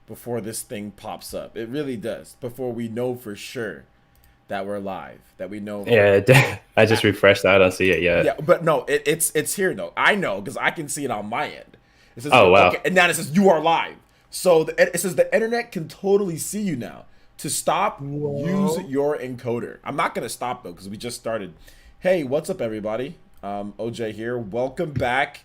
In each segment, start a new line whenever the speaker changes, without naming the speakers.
before this thing pops up. It really does. Before we know for sure that we're live, that we know.
I just refreshed. I don't see it yet.
Yeah, but no, it's here though. I know because I can see it on my end. It says
Oh
okay,
wow.
and now it says you are live. So it says the internet can totally see you now. To stop, use
Whoa.
your encoder. I'm not gonna stop though because we just started. Hey, what's up, everybody? OJ here. Welcome back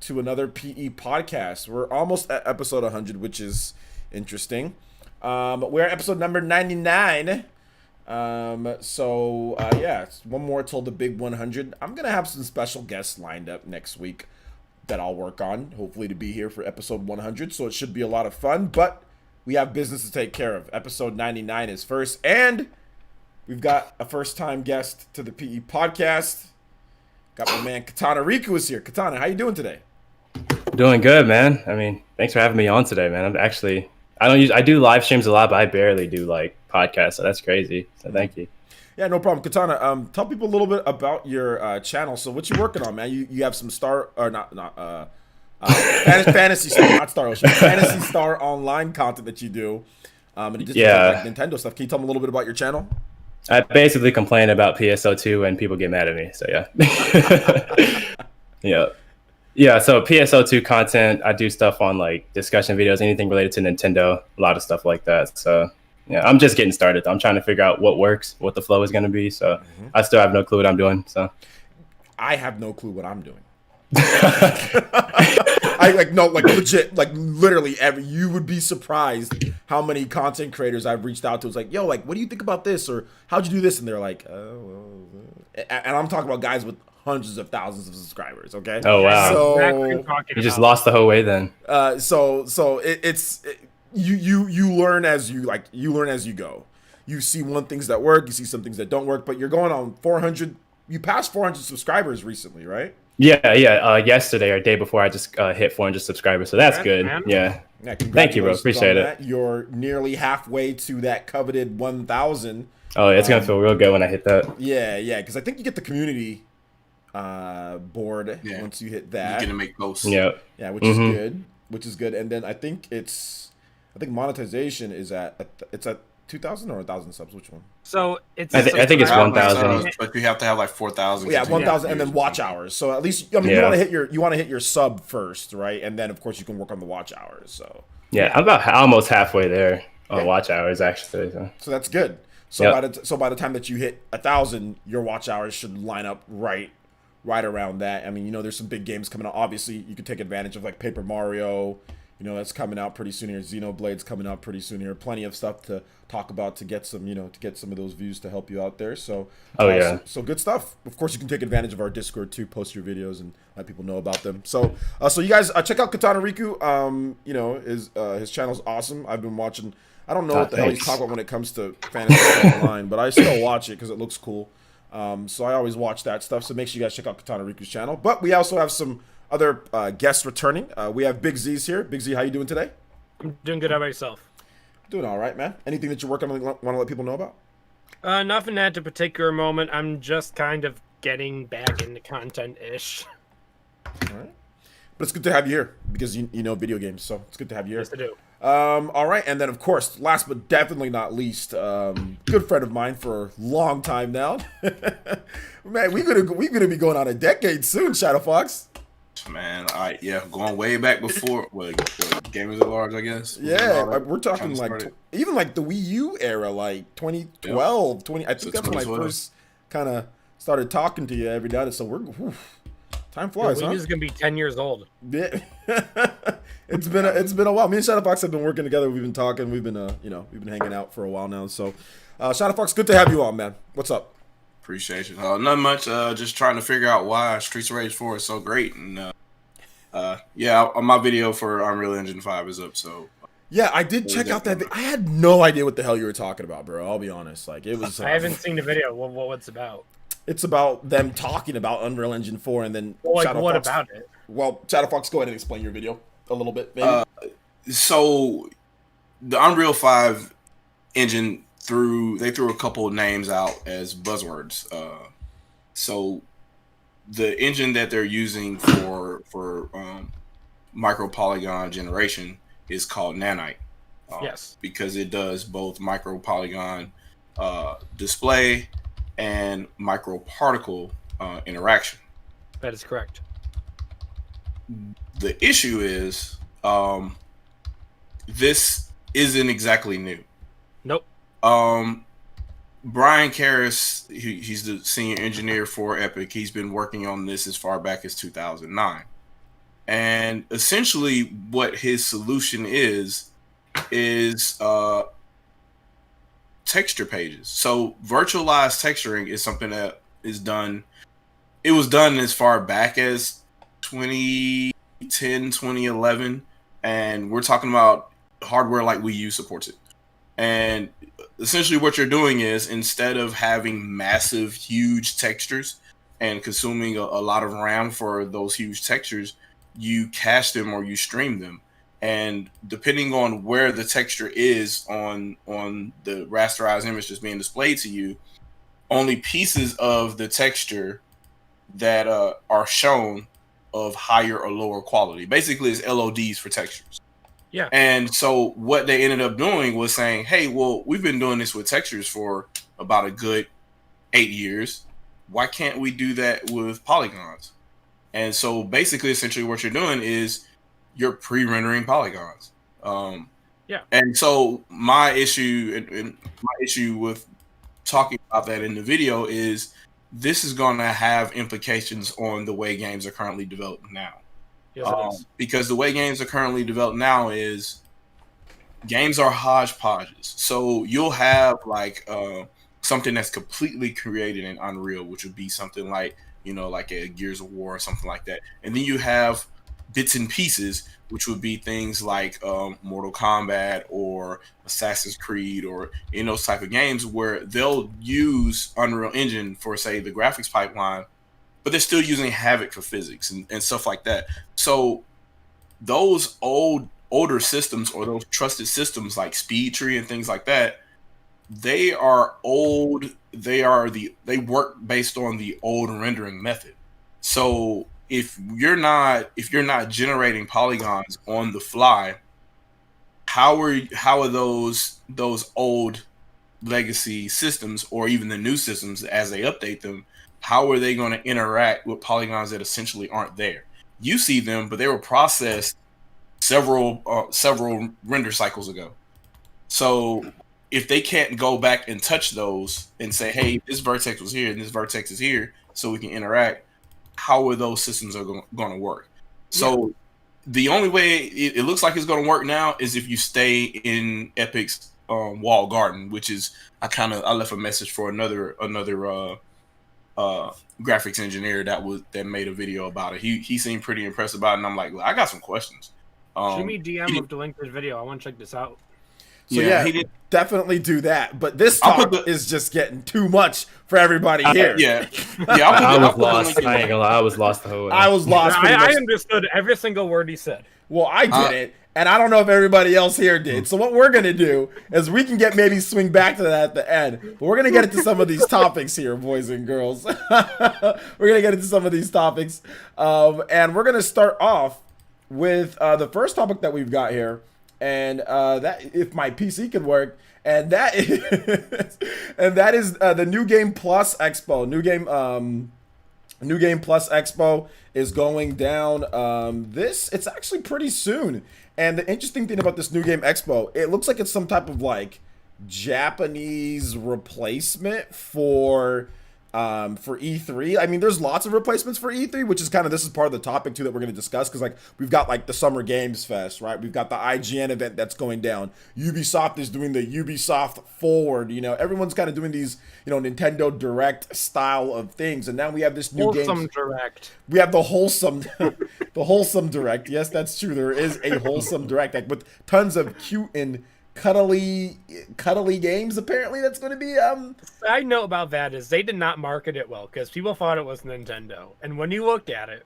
to another PE podcast. We're almost at episode 100, which is interesting. We're at episode number 99. Yeah, it's one more till the big 100. I'm gonna have some special guests lined up next week that I'll work on, hopefully to be here for episode 100. So it should be a lot of fun. But we have business to take care of. Episode 99 is first, and we've got a first-time guest to the PE podcast. Got my man Katana Riku is here. Katana, how you doing today?
Doing good, man. I mean, thanks for having me on today, man. I do live streams a lot, but I barely do like podcasts, so that's crazy. So thank you.
Yeah, no problem. Katana, tell people a little bit about your channel. So what you working on, man? You have some Star or Fantasy Star, not Star Ocean, Fantasy Star online content that you do. And you just like Nintendo stuff. Can you tell me a little bit about your channel?
I basically complain about PSO2 and people get mad at me. So yeah. Yeah. Yeah, so PSO2 content, I do stuff on like discussion videos, anything related to Nintendo, a lot of stuff like that. So yeah, I'm just getting started though. I'm trying to figure out what works, what the flow is going to be. So I still have no clue what I'm doing. So
I have no clue what I'm doing. Legit, like literally you would be surprised how many content creators I've reached out to. It's like, yo, like, what do you think about this? Or how'd you do this? And they're like, oh, well. And I'm talking about guys with hundreds of thousands of subscribers. Okay.
oh wow.
So
Exactly what I'm talking
You just
about.
lost the whole way then.
You learn as you learn as you go. You see things that work, you see some things that don't work, but you're going on 400. You passed 400 subscribers recently, right?
Yeah. Yesterday or day before, I just hit 400 subscribers, so that's good.
Man.
Yeah.
Yeah,
Thank you, bro.
congratulations
Appreciate
on
it.
that. You're nearly halfway to that coveted 1,000.
Oh, it's gonna feel real good when I hit that.
Yeah, because I think you get the community board once you hit that.
You get to make posts.
Yeah.
Yeah, which is good. And then I think monetization is at 2,000 or 1,000 subs. Which one?
So it's.
I think it's 1,000.
But you have to have like 4,000.
Yeah, 1,000, and then watch hours. So at least you want to hit your sub first, right? And then of course you can work on the watch hours. So
Yeah, I'm about almost halfway there on watch hours actually.
so that's good. So by the time that you hit 1,000, your watch hours should line up right around that. I mean, there's some big games coming out. Obviously, you could take advantage of like Paper Mario. That's coming out pretty soon here. Xenoblade's coming out pretty soon here. Plenty of stuff to talk about to get some, to get some of those views to help you out there. So, so good stuff. Of course, you can take advantage of our Discord too. Post your videos and let people know about them. So, so you guys check out Katana Riku. His channel's awesome. I've been watching. I don't know what the hell he's talking about when it comes to Fantasy Online, but I still watch it because it looks cool. So I always watch that stuff. So make sure you guys check out Katana Riku's channel. But we also have some other guests returning. We have Big Z's here. Big Z, how you doing today?
I'm doing good. How about yourself?
Doing all right, man. Anything that you're working on want to let people know about?
Nothing at a particular moment. I'm just kind of getting back into content-ish.
All right. But it's good to have you here because you know video games, so it's good to have you here.
Yes, I do.
All right, and then of course, last but definitely not least, good friend of mine for a long time now. Man, we're gonna be going on a decade soon, Shadow Fox.
Man, going way back before Gamers at Large, I guess.
Yeah, we're talking like even like the Wii U era, like 2012, 20. I think that's when I first kind of started talking to you every day. So time flies,
Wii
huh?
U is gonna be 10 years old.
Yeah. it's been a while. Me and Shadow Fox have been working together. We've been talking. We've been we've been hanging out for a while now. So, Shadow Fox, good to have you on, man. What's up?
Appreciate it. Not much. Just trying to figure out why Streets of Rage 4 is so great. And my video for Unreal Engine 5 is up. So
yeah, I did check out that. I had no idea what the hell you were talking about, bro. I'll be honest. Like it was.
I haven't seen the video. What's it about?
It's about them talking about Unreal Engine 4 and then
Shadow Fox, about it?
Well, Shadow Fox, go ahead and explain your video a little bit, maybe.
So the Unreal 5 engine they threw a couple of names out as buzzwords. So the engine that they're using for micro polygon generation is called Nanite.
Yes.
Because it does both micro polygon display and micro particle interaction.
That is correct.
The issue is this isn't exactly new.
Nope.
Brian Karras, he's the senior engineer for Epic. He's been working on this as far back as 2009. And essentially what his solution is texture pages. So virtualized texturing is something that is done. It was done as far back as 2010, 2011. And we're talking about hardware like Wii U supports it. And essentially what you're doing is, instead of having massive, huge textures and consuming a lot of RAM for those huge textures, you cache them or you stream them. And depending on where the texture is on the rasterized image that's being displayed to you, only pieces of the texture that are shown of higher or lower quality. Basically, it's LODs for textures.
Yeah.
And so what they ended up doing was saying, hey, well, we've been doing this with textures for about a good 8 years. Why can't we do that with polygons? And so basically, essentially what you're doing is you're pre-rendering polygons.
Yeah.
And so my issue with talking about that in the video is this is going to have implications on the way games are currently developed now.
Yes, it is.
Because the way games are currently developed now is games are hodgepodges. So you'll have like something that's completely created in Unreal, which would be something like, like a Gears of War or something like that. And then you have bits and pieces, which would be things like Mortal Kombat or Assassin's Creed or those type of games where they'll use Unreal Engine for, say, the graphics pipeline, but they're still using Havoc for physics and stuff like that. So those older systems, or those trusted systems like SpeedTree and things like that, they are old. They work based on the old rendering method. So if you're not generating polygons on the fly, how are those old legacy systems, or even the new systems as they update them, how are they going to interact with polygons that essentially aren't there? You see them, but they were processed several render cycles ago. So if they can't go back and touch those and say, hey, this vertex was here and this vertex is here, so we can interact, how are those systems going to work? So the only way it looks like it's going to work now is if you stay in Epic's walled garden, which is I left a message for another graphics engineer that made a video about it. He seemed pretty impressed about it, and I'm like, I got some questions.
Shoot me DM of the link to the video. I want to check this out.
So he definitely do that. But this talk is just getting too much for everybody here.
I was lost. I ain't gonna lie, I was lost the whole way.
I was lost.
I understood every single word he said.
Well, I didn't, and I don't know if everybody else here did. So what we're gonna do is we can maybe swing back to that at the end. But we're gonna get into some of these topics here, boys and girls. We're gonna get into some of these topics, and we're gonna start off with the first topic that we've got here. And that, if my PC could work, and that is the New Game Plus Expo. New Game Plus Expo is going down. It's actually pretty soon. And the interesting thing about this New Game Expo, it looks like it's some type of like Japanese replacement for E3. I mean, there's lots of replacements for E3, which is this is part of the topic too that we're going to discuss, because like we've got like the Summer Games Fest, right? We've got the IGN event that's going down. Ubisoft is doing the Ubisoft Forward. Everyone's kind of doing these Nintendo Direct style of things, and now we have this new
Wholesome Direct.
We have the wholesome Direct. Yes, that's true. There is a wholesome Direct, like with tons of cute and cuddly games. Apparently that's going to be
Side note about that is they did not market it well, because people thought it was Nintendo, and when you looked at it,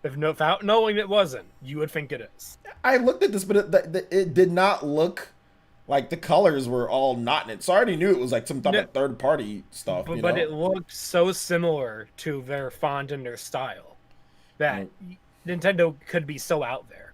without knowing it wasn't, you would think it is.
I looked at this, but it did not look like the colors were all not in it. So I already knew it was like some type of third party stuff.
But it looked so similar to their font and their style that Nintendo could be so out there.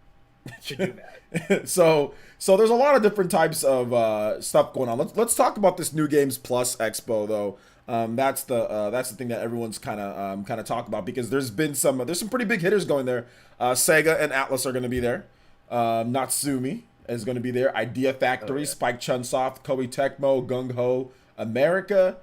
to do that.
So there's a lot of different types of stuff going on. Let's talk about this New Games Plus Expo though. That's the thing that everyone's kind of talking about, because there's some pretty big hitters going there. Sega and Atlas are going to be there. Natsumi is going to be there. Idea Factory, Spike Chunsoft, Koei Tecmo, Gung Ho America,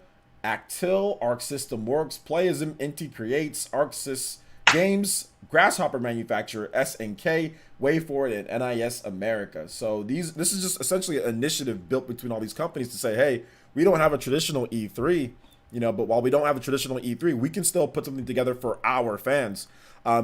Actil, Arc System Works, Playism, Inti Creates, ArcSys Games, Grasshopper Manufacturer, SNK, WayForward, and NIS America. So this is just essentially an initiative built between all these companies to say, hey, we don't have a traditional E3, but while we don't have a traditional E3, we can still put something together for our fans.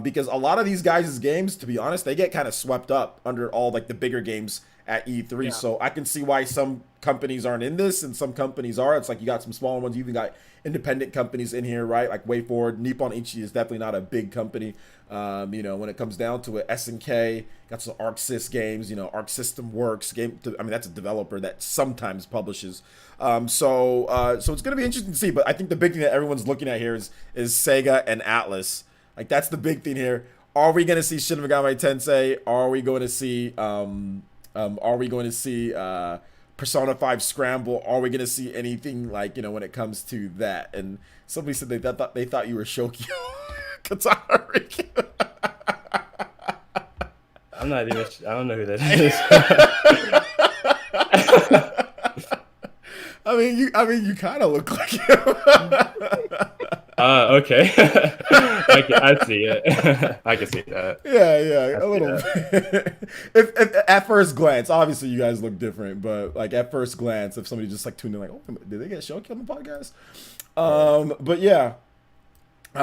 Because a lot of these guys' games, to be honest, they get kind of swept up under all like the bigger games at E3. Yeah. So I can see why some companies aren't in this and some companies are. It's like you got some smaller ones. You even got independent companies in here, right? Like WayForward, Nippon Ichi is definitely not a big company. When it comes down to it, SNK got some ArcSys games. Arc System Works that's a developer that sometimes publishes. So it's going to be interesting to see. But I think the big thing that everyone's looking at here is Sega and Atlas. Like that's the big thing here. Are we going to see Shin Megami Tensei? Are we going to see Persona 5 Scramble? Are we going to see anything like, when it comes to that? And somebody said they thought you were Shokyo. Katana Riku.
I don't know who that is.
You kind of look like him.
Okay. I see it. I can see that.
Yeah, a little bit. if at first glance, obviously you guys look different, but like at first glance, if somebody just like tuned in, like, oh, did they get Shokyo on the podcast? But yeah.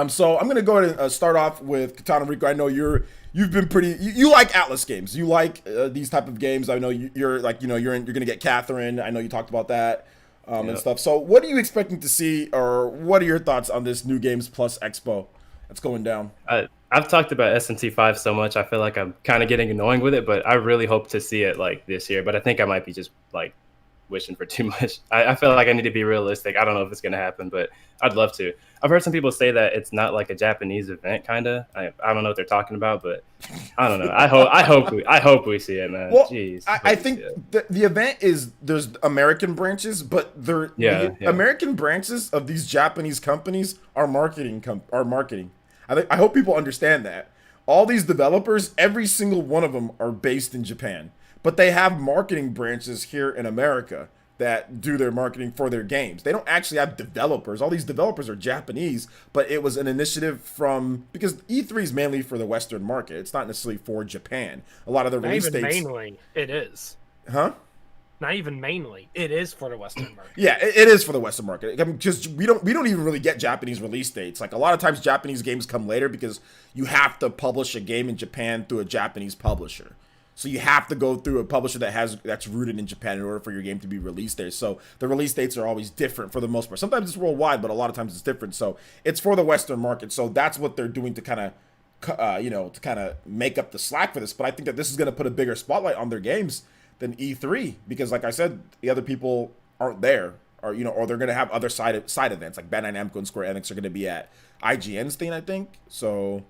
So I'm gonna go ahead and start off with Katana Riku. I know you've been pretty. You like Atlas games. You like these type of games. I know you're like you're gonna get Catherine. I know you talked about that. And stuff. So what are you expecting to see, or what are your thoughts on this New Games Plus Expo that's going down?
I've talked about SNT5 so much, I feel like I'm kind of getting annoying with it, but I really hope to see it like this year. But I think I might be just like wishing for too much. I feel like I need to be realistic. I don't know if it's going to happen, but I'd love to. I've heard some people say that it's not like a Japanese event, kind of. I don't know what they're talking about, but I don't know. I hope we see it, man.
Well,
jeez.
I think the event is there's American branches, but American branches of these Japanese companies are marketing. I hope people understand that. All these developers, every single one of them are based in Japan, but they have marketing branches here in America that do their marketing for their games. They don't actually have developers. All these developers are Japanese, but it was an initiative because E3 is mainly for the Western market. It's not necessarily for Japan. A lot of the release dates...
Not even mainly, it is.
Huh?
Not even mainly. It is for the Western market.
Yeah, it is for the Western market. Because we don't even really get Japanese release dates. Like a lot of times Japanese games come later because you have to publish a game in Japan through a Japanese publisher. So you have to go through a publisher that's rooted in Japan in order for your game to be released there. So the release dates are always different for the most part. Sometimes it's worldwide, but a lot of times it's different. So it's for the Western market. So that's what they're doing to kind of make up the slack for this. But I think that this is going to put a bigger spotlight on their games than E3 because, like I said, the other people aren't there, or they're going to have other side events like Bandai Namco and Square Enix are going to be at IGN's thing, I think. So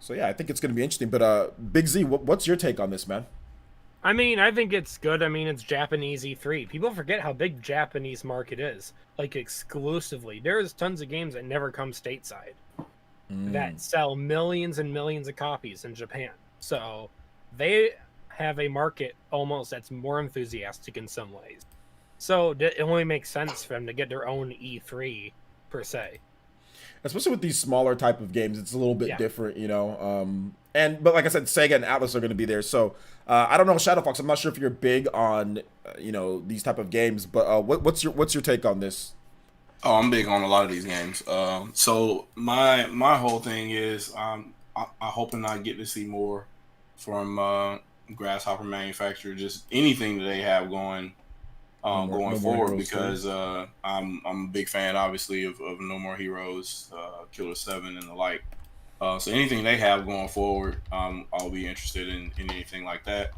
yeah, I think it's going to be interesting. But Big Z, what's your take on this, man?
I think it's good. It's Japanese E3. People forget how big the Japanese market is. Like, exclusively. There's tons of games that never come stateside that sell millions and millions of copies in Japan. So they have a market almost that's more enthusiastic in some ways. So it only makes sense for them to get their own E3, per se.
Especially with these smaller type of games, it's a little bit different, but like I said, Sega and Atlas are going to be there. So I don't know, Shadow Fox. I'm not sure if you're big on these type of games, but what's your take on this?
Oh, I'm big on a lot of these games. So my whole thing is I hoping I get to see more from Grasshopper Manufacturer, just anything that they have going forward, because I'm a big fan, obviously, of No More Heroes, Killer 7, and the like. So anything they have going forward, I'll be interested in anything like that.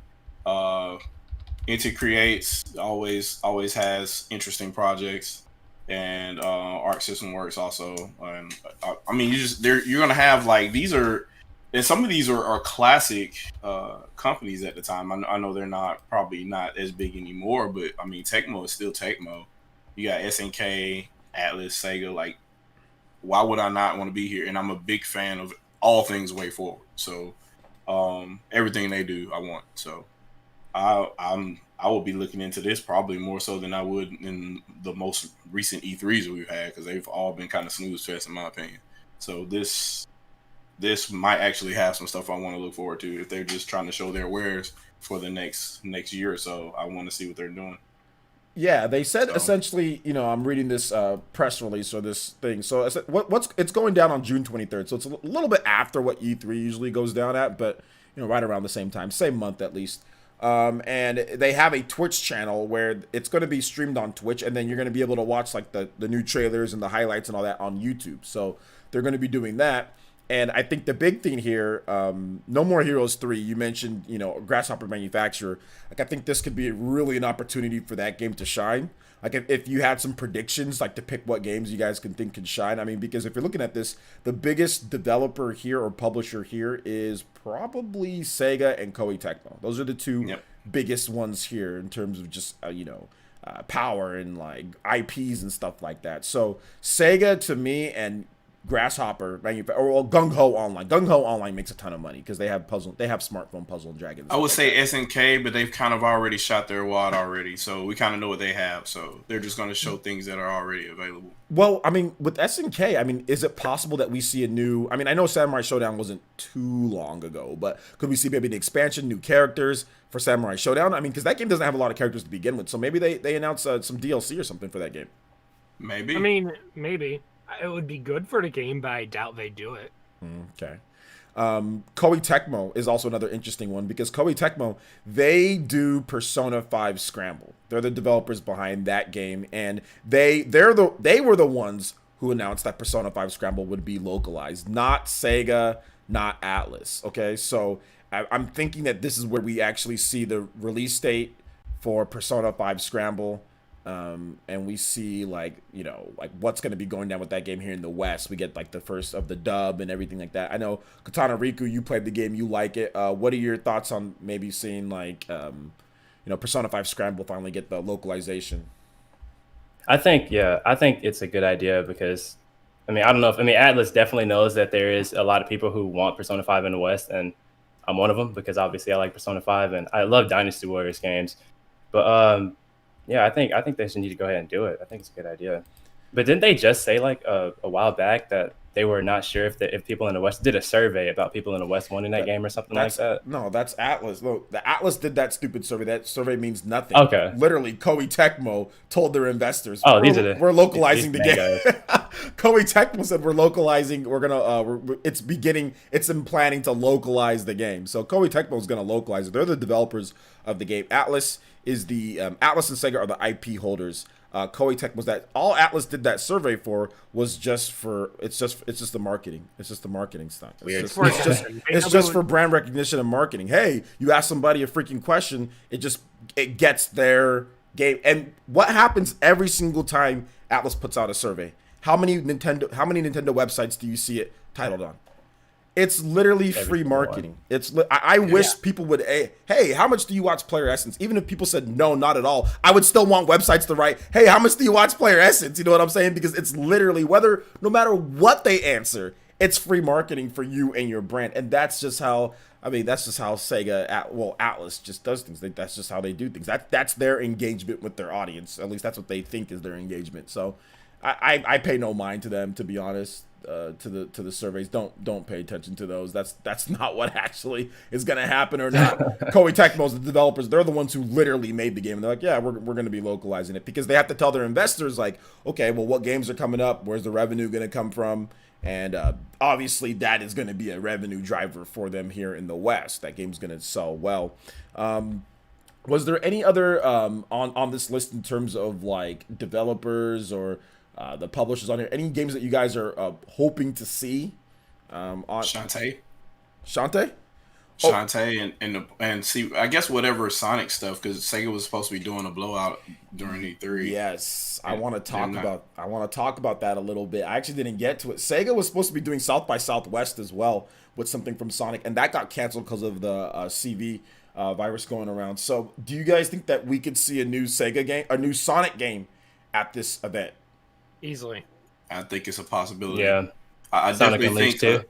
Inti Creates always has interesting projects, and Arc System Works also. You're gonna have like these are and some of these are classic companies at the time. I know they're probably not as big anymore, but I mean, Tecmo is still Tecmo. You got SNK, Atlas, Sega. Like, why would I not want to be here? And I'm a big fan of all things Way Forward. So everything they do, I want. So I will be looking into this probably more so than I would in the most recent E3s we've had, because they've all been kind of snooze fest in my opinion. So this might actually have some stuff I want to look forward to. If they're just trying to show their wares for the next year or so, I want to see what they're doing.
Yeah, they said essentially, I'm reading this press release or this thing. So it's going down on June 23rd. So it's a little bit after what E3 usually goes down at, but right around the same time, same month at least. And they have a Twitch channel where it's going to be streamed on Twitch, and then you're going to be able to watch like the new trailers and the highlights and all that on YouTube. So they're going to be doing that. And I think the big thing here, No More Heroes 3, you mentioned, Grasshopper Manufacturer. Like, I think this could be really an opportunity for that game to shine. Like, if you had some predictions, like to pick what games you guys can think can shine. I mean, because if you're looking at this, the biggest developer here or publisher here is probably Sega and Koei Tecmo. Those are the two biggest ones here in terms of just, power and like IPs and stuff like that. So Sega to me and Grasshopper or Gung Ho Online. Gung Ho Online makes a ton of money because they have smartphone Puzzle and Dragons.
I would say SNK, but they've kind of already shot their wad already, so we kind of know what they have. So they're just going to show things that are already available.
Well, I mean, with SNK, I mean, is it possible that we see a new? I mean, I know Samurai Showdown wasn't too long ago, but could we see maybe the expansion, new characters for Samurai Showdown? I mean, because that game doesn't have a lot of characters to begin with, so maybe they announce some DLC or something for that game.
Maybe.
I mean, maybe. It would be good for the game, but I doubt they do it.
Okay. Koei Tecmo is also another interesting one because Koei Tecmo, they do Persona 5 Scramble. They're the developers behind that game, and they were the ones who announced that Persona 5 Scramble would be localized, not Sega, not Atlas. Okay, so I'm thinking that this is where we actually see the release date for Persona 5 Scramble. And we see like what's going to be going down with that game here in the West. We get like the first of the dub and everything like that. I know Katana Riku, you played the game, you like it. What are your thoughts on maybe seeing like Persona 5 Scramble finally get the localization?
I think it's a good idea because I mean Atlas definitely knows that there is a lot of people who want Persona 5 in the West, and I'm one of them because obviously I like Persona 5 and I love Dynasty Warriors games, but yeah, I think they should need to go ahead and do it. I think it's a good idea. But didn't they just say like a while back that they were not sure if people in the West did a survey about people in the West wanting that game or something like that?
No, that's Atlas. Look, the Atlas did that stupid survey. That survey means nothing.
Okay.
Literally, Koei Tecmo told their investors, we're localizing the game. Koei Tecmo said we're localizing. We're gonna. It's in planning to localize the game. So Koei Tecmo is gonna localize it. They're the developers of the game. Atlas is the Atlas and Sega are the IP holders. Koei Tech was that all Atlas did that survey for was just for it's just the marketing. It's just the marketing stuff. It's just for brand recognition and marketing. Hey, you ask somebody a freaking question, it gets their game. And what happens every single time Atlas puts out a survey? How many Nintendo websites do you see it titled on? It's literally free marketing. I wish people would, hey, how much do you watch PlayerEssence? Even if people said no, not at all, I would still want websites to write, hey, how much do you watch PlayerEssence? You know what I'm saying? Because it's literally no matter what they answer, it's free marketing for you and your brand. And that's just how Sega, Atlas just does things. That's just how they do things. That's their engagement with their audience. At least that's what they think is their engagement. So I pay no mind to them, to be honest. To the surveys, don't pay attention to those. That's not what actually is going to happen or not. Koei Tecmo, the developers, they're the ones who literally made the game. And they're like, yeah, we're going to be localizing it because they have to tell their investors like, okay, well, what games are coming up? Where's the revenue going to come from? And obviously, that is going to be a revenue driver for them here in the West. That game's going to sell well. Was there any other on this list in terms of like developers or the publishers on here? Any games that you guys are hoping to see? On
Shantae? Shantae and see, I guess whatever Sonic stuff, because Sega was supposed to be doing a blowout during E3.
Yes, I want to talk about that a little bit. I actually didn't get to it. Sega was supposed to be doing South by Southwest as well with something from Sonic, and that got canceled because of the CV virus going around. So, do you guys think that we could see a new Sonic game at this event?
Easily.
I think it's a possibility.
Yeah.
I
Sonic
definitely
Unleashed
think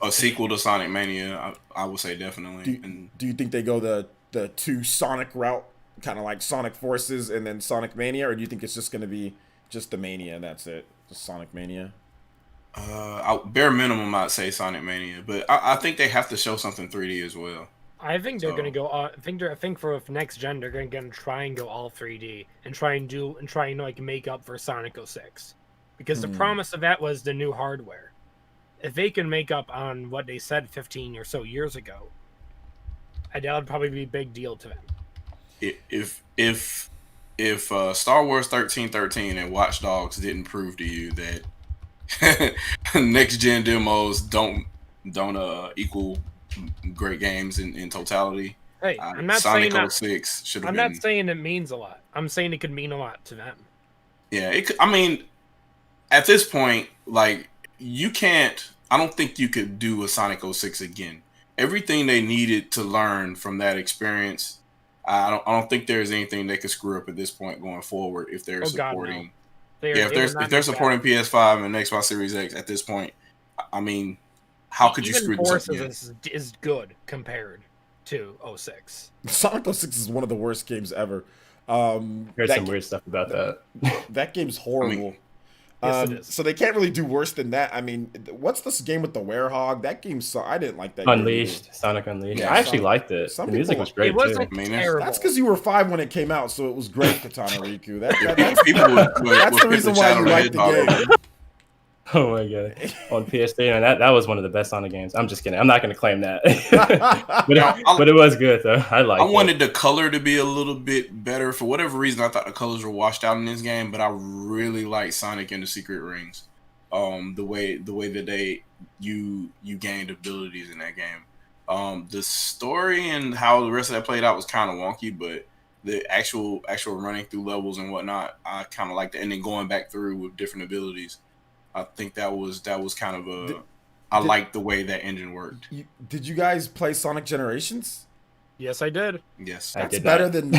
a sequel to Sonic Mania. I would say definitely.
Do you think they go the two Sonic route, kind of like Sonic Forces and then Sonic Mania, or do you think it's just going to be just the Mania and that's it, just Sonic Mania?
Bare minimum, I'd say Sonic Mania, but I think they have to show something 3D as well.
I think they're gonna go. I think for next gen, they're gonna try and go all 3D and try and like make up for Sonic 06, because the promise of that was the new hardware. If they can make up on what they said 15 or so years ago, that would probably be a big deal to them.
If Star Wars 1313 and Watch Dogs didn't prove to you that next gen demos don't equal great games in totality,
hey, I'm not
Sonic
saying
06 should have
I'm
been.
not saying it means a lot. I'm saying it could mean a lot to them.
Yeah, I mean, at this point, like, you can't. I don't think you could do a Sonic 06 again. Everything they needed to learn from that experience, I don't think there's anything they could screw up at this point going forward if they're supporting.
God, no.
If they're supporting PS5 and Xbox Series X at this point, I mean, how could you screw this up again?
Is good compared to 06.
Sonic 06 is one of the worst games ever.
Heard some weird stuff about that.
That game's horrible.
Yes, it is.
So they can't really do worse than that. I mean, what's this game with the werehog? That game, I didn't like that.
Unleashed, Sonic Unleashed.
Yeah,
I actually liked it. The music was great.
It wasn't
too.
terrible.
That's because you were 5 when it came out, so it was great, Katana Riku. That's
the
reason why you liked the game.
Oh my god! On PS3, and that was one of the best Sonic games. I'm just kidding. I'm not going to claim that, but it was good though. I
wanted the color to be a little bit better for whatever reason. I thought the colors were washed out in this game, but I really like Sonic and the Secret Rings. The way that you gained abilities in that game. The story and how the rest of that played out was kind of wonky, but the actual running through levels and whatnot, I kind of liked it. And then going back through with different abilities. I think that was kind of I liked the way that engine worked.
Did you guys play Sonic Generations?
Yes, I did.
Yes,
that's better than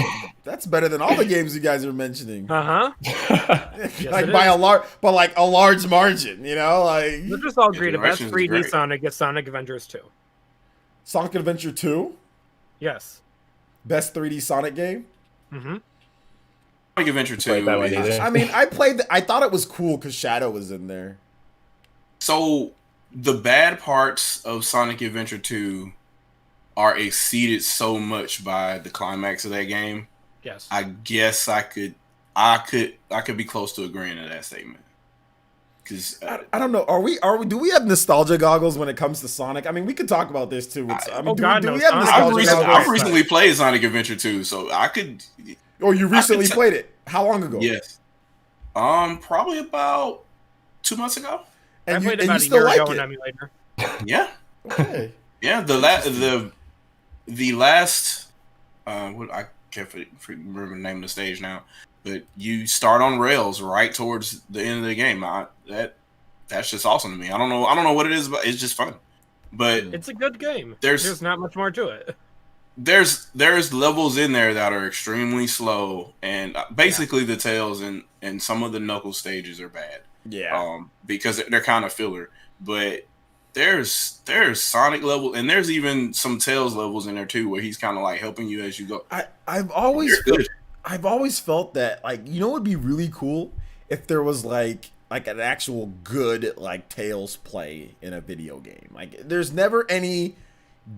all the games you guys are mentioning.
Yes,
like by a large margin, you know, like.
Let's just all agree the best 3D Sonic is Sonic Adventures 2.
Sonic Adventure 2?
Yes.
Best 3D Sonic game?
Mm-hmm.
Sonic Adventure 2.
I mean, I thought it was cool because Shadow was in there.
So the bad parts of Sonic Adventure 2 are exceeded so much by the climax of that game.
Yes.
I guess I could be close to agreeing to that statement. Because
I don't know. Do we have nostalgia goggles when it comes to Sonic? I mean, we could talk about this too.
I've recently played Sonic Adventure 2, so I could.
Oh, you recently played it? How long ago?
Yes. Probably about 2 months ago.
And I played about a year ago on emulator.
Yeah.
Okay.
Yeah. The last I can't remember the name of the stage now, but you start on rails right towards the end of the game. That's just awesome to me. I don't know what it is, but it's just fun. But
it's a good game.
There's
not much more to it.
There's levels in there that are extremely slow, and basically the Tails and some of the Knuckles stages are bad.
Yeah.
Because they're kind of filler. But there's Sonic level, and there's even some Tails levels in there too, where he's kind of like helping you as you go.
I've always felt that, like, you know, it would be really cool if there was like an actual good like Tails play in a video game. Like, there's never any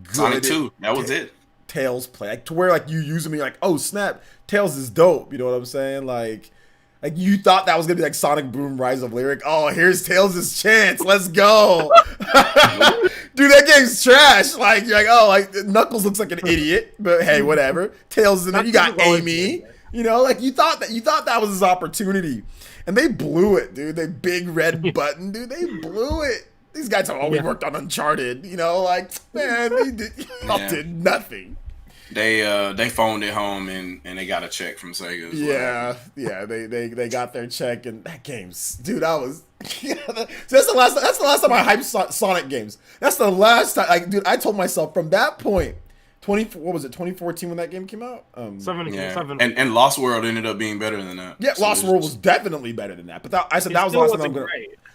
good
Sonic 2. That was it.
Tails play, like, to where like you using me like, oh snap, Tails is dope. You know what I'm saying? Like you thought that was gonna be like Sonic Boom Rise of Lyric. Oh, here's Tails' chance. Let's go. Dude, that game's trash. Like, you're like, oh, like Knuckles looks like an idiot, but hey, whatever. Tails is in there. You got Amy. You know, like you thought that was his opportunity. And they blew it, dude. They big red button, dude. They blew it. These guys have always worked on Uncharted. You know, like man, y'all did nothing.
They phoned it home and they got a check from Sega.
They got their check and that game's dude. That's the last time I hyped Sonic games. That's the last time. Like, dude, I told myself from that point. 2014 when that game came out?
7.
And Lost World ended up being better than that.
Yeah, so Lost World was definitely better than that. But I said that was the last time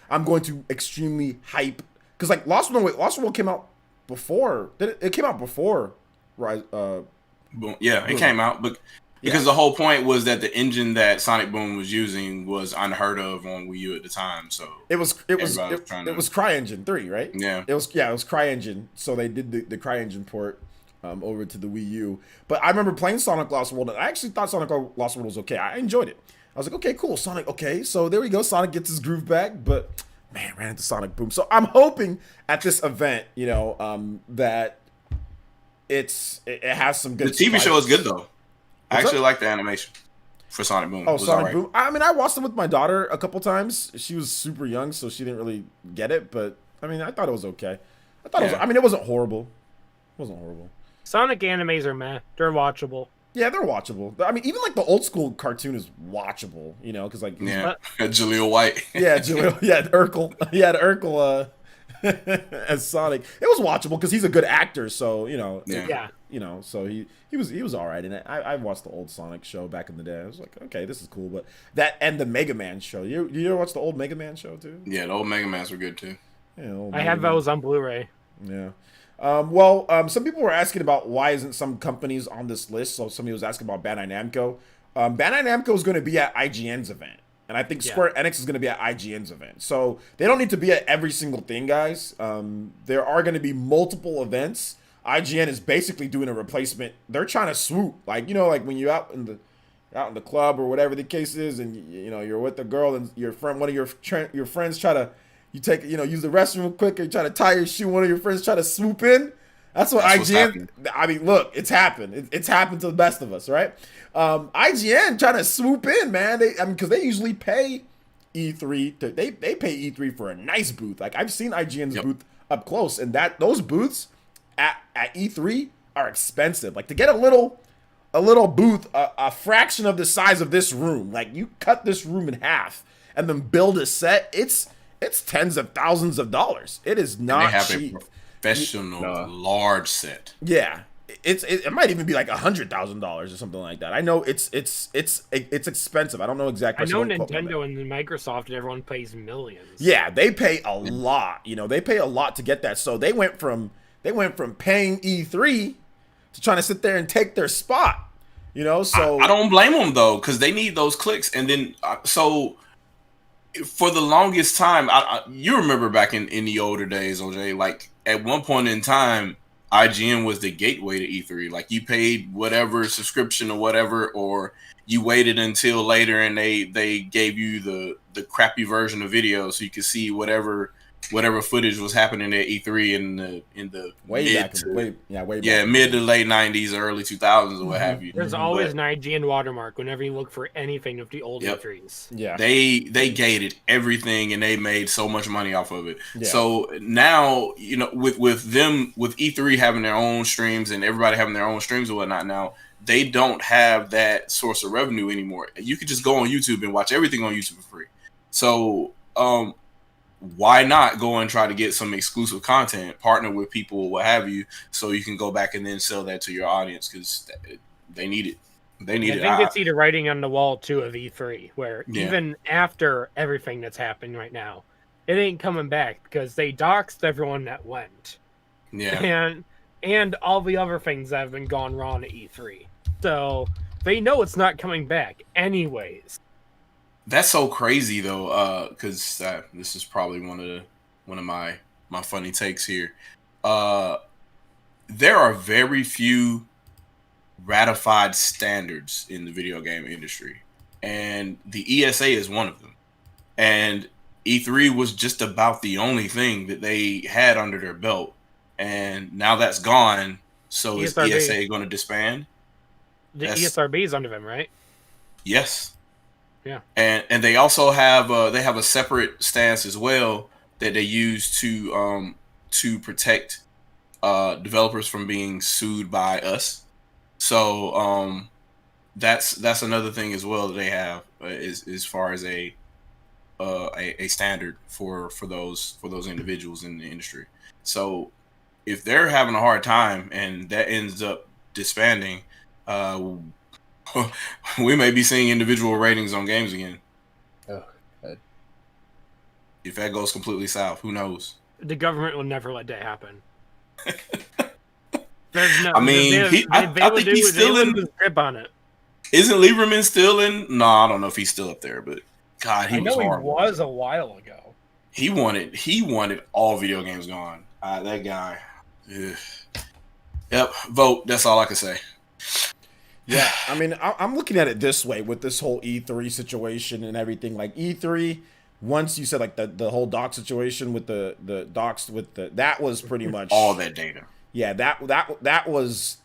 I'm going to extremely hype. Because like Lost World came out before. It came out before Rise.
It came out, but because the whole point was that the engine that Sonic Boom was using was unheard of on Wii U at the time. So it was CryEngine 3, right?
Yeah. It was CryEngine. So they did the CryEngine port. Over to the Wii U. But I remember playing Sonic Lost World, and I actually thought Sonic Lost World was okay. I enjoyed it. I was like, okay, cool, Sonic, okay. So there we go. Sonic gets his groove back, but man, ran into Sonic Boom. So I'm hoping at this event, that it has some good.
The TV show is good though. I actually like the animation for Sonic Boom.
Oh, Sonic Boom. I mean, I watched it with my daughter a couple times. She was super young, so she didn't really get it. But I mean, I thought it was okay. It wasn't horrible. It wasn't horrible.
Sonic animes are meh. They're watchable.
Yeah, they're watchable. I mean, even like the old school cartoon is watchable, because like
Jaleel White.
Urkel. Yeah, Urkel as Sonic. It was watchable because he's a good actor, so so he was all right in it. I watched the old Sonic show back in the day. I was like, okay, this is cool. But that and the Mega Man show. You ever watch the old Mega Man show too?
Yeah, the old Mega Mans were good too.
Yeah,
I have those on Blu-ray.
Yeah. Some people were asking about why isn't some companies on this list. So somebody was asking about Bandai Namco. Bandai Namco is going to be at IGN's event. And I think Square Enix is going to be at IGN's event. So they don't need to be at every single thing, guys. There are going to be multiple events. IGN is basically doing a replacement. They're trying to swoop. Like, like when you're out in the club or whatever the case is, and you're with a girl and one of your friends try to use the restroom quick and try to tie your shoe. One of your friends try to swoop in. That's IGN. I mean, look, it's happened. It's happened to the best of us, right? IGN trying to swoop in, man. Because they usually pay E3. They pay E3 for a nice booth. Like I've seen IGN's booth up close, and those booths at E3 are expensive. Like to get a little booth, a fraction of the size of this room. Like you cut this room in half and then build a set. It's tens of thousands of dollars. It is not cheap.
A professional large set.
Yeah, it might even be like $100,000 or something like that. I know it's expensive. I don't know exactly.
I know Nintendo and Microsoft and everyone pays millions.
Yeah, they pay a lot. They pay a lot to get that. So they went from paying E3 to trying to sit there and take their spot. So
I don't blame them though, because they need those clicks, and then for the longest time, you remember back in the older days, OJ, like at one point in time, IGN was the gateway to E3. Like you paid whatever subscription or whatever, or you waited until later and they gave you the crappy version of video so you could see whatever footage was happening at E3 in the mid to late 90s, early 2000s, or what have you.
There's always an IGN watermark whenever you look for anything of the old E3s.
Yeah,
they gated everything and they made so much money off of it. Yeah. So now with E3 having their own streams and everybody having their own streams and whatnot, now they don't have that source of revenue anymore. You could just go on YouTube and watch everything on YouTube for free. So why not go and try to get some exclusive content, partner with people, what have you, so you can go back and then sell that to your audience, because they need it. They need it.
I think it's the writing on the wall, too, of E3, where even after everything that's happening right now, it ain't coming back because they doxed everyone that went.
Yeah.
And all the other things that have been gone wrong at E3. So they know it's not coming back anyways.
That's so crazy though, because this is probably one of my funny takes here. There are very few ratified standards in the video game industry, and the ESA is one of them. And E3 was just about the only thing that they had under their belt, and now that's gone. So ESRB. Is ESA going to disband?
ESRB is under them, right?
Yes.
Yeah,
and they also have they have a separate stance as well that they use to protect developers from being sued by us. So that's another thing as well that they have as far as a standard for those individuals in the industry. So if they're having a hard time and that ends up disbanding, we may be seeing individual ratings on games again.
Oh, God.
If that goes completely south, who knows?
The government will never let that happen. There's no.
I mean, I think he's still in
the grip on it.
Isn't Lieberman still in? No, I don't know if he's still up there, but God,
I know he was a while ago.
He wanted all video games gone. That guy. Ugh. Yep, vote. That's all I can say.
Yeah, I mean, I'm looking at it this way with this whole E3 situation and everything. Like E3, once you said like the whole doc situation with the docs with that was pretty much
all that data.
Yeah, that was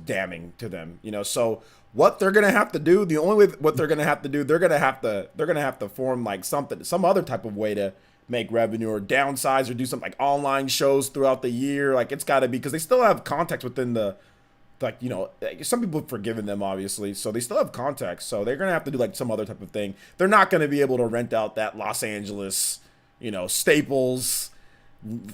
damning to them. You know, so what they're gonna have to do, the only way what they're gonna have to do, they're gonna have to form like some other type of way to make revenue or downsize or do something like online shows throughout the year. Like it's got to be because they still have contacts within the, like, you know, some people have forgiven them obviously, so they still have contacts. So they're gonna have to do like some other type of thing. They're not gonna be able to rent out that Los Angeles, you know, Staples.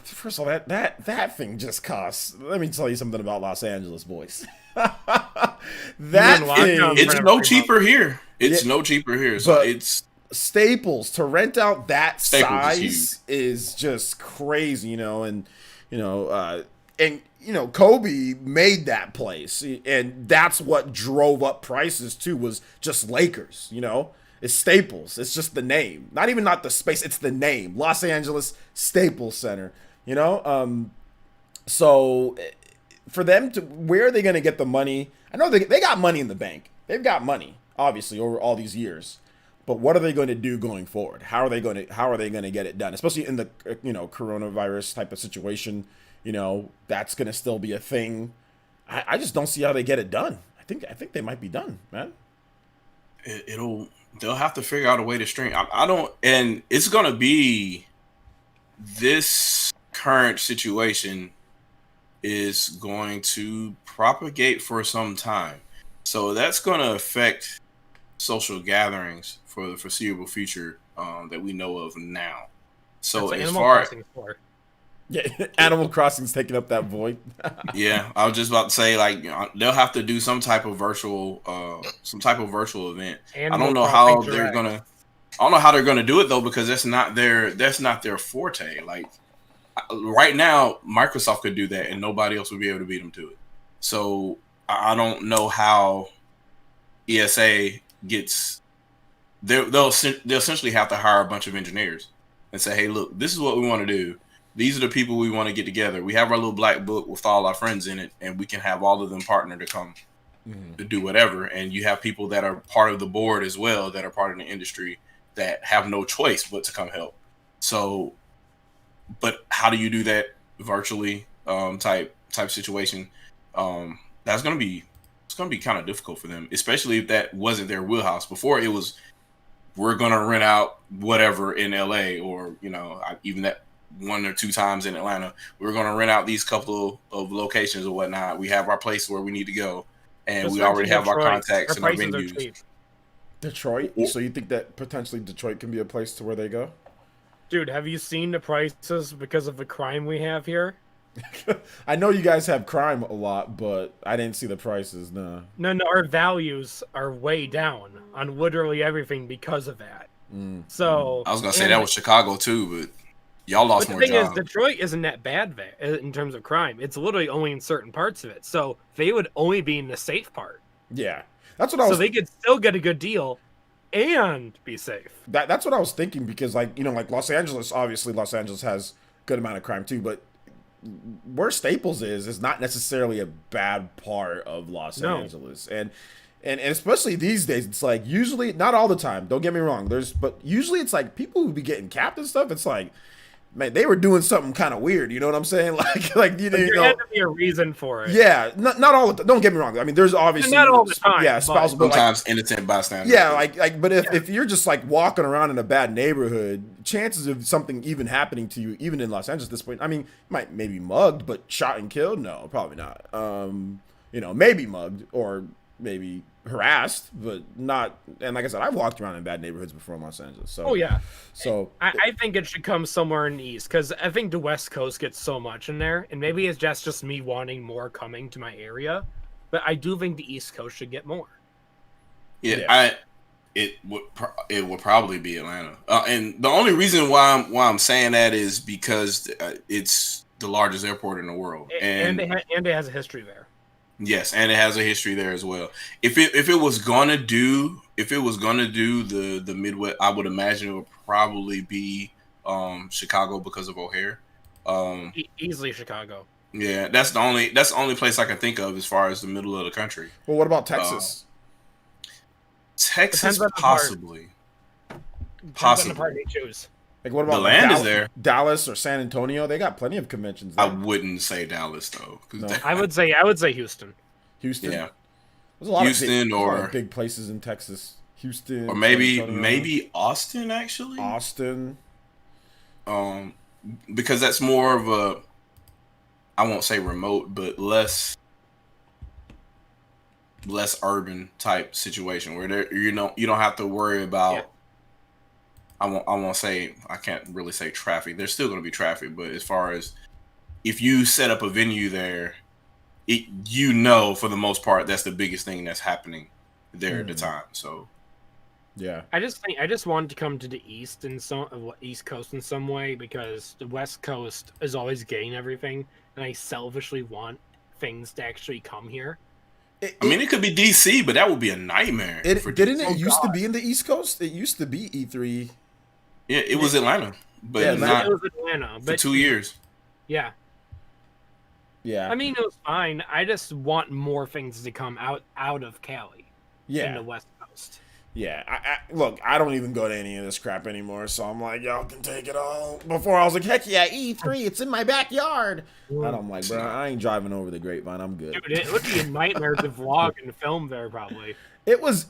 First of all, that thing just costs. Let me tell you something about Los Angeles, boys. That thing,
it's no cheaper here. It's no cheaper here. So it's
Staples to rent out that size is just crazy, you know, and Kobe made that place, and that's what drove up prices too. Was just Lakers, you know. It's Staples. It's just the name. Not the space. It's the name. Los Angeles Staples Center. You know? So for them to, where are they going to get the money? I know they got money in the bank. They've got money, obviously, over all these years. But what are they going to do going forward? How are they going to get it done? Especially in the, you know, coronavirus type of situation. You know, that's going to still be a thing. I just don't see how they get it done. I think they might be done, man.
They'll have to figure out a way to stream. I don't, and it's gonna be this current situation is going to propagate for some time, so that's going to affect social gatherings for the foreseeable future that we know of now. So
that's
as far
yeah, Animal Crossing's taking up that void.
Yeah, I was just about to say, like, they'll have to do some type of virtual event. I don't know how they're gonna do it though, because that's not their forte. Like right now, Microsoft could do that, and nobody else would be able to beat them to it. So I don't know how ESA gets. They'll essentially have to hire a bunch of engineers and say, "Hey, look, this is what we want to do. These are the people we want to get together. We have our little black book with all our friends in it, and we can have all of them partner to come to do whatever." And you have people that are part of the board as well, that are part of the industry, that have no choice but to come help. So, but how do you do that virtually type situation? It's gonna be kind of difficult for them, especially if that wasn't their wheelhouse. Before it was, we're gonna rent out whatever in LA, or even that 1 or 2 times in Atlanta. We're going to rent out these couple of locations or whatnot. We have our place where we need to go, and we already have our contacts and our venues.
Detroit? So you think that potentially Detroit can be a place to where they go?
Dude, have you seen the prices because of the crime we have here?
I know you guys have crime a lot, but I didn't see the prices, no.
No, our values are way down on literally everything because of that. So
I was going to say that was Chicago too, but y'all lost more jobs.
The thing is, Detroit isn't that bad in terms of crime. It's literally only in certain parts of it. So they would only be in the safe part.
Yeah. That's what I was.
So they could still get a good deal and be safe.
That's what I was thinking, because like Los Angeles, obviously Los Angeles has a good amount of crime too, but where Staples is not necessarily a bad part of Los Angeles. And especially these days, it's like, usually, not all the time, don't get me wrong, but usually it's like people who be getting capped and stuff, it's like, man, they were doing something kind of weird. You know what I'm saying? Like you
There
know,
had to be a reason for it.
yeah, not all. Don't get me wrong. I mean, there's obviously
not all the time.
yeah, spousal, but
sometimes innocent bystanders.
yeah, like, but if you're just like walking around in a bad neighborhood, chances of something even happening to you, even in Los Angeles at this point, I mean, might maybe mugged, but shot and killed, no, probably not. You know, maybe mugged or maybe harassed, but not. And like I said, I've walked around in bad neighborhoods before in Los Angeles. So,
oh yeah.
So
I think it should come somewhere in the East because I think the West Coast gets so much in there, and maybe it's just me wanting more coming to my area, but I do think the East Coast should get more.
Yeah. It would probably be Atlanta, and the only reason why I'm saying that is because it's the largest airport in the world,
and it has a history there.
Yes, and it has a history there as well. If it was gonna do the Midwest, I would imagine it would probably be Chicago because of O'Hare.
Easily Chicago.
Yeah, that's the only place I can think of as far as the middle of the country.
Well, what about Texas?
Texas, possibly.
Depends on the part they choose.
Like, what about
the land is there?
Dallas or San Antonio? They got plenty of conventions there.
I wouldn't say Dallas though.
No.
I would say Houston.
Houston.
Yeah.
There's a lot
Houston
of a lot of big places in Texas. Houston,
or maybe Austin actually.
Austin.
Because that's more of a, I won't say remote, but less urban type situation where there, you don't have to worry about. Yeah. I won't say, I can't really say traffic. There's still going to be traffic, but as far as if you set up a venue there, for the most part, that's the biggest thing that's happening there at the time. So,
yeah,
I just wanted to come to the East East Coast in some way because the West Coast is always getting everything, and I selfishly want things to actually come here.
It could be DC, but that would be a nightmare.
Didn't it used to be in the East Coast? It used to be E3.
Yeah, it was Atlanta, but
it was Atlanta, but
for 2 years.
Yeah.
Yeah.
I mean, it was fine. I just want more things to come out of Cali.
Yeah.
In the West Coast.
Yeah. Look, I don't even go to any of this crap anymore, so I'm like, y'all can take it all. Before I was like, heck yeah, E3, it's in my backyard. And I'm like, bro, I ain't driving over the Grapevine. I'm good.
Dude, it would be a nightmare to vlog and film there, probably.
It was,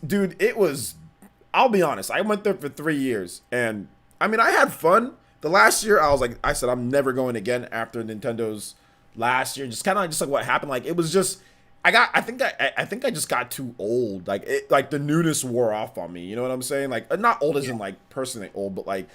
I'll be honest, I went there for 3 years, and I mean, I had fun. The last year, I said, I'm never going again after Nintendo's last year. Just kind of like what happened. Like, it was just, I think I just got too old. Like the newness wore off on me. You know what I'm saying? Like, not old as in like personally old, but like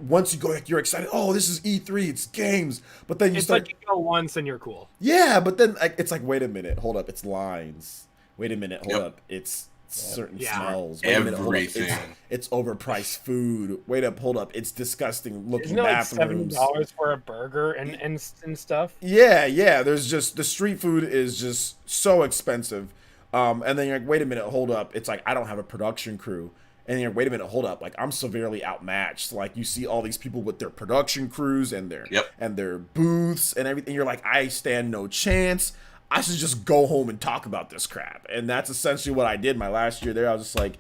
once you go, like, you're excited. Oh, this is E3. It's games. But then
it's like you go once and you're cool.
Yeah, but then it's like, wait a minute, hold up, it's lines. Wait a minute, hold up, it's certain smells. Wait
Everything.
A minute, hold up. It's overpriced food. Wait up, hold up. It's disgusting looking
Isn't it
bathrooms.
Like $70 for a burger and stuff.
Yeah. There's just the street food is just so expensive. And then you're like, wait a minute, hold up. It's like I don't have a production crew. And you're like, wait a minute, hold up. Like I'm severely outmatched. Like you see all these people with their production crews and their booths and everything. You're like, I stand no chance. I should just go home and talk about this crap. And that's essentially what I did my last year there. I was just like,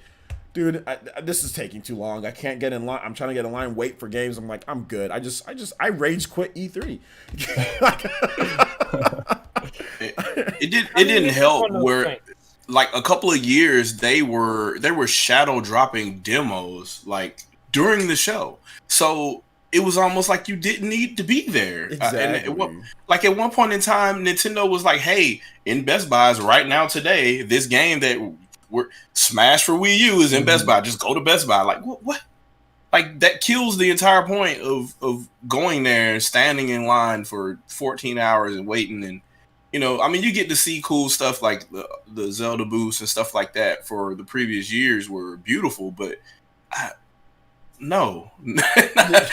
dude, this is taking too long. I can't get in line. I'm trying to get in line, wait for games. I'm like, I'm good. I rage quit E3.
it didn't help where like a couple of years they were shadow dropping demos like during the show. So it was almost like you didn't need to be there.
Exactly.
Like at one point in time, Nintendo was like, "Hey, in Best Buys right now today, this game that we're Smash for Wii U is in Best Buy. Just go to Best Buy." Like what? Like that kills the entire point of going there and standing in line for 14 hours and waiting. And I mean, you get to see cool stuff like the Zelda booths and stuff like that for the previous years were beautiful, but. No.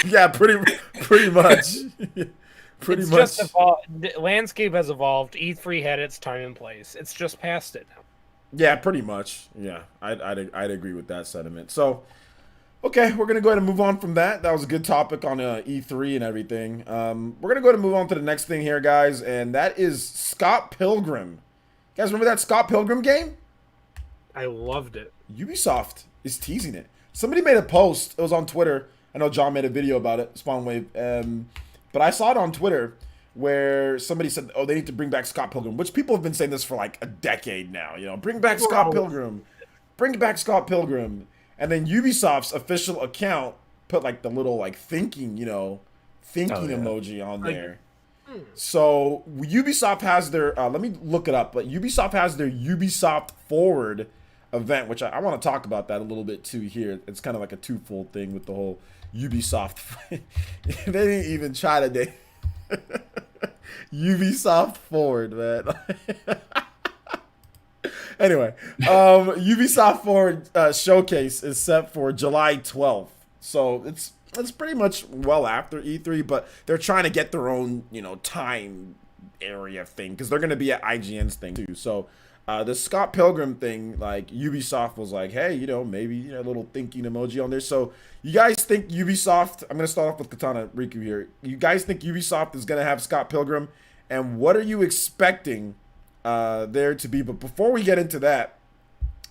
Yeah, pretty much. Pretty much.
Just evolved. The landscape has evolved. E3 had its time and place. It's just past it now.
Yeah, pretty much. Yeah, I'd agree with that sentiment. So, okay, we're gonna go ahead and move on from that. That was a good topic on E3 and everything. We're gonna go ahead and move on to the next thing here, guys, and that is Scott Pilgrim. You guys remember that Scott Pilgrim game?
I loved it.
Ubisoft is teasing it. Somebody made a post. It was on Twitter. I know John made a video about it, Spawn Wave. But I saw it on Twitter where somebody said, "Oh, they need to bring back Scott Pilgrim," which people have been saying this for like a decade now. You know, bring back Scott Pilgrim, bring back Scott Pilgrim, and then Ubisoft's official account put like the little like thinking emoji on there. So Ubisoft has their let me look it up, but Ubisoft has their Ubisoft Forward event, which I want to talk about that a little bit too here. It's kind of like a twofold thing with the whole Ubisoft. They didn't even try to Ubisoft Forward, man. Anyway, Ubisoft Forward showcase is set for July 12th. So it's pretty much well after E3, but they're trying to get their own, time area thing because they're going to be at IGN's thing too. So the Scott Pilgrim thing, like Ubisoft was like, hey, maybe a little thinking emoji on there. So you guys think Ubisoft, I'm going to start off with Katana Riku here. You guys think Ubisoft is going to have Scott Pilgrim? And what are you expecting there to be? But before we get into that,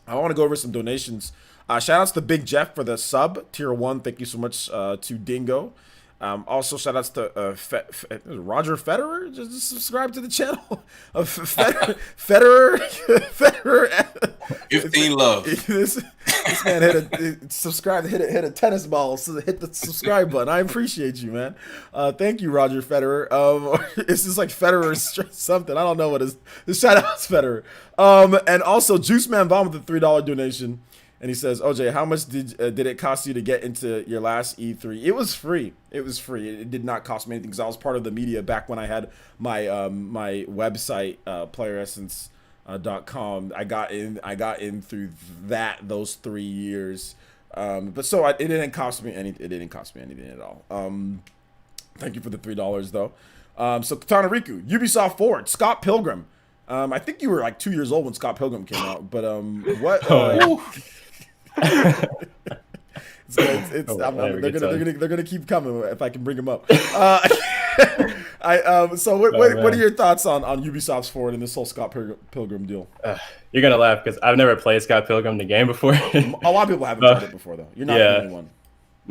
I want to go over some donations. Shout outs to Big Jeff for the sub, tier 1. Thank you so much to Dingo. Also, shout outs to Roger Federer. Just subscribe to the channel. Federer.
15 love.
This man hit a tennis ball. So hit the subscribe button. I appreciate you, man. Thank you, Roger Federer. It's just like Federer something. I don't know what is. Shout outs Federer. And also Juice Man Bomb with the $3 donation. And he says, OJ, how much did it cost you to get into your last E3? It was free. It did not cost me anything because I was part of the media back when I had my my website, PlayerEssence.com. I got in through those 3 years. But so it didn't cost me anything. It didn't cost me anything at all. Thank you for the $3 though. So Katana Riku, Ubisoft Forward, Scott Pilgrim. I think you were like 2 years old when Scott Pilgrim came out. But what?
Oh,
they're gonna keep coming if I can bring them up. So what are your thoughts on Ubisoft's Forward and this whole Scott Pilgrim deal?
You're gonna laugh because I've never played Scott Pilgrim the game before.
A lot of people haven't tried it before though. You're not the only one.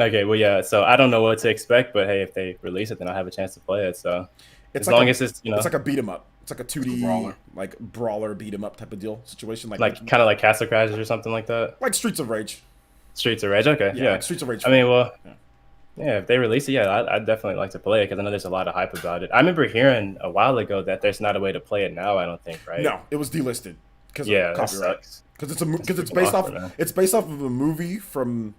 Okay, well yeah. So I don't know what to expect, but hey, if they release it, then I'll have a chance to play it. So as long as it's it's
like a beat 'em up. It's like a 2D brawler beat 'em up type of deal situation,
like kind of like Castle Crashers or something like that.
Like Streets of Rage.
Streets of Rage, okay, yeah.
Like Streets of Rage.
I mean, well, yeah, if they release it, I'd definitely like to play it because I know there's a lot of hype about it. I remember hearing a while ago that there's not a way to play it now. I don't think, right?
No, it was delisted because of copyright. Because it's based off of a movie from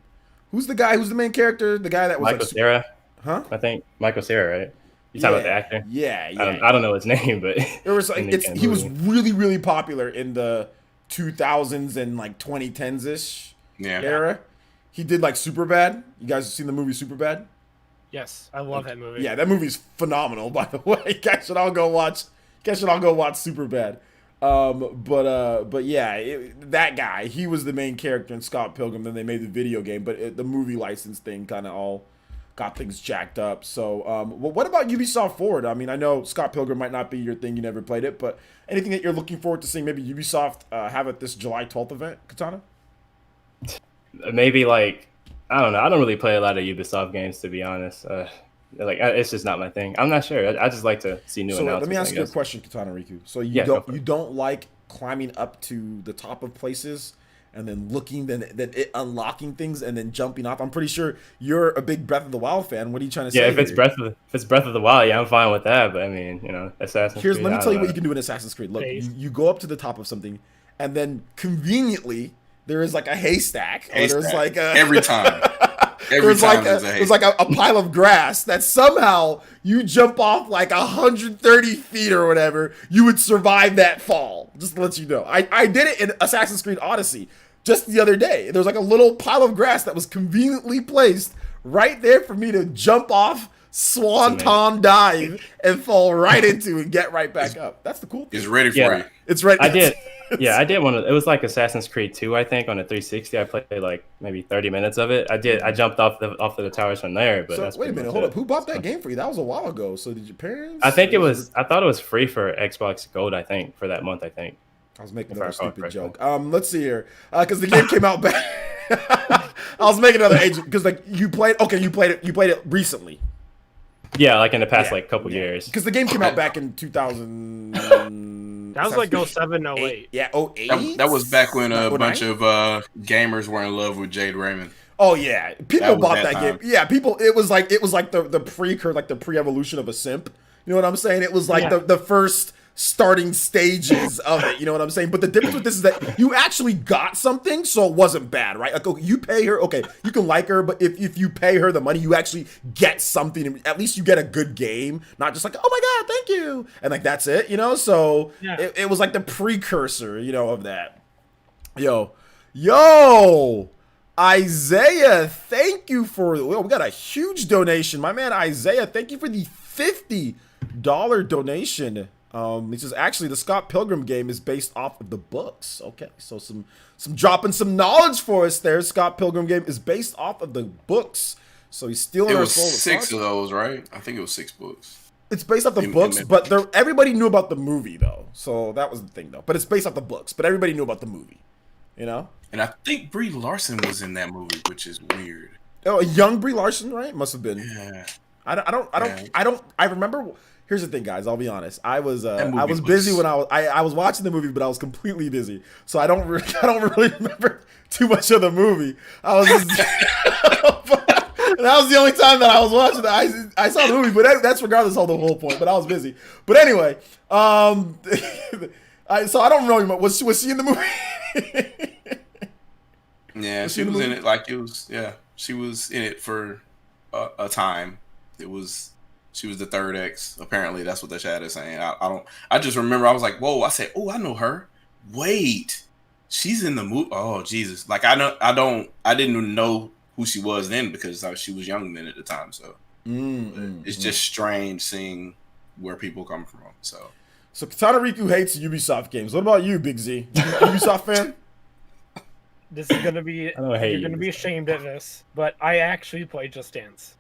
who's the main character? The guy that was
Michael Cera.
Huh?
I think Michael Cera, right? You talking about the actor?
Yeah.
I don't know his name, but
it was like he was really, really popular in the 2000s and like 2010s ish era. He did like Superbad. You guys have seen the movie Superbad?
Yes, I love that movie.
Yeah, that movie's phenomenal. By the way, you guys should all go watch Superbad. But yeah, that guy, he was the main character in Scott Pilgrim. Then they made the video game, but the movie license thing kind of all got things jacked up. So, what about Ubisoft Forward? I mean, I know Scott Pilgrim might not be your thing. You never played it, but anything that you're looking forward to seeing maybe Ubisoft have at this July 12th event, Katana?
Maybe like, I don't know. I don't really play a lot of Ubisoft games, to be honest. It's just not my thing. I'm not sure. I just like to see new announcements.
Let me ask you a question, Katana Riku. So you don't like climbing up to the top of places and then looking, then it unlocking things and then jumping off? I'm pretty sure you're a big Breath of the Wild fan. What are you trying to say?
Yeah, if it's Breath of the Wild, I'm fine with that. But I mean, Assassin's Creed.
Let me tell you what you can do in Assassin's Creed. Look, you go up to the top of something, and then conveniently there is like a haystack. Or there's like
every time.
There's like a pile of grass that somehow you jump off like 130 feet or whatever, you would survive that fall. Just to let you know. I did it in Assassin's Creed Odyssey just the other day. There's like a little pile of grass that was conveniently placed right there for me to jump off, swanton dive, and fall right into and get right back up. That's the cool thing.
It's ready for you.
It's ready.
I did. Yeah, I did one of it. Was like Assassin's Creed 2, I think, on a 360. I played like maybe 30 minutes of it. I jumped off the towers from there. But
so, wait a minute, hold up. Who bought that game for you? That was a while ago. So did your parents?
I think it was. I thought it was free for Xbox Gold. I think for that month. I think.
I was making a stupid joke. Let's see here, because the game came out back. I was making another agent because like you played it recently.
Yeah, like in the past like couple years.
Because the game came out back in 2000.
That was like 07, 08.
Yeah, 08?
That was back when a bunch of gamers were in love with Jade Raymond.
Oh yeah, people bought that
time.
game. Yeah, people. It was like the pre-evolution of a simp. You know what I'm saying? It was like the first starting stages of it. You know what I'm saying? But the difference with this is that you actually got something, so it wasn't bad, right? Like, okay, you pay her, okay, you can like her, but if you pay her the money, you actually get something. At least you get a good game, not just like, oh my god, thank you, and like that's it, you know. So it was like the precursor, you know, of that. Yo, Isaiah, thank you for. Well, we got a huge donation, my man Isaiah. Thank you for the $50 donation. He says, actually, the Scott Pilgrim game is based off of the books. Okay, so some dropping some knowledge for us there. Scott Pilgrim game is based off of the books. So he's stealing our soul.
It was 6 of those, right? I think it was 6 books.
It's based off the books, but everybody knew about the movie, though. So that was the thing, though. But it's based off the books, but everybody knew about the movie, you know?
And I think Brie Larson was in that movie, which is weird.
Oh, a young Brie Larson, right? Must have been.
Yeah.
I remember. Here's the thing, guys. I'll be honest. I was busy when I was watching the movie, but I was completely busy, so I don't really remember too much of the movie. I was just, that was the only time that I was watching it. I saw the movie, but that's regardless of the whole point. But I was busy. But anyway, so I don't really remember. Was she in the movie?
Yeah, she was in it. Like it was. Yeah, she was in it for a time. She was the third X. Apparently, that's what the chat is saying. I just remember I was like, whoa. I said, oh, I know her. Wait, she's in the movie. Oh, Jesus. Like I didn't know who she was then because she was young then at the time. So it's just strange seeing where people come from. So
Katana Riku hates Ubisoft games. What about you, Big Z? Ubisoft fan?
This is gonna be. You're gonna be ashamed of this, but I actually play Just Dance.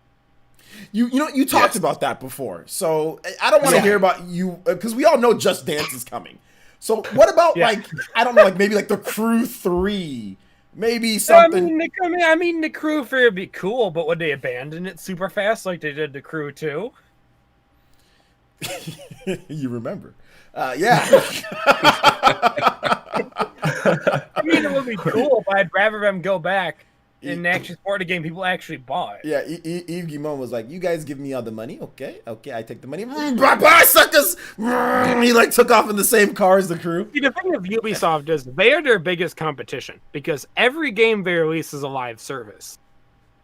You talked about that before, so I don't want to hear about you because we all know Just Dance is coming. So what about like I don't know, like maybe like the Crew 3, maybe something.
I mean, the Crew 3 would be cool, but would they abandon it super fast like they did the Crew 2?
You remember? Yeah.
I mean, it would be cool, but I'd rather them go back and actually support a game people actually bought.
Yeah, Yves Guillemot was like, "You guys give me all the money, okay? I take the money. Bye, suckers!" He like took off in the same car as the Crew.
See, the thing of Ubisoft is they are their biggest competition because every game they release is a live service,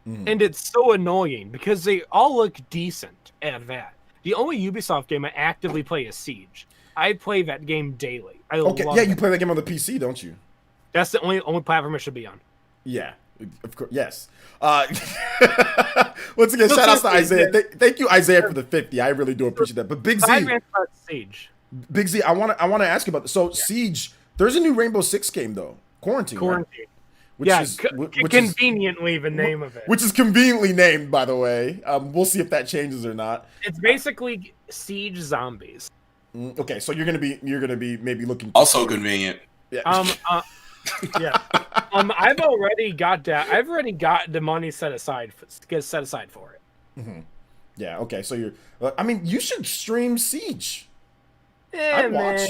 and it's so annoying because they all look decent at that. The only Ubisoft game I actively play is Siege. I play that game daily. You
play that game on the PC, don't you?
That's the only platform it should be on.
Yeah, of course. Yes. Once again, shout out to Isaiah. Thank you, Isaiah, for the 50. I really do appreciate that. But Big Z,
Siege.
Big Z, I want to ask you about this. So Siege, there's a new Rainbow Six game though, Quarantine. Right? Which is
conveniently the name of it.
Which is conveniently named, by the way. We'll see if that changes or not.
It's basically Siege Zombies.
Okay, so you're gonna be maybe looking
also convenient.
Yeah.
I've already got the money set aside for it.
Mm-hmm. Yeah. Okay. So you should stream Siege.
I'd watch.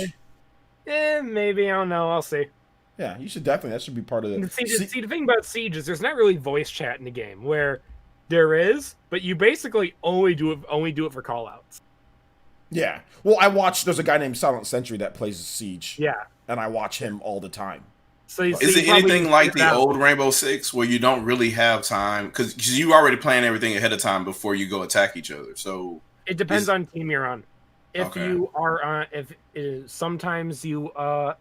Maybe I don't know. I'll see.
Yeah, you should definitely. That should be part of it.
See, the thing about Siege is there's not really voice chat in the game. Where there is, but you basically only do it for callouts.
Yeah. Well, there's a guy named Silent Sentry that plays Siege.
Yeah.
And I watch him all the time.
So is it anything like the old Rainbow Six where you don't really have time because you already plan everything ahead of time before you go attack each other? So
it depends on team you're on. If you are sometimes you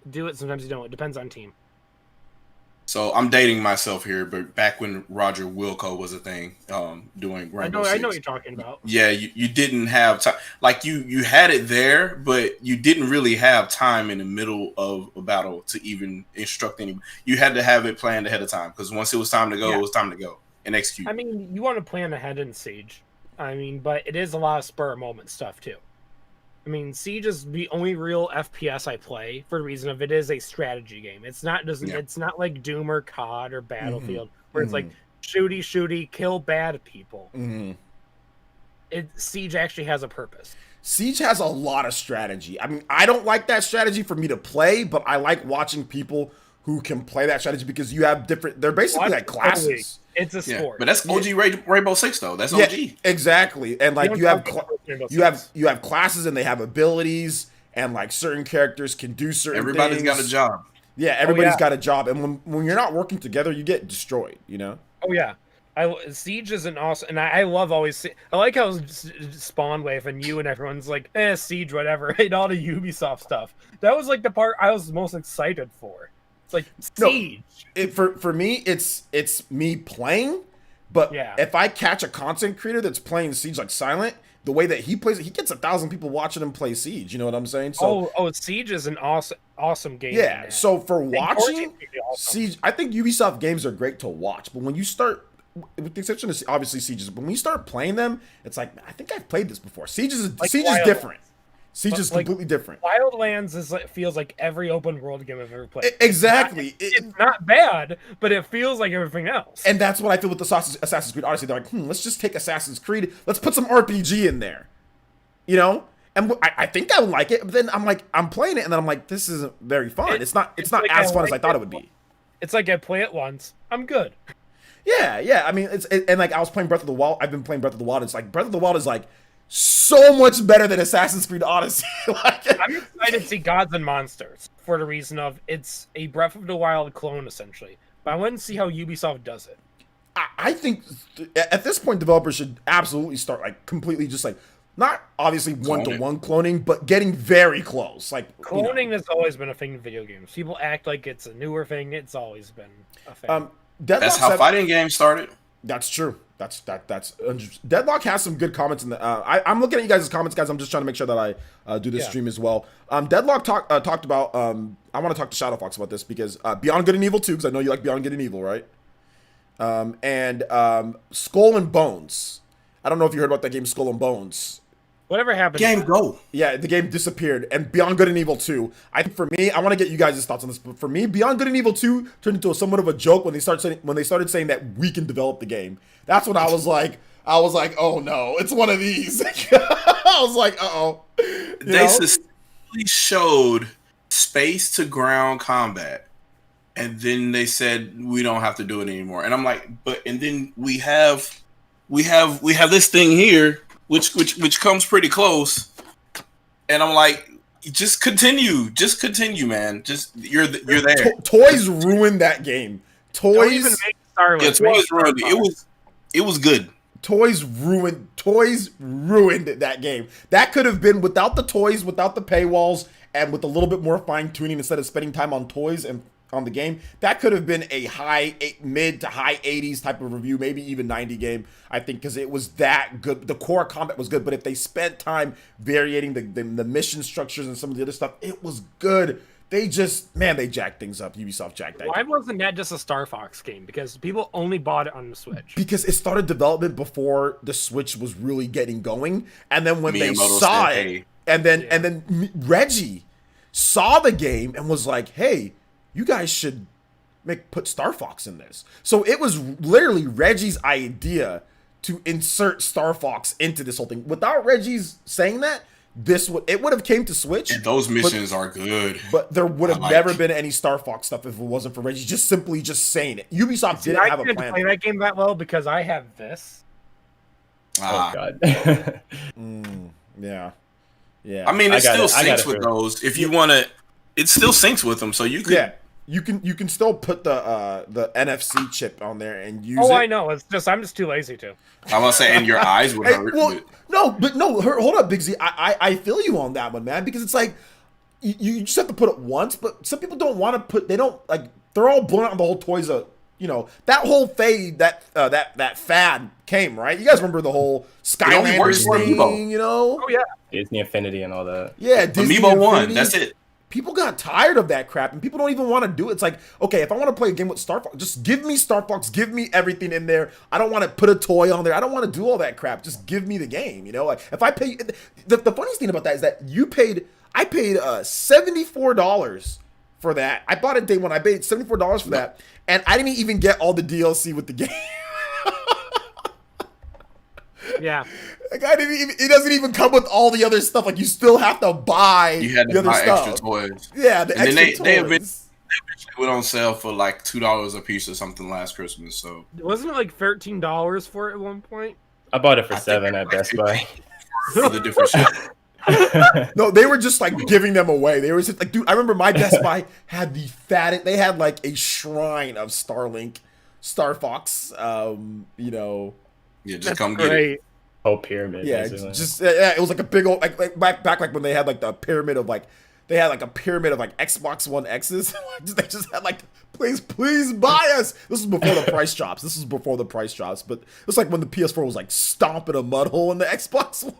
do it, sometimes you don't. It depends on team.
So I'm dating myself here, but back when Roger Wilco was a thing, doing Rainbow Six.
I know what you're talking about.
Yeah, you didn't have time. Like you had it there, but you didn't really have time in the middle of a battle to even instruct anyone. You had to have it planned ahead of time because once it was time to go, it was time to go and execute.
I mean, you want to plan ahead in Siege. I mean, but it is a lot of spur of moment stuff too. I mean, Siege is the only real FPS I play for the reason of it is a strategy game. It's not it's not like Doom or COD or Battlefield where it's like shooty, kill bad people. Siege actually has a purpose.
Siege has a lot of strategy. I mean, I don't like that strategy for me to play, but I like watching people who can play that strategy because you have different. They're basically like classes.
It's a sport.
But that's OG Rainbow Six though. That's OG.
Yeah, exactly. And like you have classes and they have abilities and like certain characters can do certain
Everybody's
things.
got a job.
Yeah, everybody's got a job. And when you're not working together, you get destroyed, you know?
Oh yeah. Siege is an awesome, and I love always. I like how Spawn Wave and you and everyone's like, Siege, whatever, and all the Ubisoft stuff. That was like the part I was most excited for. It's like Siege.
No, for me, it's me playing, but if I catch a content creator that's playing Siege like Silent, the way that he plays it, he gets 1,000 people watching him play Siege. You know what I'm saying? So,
Siege is an awesome game.
Yeah. So for watching Siege, I think Ubisoft games are great to watch, but when you start, with the exception of obviously Sieges, but when you start playing them, it's like I think I've played this before. Siege is different. Siege is completely different.
Wildlands feels like every open world game I've ever played.
Exactly.
It's not bad, but it feels like everything else.
And that's what I feel with the Assassin's Creed Odyssey. They're like, let's just take Assassin's Creed, let's put some RPG in there, you know. And I think I would like it, but then I'm playing it, and then I'm like, this isn't very fun. It's not like as fun as I thought it would be.
It's like I play it once, I'm good.
Yeah. I mean, and like I was playing Breath of the Wild. I've been playing Breath of the Wild. It's like Breath of the Wild is like so much better than Assassin's Creed Odyssey.
I'm excited to see Gods and Monsters for the reason of it's a Breath of the Wild clone essentially. But I want to see how Ubisoft does it.
I think at this point, developers should absolutely start like completely just like not obviously one-to-one cloning, but getting very close. Like
cloning has always been a thing in video games. People act like it's a newer thing. It's always been a thing.
That's how fighting games started.
That's true. That's Deadlock has some good comments in the. I'm looking at you guys' comments, guys. I'm just trying to make sure that I do this stream as well. Deadlock talked about. I want to talk to Shadow Fox about this because Beyond Good and Evil 2, because I know you like Beyond Good and Evil, right? And Skull and Bones. I don't know if you heard about that game, Skull and Bones.
Whatever happened?
Game go.
Yeah, the game disappeared. And Beyond Good and Evil 2. I think for me, I want to get you guys' thoughts on this. But for me, Beyond Good and Evil 2 turned into somewhat of a joke when they started saying that we can develop the game. That's when I was like, oh no, it's one of these. I was like, uh-oh.
They successfully showed space to ground combat. And then they said we don't have to do it anymore. And I'm like, and then we have this thing here. Which comes pretty close, and I'm like, just continue, man. Just you're there.
Toys ruined that game. Toys
ruined it. It was good.
Toys ruined that game. That could have been without the toys, without the paywalls, and with a little bit more fine tuning instead of spending time on toys and on the game. That could have been a mid to high 80s type of review, maybe even 90 game, I think, because it was that good. The core combat was good, but if they spent time varying the mission structures and some of the other stuff, it was good. They jacked things up. Ubisoft jacked that.
Why wasn't that just a Star Fox game? Because people only bought it on the Switch.
Because it started development before the Switch was really getting going, and then when they saw it, and then Reggie saw the game and was like, "Hey, you guys should put Star Fox in this." So it was literally Reggie's idea to insert Star Fox into this whole thing. Without Reggie's saying that, it would have came to Switch.
And those missions are good.
But there would have never been any Star Fox stuff if it wasn't for Reggie just saying it. Ubisoft didn't have a plan. I didn't
play that game that well because I have this.
Oh God.
Yeah.
I mean, it still syncs with those. If you want to, it still syncs with them. So you could.
Yeah. You can still put the NFC chip on there and use it.
Oh, I know. I'm just too lazy to.
I was saying, and your eyes would hurt.
Well, no. Hold up, Big Z. I feel you on that one, man. Because it's like you just have to put it once, but some people don't want to put. They don't like. They're all blown out on the whole toys. That whole fade that fad came, right. You guys remember the whole Skylanders thing,
Oh yeah,
Disney Infinity and all that.
Yeah, Disney
Amiibo
Infinity.
1. That's it.
people got tired of that crap, and people don't even want to do it. It's like, okay, if I want to play a game with Star Fox, just give me Star Fox, give me everything in there. I don't want to put a toy on there. I don't want to do all that crap. Just give me the game, you know? Like, if I pay, the funniest thing about that is that I paid $74 for that. I bought it day one. I paid $74 for that, and I didn't even get all the DLC with the game.
Yeah.
Like, it doesn't even come with all the other stuff. Like, you still have to buy
You had
the
to
other
buy
stuff.
extra toys.
Yeah, the
And then
extra
they
toys.
eventually went on sale for like $2 a piece or something last Christmas. So
Wasn't it like $13 for it at one point?
I bought it for $7 at Best Buy.
for the different shit.
No, they were just like giving them away. They were just like, dude, I remember my Best Buy had the fattest. They had like a shrine of Starlink, Star Fox. You know.
Yeah, just
That's
come get
great.
it.
Whole pyramid.
Yeah,
basically.
just yeah, it was like a big old like back like when they had like the pyramid of like they had like a pyramid of like Xbox One X's. They just had like please buy us. This was before the price drops. But it was like when the PS4 was like stomping a mud hole in the Xbox One.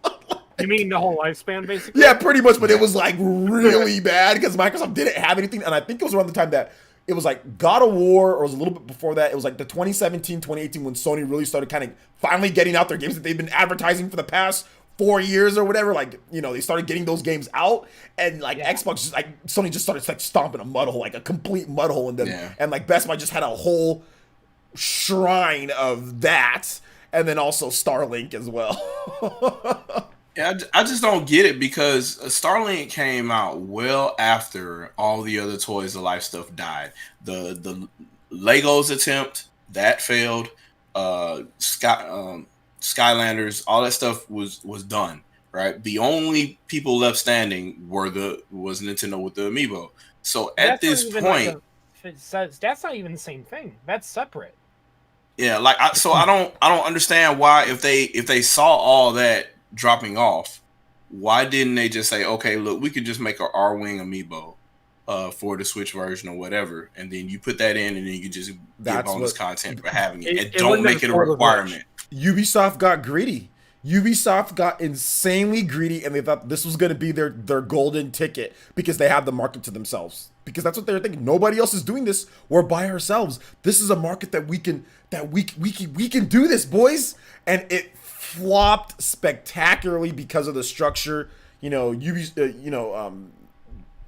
You mean the whole lifespan, basically?
Yeah, pretty much, but it was like really bad because Microsoft didn't have anything, and I think it was around the time that it was like God of War, or it was a little bit before that. It was like the 2017, 2018 when Sony really started kind of finally getting out their games that they've been advertising for the past 4 years or whatever. Like, you know, they started getting those games out, and like Xbox, just like Sony just started like stomping a mud hole, like a complete mud hole in them, and like Best Buy just had a whole shrine of that, and then also Starlink as well.
Yeah, I just don't get it because Starlink came out well after all the other Toys to Life stuff died. The Legos attempt that failed. Skylanders, all that stuff was done. Right. The only people left standing was Nintendo with the Amiibo. So at this point,
that's not even the same thing. That's separate.
Yeah, like I don't understand why if they saw all that dropping off, why didn't they just say, okay, look, we could just make a R-Wing amiibo for the Switch version or whatever, and then you put that in, and then you could just get bonus content for having it. And don't make it a requirement.
Ubisoft got greedy. Ubisoft got insanely greedy, and they thought this was going to be their golden ticket because they have the market to themselves. Because that's what they're thinking. Nobody else is doing this. We're by ourselves. This is a market that we can do this, boys. And it flopped spectacularly because of the structure. You know,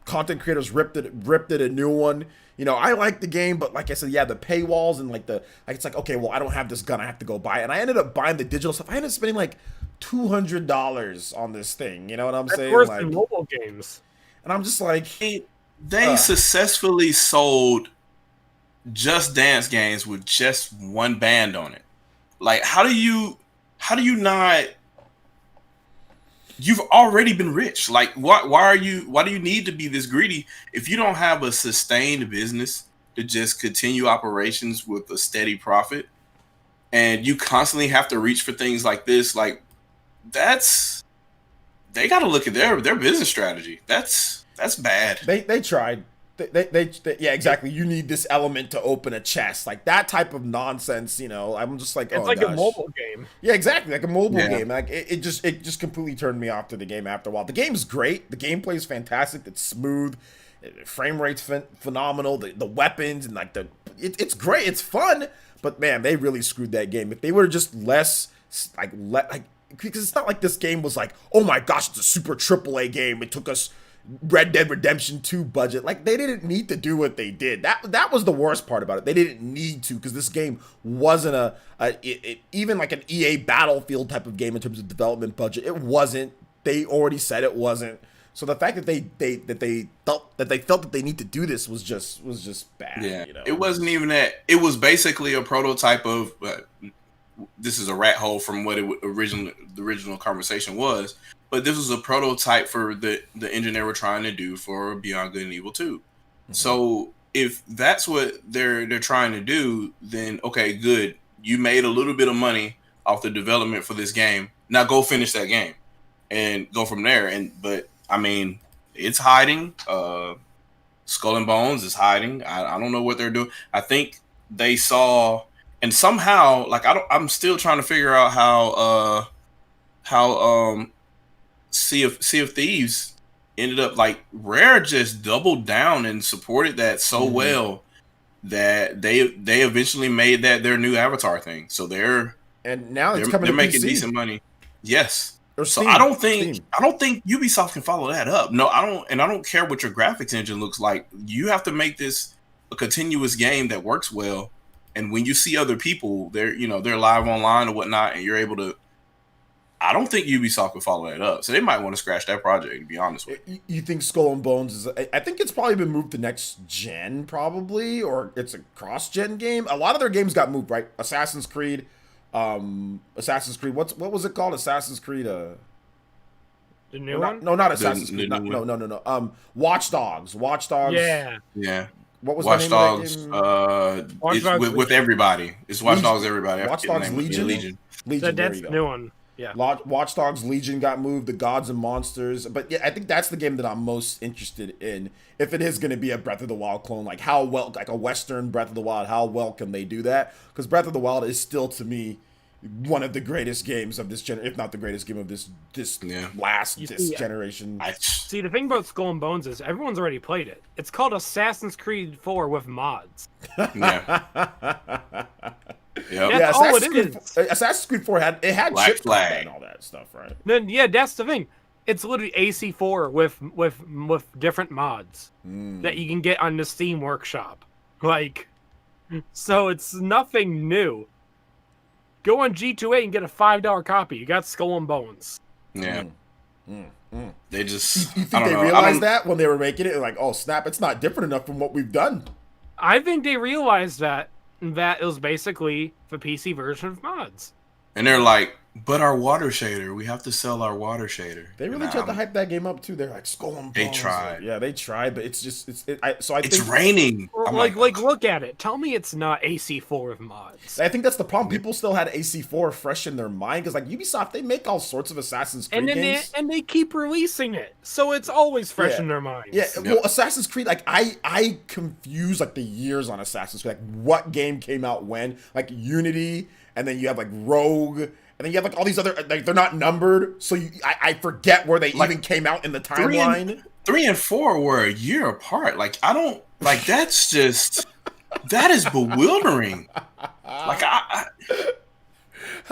content creators ripped it a new one. You know, I like the game, but like I said, yeah, the paywalls and like it's like, okay, well, I don't have this gun, I have to go buy it. And I ended up buying the digital stuff. I ended up spending like $200 on this thing. You know what I'm saying?
Worse
like,
than mobile games.
And I'm just like,
they successfully sold Just Dance games with just one band on it. Like, how do you not? You've already been rich. Like, why do you need to be this greedy if you don't have a sustained business to just continue operations with a steady profit, and you constantly have to reach for things like this? Like, they got to look at their business strategy. That's bad.
They tried. They yeah, exactly. You need this element to open a chest, like that type of nonsense. You know, I'm just like,
it's like a mobile game.
Yeah, exactly, like a mobile game. Like it just completely turned me off to the game after a while. The game's great. The gameplay is fantastic. It's smooth. Frame rate's phenomenal. The weapons and like it's great. It's fun. But man, they really screwed that game. If they were just less like because it's not like this game was like, oh my gosh, it's a super AAA game. It took us Red Dead Redemption 2 budget. Like, they didn't need to do what they did. That was the worst part about it. They didn't need to, because this game wasn't even like an EA Battlefield type of game in terms of development budget. It wasn't. They already said it wasn't. So the fact that they felt that they need to do this was just bad.
Yeah,
you know?
It wasn't even that. It was basically a prototype of. This is a rat hole from what the original conversation was. But this was a prototype for the engine they were trying to do for Beyond Good and Evil 2. Mm-hmm. So if that's what they're trying to do, then okay, good. You made a little bit of money off the development for this game. Now go finish that game and go from there. But I mean, it's hiding. Skull and Bones is hiding. I don't know what they're doing. I think they saw, and somehow, like I'm still trying to figure out how Sea of Thieves ended up like Rare just doubled down and supported that so well that they eventually made that their new Avatar thing. So they're making decent money. Yes. So I don't think Ubisoft can follow that up. No, I don't care what your graphics engine looks like. You have to make this a continuous game that works well. And when you see other people, they're live online or whatnot, and you're able to. I don't think Ubisoft can follow that up, so they might want to scratch that project. To be honest with you,
you think Skull and Bones is? I think it's probably been moved to next gen, probably, or it's a cross-gen game. A lot of their games got moved, right? Assassin's Creed. What was it called? Assassin's Creed.
The new one?
No, not Assassin's Creed. No. Watch Dogs.
Yeah.
What was
Watch
the name
Dogs?
of that game?
It's with everybody. It's Watch Dogs. Everybody.
Watch Dogs Legion.
That's the new one. Yeah.
Watch Dogs Legion got moved. The Gods and Monsters. But yeah, I think that's the game that I'm most interested in. If it is going to be a Breath of the Wild clone, like how well, like a Western Breath of the Wild, how well can they do that? Because Breath of the Wild is still, to me, one of the greatest games of this if not the greatest game of this generation.
See, the thing about Skull and Bones is everyone's already played it. It's called Assassin's Creed 4 with mods.
Yeah.
That's all it is.
Assassin's Creed 4 had ship combat and all that stuff, right?
Then that's the thing. It's literally AC4 with different mods that you can get on the Steam Workshop. Like, so it's nothing new. Go on G2A and get a $5 copy. You got Skull and Bones.
Yeah. They just.
You think they realized that when they were making it? Like, oh snap! It's not different enough from what we've done.
I think they realized that it was basically the PC version of mods.
And they're like, but our water shader, we have to sell our water shader.
They really tried to hype that game up too. They're like Skull and Bones.
They tried.
Yeah, they tried, but it's just it's
raining.
Like look at it. Tell me it's not AC4 with mods.
I think that's the problem. People still had AC4 fresh in their mind because like Ubisoft, they make all sorts of Assassin's Creed games,
and they keep releasing it, so it's always fresh in their minds.
Yeah, well, Assassin's Creed, like I confuse like the years on Assassin's Creed, like what game came out when, like Unity, and then you have like Rogue. And then you have like all these other, like they're not numbered, so I forget where they even came out in the timeline.
3 and 4 were a year apart. Like I don't like that's just that is bewildering. Like
how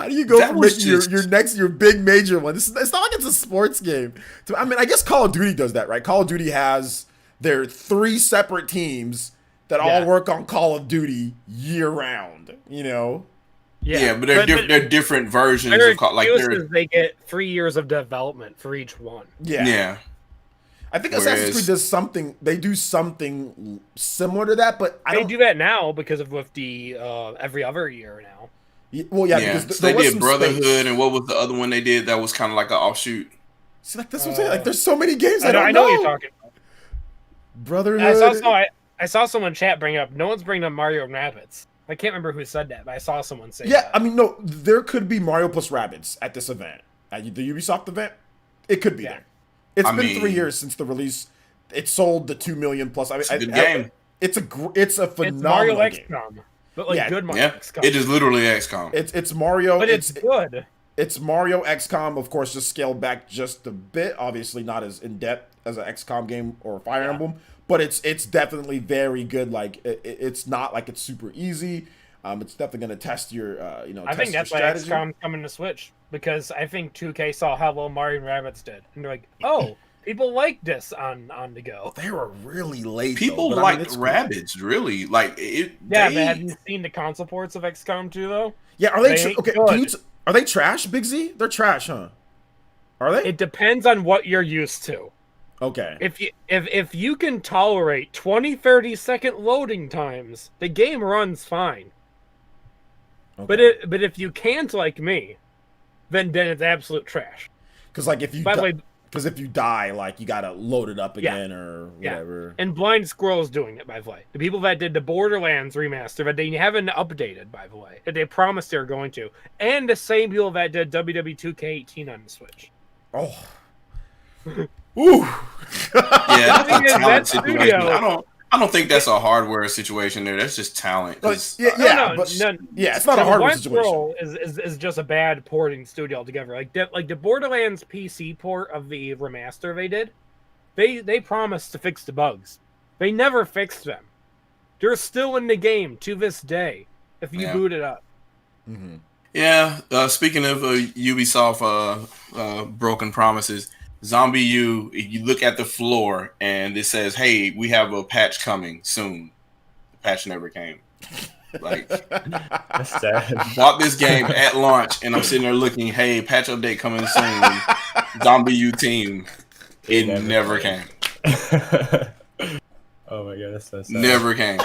do you go from your big major one? It's not like it's a sports game. I mean, I guess Call of Duty does that, right? Call of Duty has their 3 separate teams that all work on Call of Duty year round. You know.
Yeah, but they're different versions of like
they get 3 years of development for each one.
Yeah.
I think Assassin's Creed does something. They do something similar to that, but
they do that now because of with the every other year now.
Because
they did Brotherhood, and what was the other one they did that was kind of like an offshoot?
See, like that's what I'm saying. Like, there's so many games I
know what you're talking about.
Brotherhood.
I saw someone in chat bring up. No one's bringing up Mario and Rabbids. I can't remember who said that, but I saw someone say that.
Yeah, I mean, no, there could be Mario plus Rabbids at this event. At the Ubisoft event, it could be there. It's been 3 years since the release. It sold the 2 million plus. I mean,
it's a good game.
It's a phenomenal
Mario
game.
XCOM, but like good Mario XCOM.
It is literally XCOM.
It's Mario.
But it's good.
It's Mario XCOM, of course, just scaled back just a bit. Obviously, not as in depth as an XCOM game or Fire Emblem, but it's definitely very good. Like it's not like it's super easy. It's definitely going to test your,
I think that's why XCOM's coming to Switch, because I think 2K saw how well Mario and Rabbids did, and they're like, oh, people like this on the go.
They were really late.
People liked Rabbids, really. Like it.
Yeah, but have you seen the console ports of XCOM 2 though?
Yeah, are they okay? Are they trash, Big Z? They're trash, huh? Are they?
It depends on what you're used to.
Okay.
If you can tolerate 20-30 second loading times, the game runs fine. Okay. But if you can't, like me, then it's absolute trash.
Because like if you die, like you gotta load it up again or whatever.
And Blind Squirrel's doing it, by the way. The people that did the Borderlands remaster, but they haven't updated, by the way. That they promised they were going to, and the same people that did WW2K18 on the Switch.
Oh. Ooh.
Yeah, that's a talent situation. I don't think that's a hardware situation there. That's just talent.
It's not a hardware situation.
Is just a bad porting studio altogether. Like the Borderlands PC port of the remaster they did, They promised to fix the bugs. They never fixed them. They're still in the game to this day if you boot it up.
Mm-hmm.
Yeah. Speaking of Ubisoft broken promises, Zombie U, you look at the floor and it says, "Hey, we have a patch coming soon." The patch never came. Like,
That's sad.
bought this game at launch, and I'm sitting there looking, "Hey, patch update coming soon." Zombie U team, it never came.
Oh my god, that's so sad.
Never came.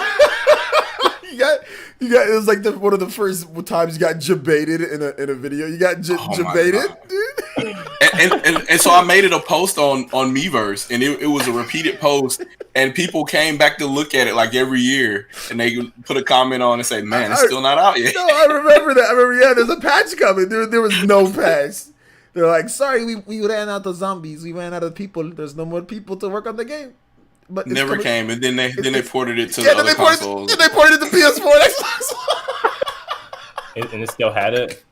You got. It was like one of the first times you got jebaited in a video. You got jebaited, dude.
And so I made it a post on Miiverse, and it was a repeated post, and people came back to look at it like every year, and they put a comment on and say, "Man, it's still not out yet."
No, I remember that. I remember, there's a patch coming. There was no patch. They're like, sorry, we ran out of zombies. We ran out of people. There's no more people to work on the game. But
never came, and then they ported it to the other consoles.
And they ported it to PS4 and Xbox.
And it still had it.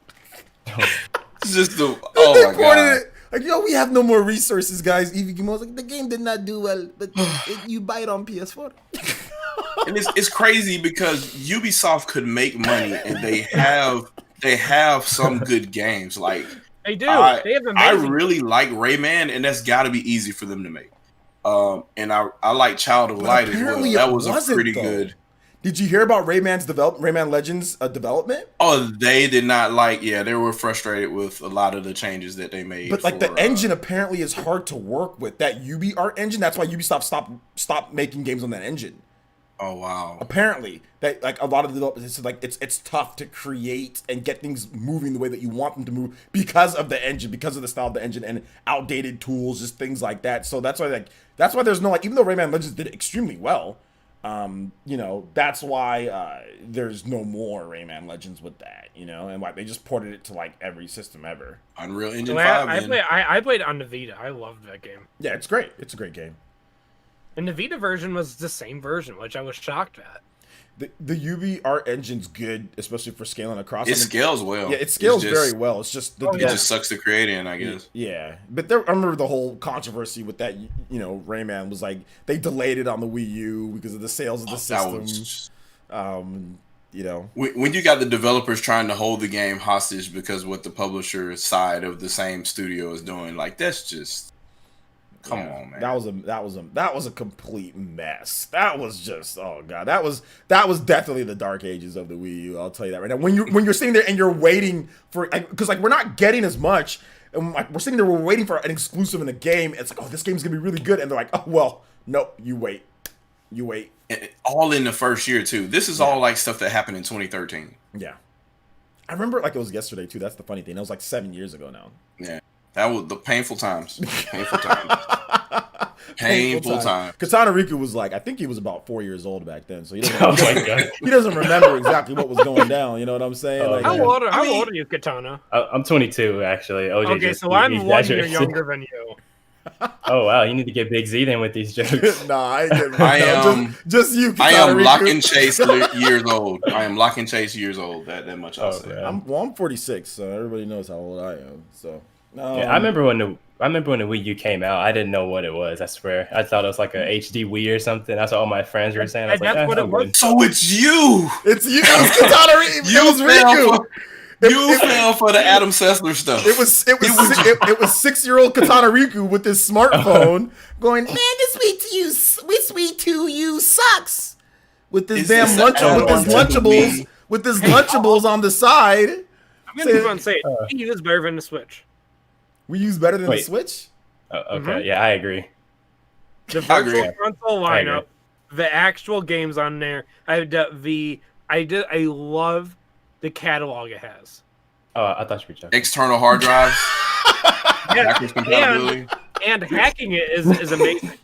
It's just the my god.
It. Like, we have no more resources, guys. Even like, the game did not do well, but you buy it on PS4.
And it's crazy because Ubisoft could make money, and they have some good games. Like
They do.
They
have amazing.
I really like Rayman, and that's got to be easy for them to make. And I like Child of Light as well. That was a pretty good.
Did you hear about Rayman Legends development?
Oh, they did not like. Yeah, they were frustrated with a lot of the changes that they made.
But like the engine apparently is hard to work with. That UbiArt engine. That's why Ubisoft stopped making games on that engine.
Oh wow!
Apparently, that like a lot of the developers, it's tough to create and get things moving the way that you want them to move because of the engine, because of the style of the engine and outdated tools, just things like that. So that's why there's no even though Rayman Legends did extremely well, that's why there's no more Rayman Legends with that, and why they just ported it to like every system ever.
Unreal Engine 5.
I played on the Vita. I loved that game.
Yeah, it's great. It's a great game.
And the Vita version was the same version, which I was shocked at.
The UbiArt engine's good, especially for scaling across.
It scales well.
Yeah, it scales very well. It's just
it just sucks to create in, I guess.
Yeah, but I remember the whole controversy with that. Rayman was like they delayed it on the Wii U because of the sales of the system.
When you got the developers trying to hold the game hostage because what the publisher side of the same studio is doing, like that's just. Come on, man. That was a complete mess. That was just that was definitely the dark ages of the Wii U. I'll tell you that right now. When you're sitting there and you're waiting for because we're not getting as much, and we're sitting there we're waiting for an exclusive in the game. It's like this game's gonna be really good, and they're like nope, you wait. And all in the first year too. This is all like stuff that happened in 2013.
Yeah, I remember it like it was yesterday too. That's the funny thing. That was like 7 years ago now.
Yeah. That was the painful times. Painful time.
Katana Riku was like, I think he was about 4 years old back then, so he doesn't remember exactly what was going down. You know what I'm saying?
How old are you, Katana?
I'm 22 actually.
Okay, so I'm 1 year younger than you.
Oh wow, you need to get Big Z then with these jokes.
I am just you. Katana
I am
Riku.
Lock and Chase years old. I am Lock and Chase years old. That much I'll say.
I'm 46, so everybody knows how old I am. So.
I remember when the Wii U came out. I didn't know what it was. I swear, I thought it was like a HD Wii or something. That's what all my friends were saying. I was
that's what it was.
So it's you.
It's you. It was Katana Riku.
You fell for the Adam Sessler stuff.
It was 6-year-old Katana Riku with his smartphone going, man, this Wii 2U sucks. With his Lunchables on the side.
I'm gonna keep on saying Wii U is better than the Switch.
We use better than the Switch?
Okay, yeah, I agree.
The virtual console lineup, the actual games on there, I love the catalog it has.
Oh, I thought you were joking.
External hard drives. Backwards compatibility.
And hacking it is amazing.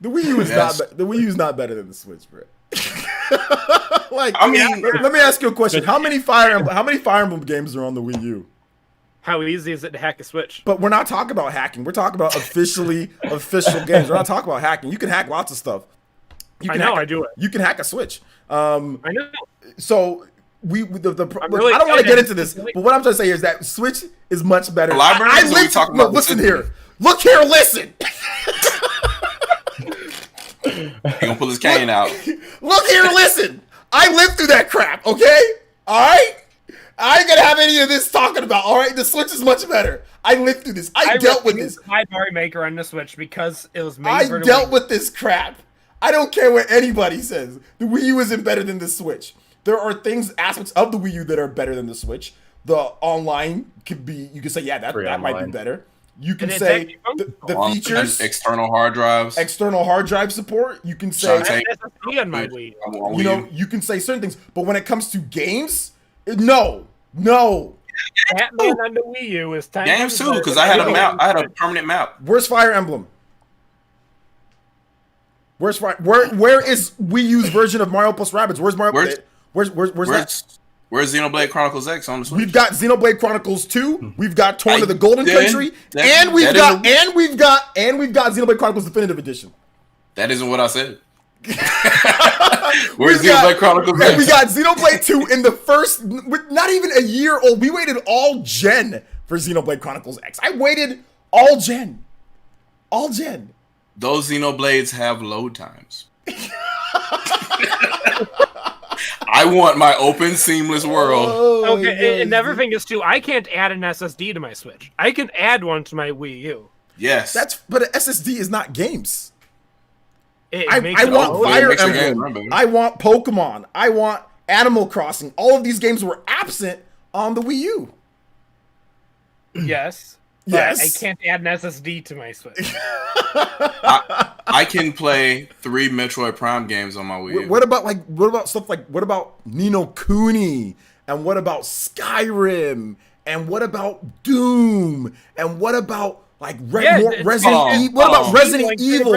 The Wii U is not better than the Switch, bro. Let me ask you a question. How many Fire Emblem games are on the Wii U?
How easy is it to hack a Switch?
But we're not talking about hacking. We're talking about official games. We're not talking about hacking. You can hack lots of stuff.
I do it.
You can hack a Switch.
I know.
So I don't want to get into this, but what I'm trying to say is that Switch is much better.
Listen here.
Look here, listen.
He gonna pull his cane out.
Look here, listen. I lived through that crap, okay? All right? I ain't gonna have any of this talking about, all right? The Switch is much better. I lived through this. I dealt with this.
I Mario Maker on the Switch because it was made
I dealt with this crap. I don't care what anybody says. The Wii U isn't better than the Switch. There are aspects of the Wii U that are better than the Switch. The online could be, you can say, yeah, that might be better. You can say the features,
external hard drives
support. You can say
SSD on my Wii.
You know, you can say certain things, but when it comes to games, no.
Batman on the Wii U is time.
Games too, because I had a map. I had a permanent map.
Where's Fire Emblem? Where is Wii U's version of Mario plus Rabbids? Where's Mario? Where's that?
Where's Xenoblade Chronicles X on the Switch?
We've got Xenoblade Chronicles 2. We've got Torn to the Golden Country, and we've got Xenoblade Chronicles Definitive Edition.
That isn't what I said. Where's Xenoblade Chronicles X?
We got Xenoblade 2 in the first, not even a year old. We waited all gen for Xenoblade Chronicles X. I waited all gen.
Those Xenoblades have load times. I want my open, seamless world.
Okay, and everything is too. I can't add an SSD to my Switch. I can add one to my Wii U.
Yes,
but an SSD is not games.
I
want Fire Emblem. I want Pokemon. I want Animal Crossing. All of these games were absent on the Wii U.
Yes. Yes. I can't add an SSD to my Switch.
I can play 3 Metroid Prime games on my Wii U.
What about Ni no Kuni? And what about Skyrim? And what about Doom? And what about Resident Evil?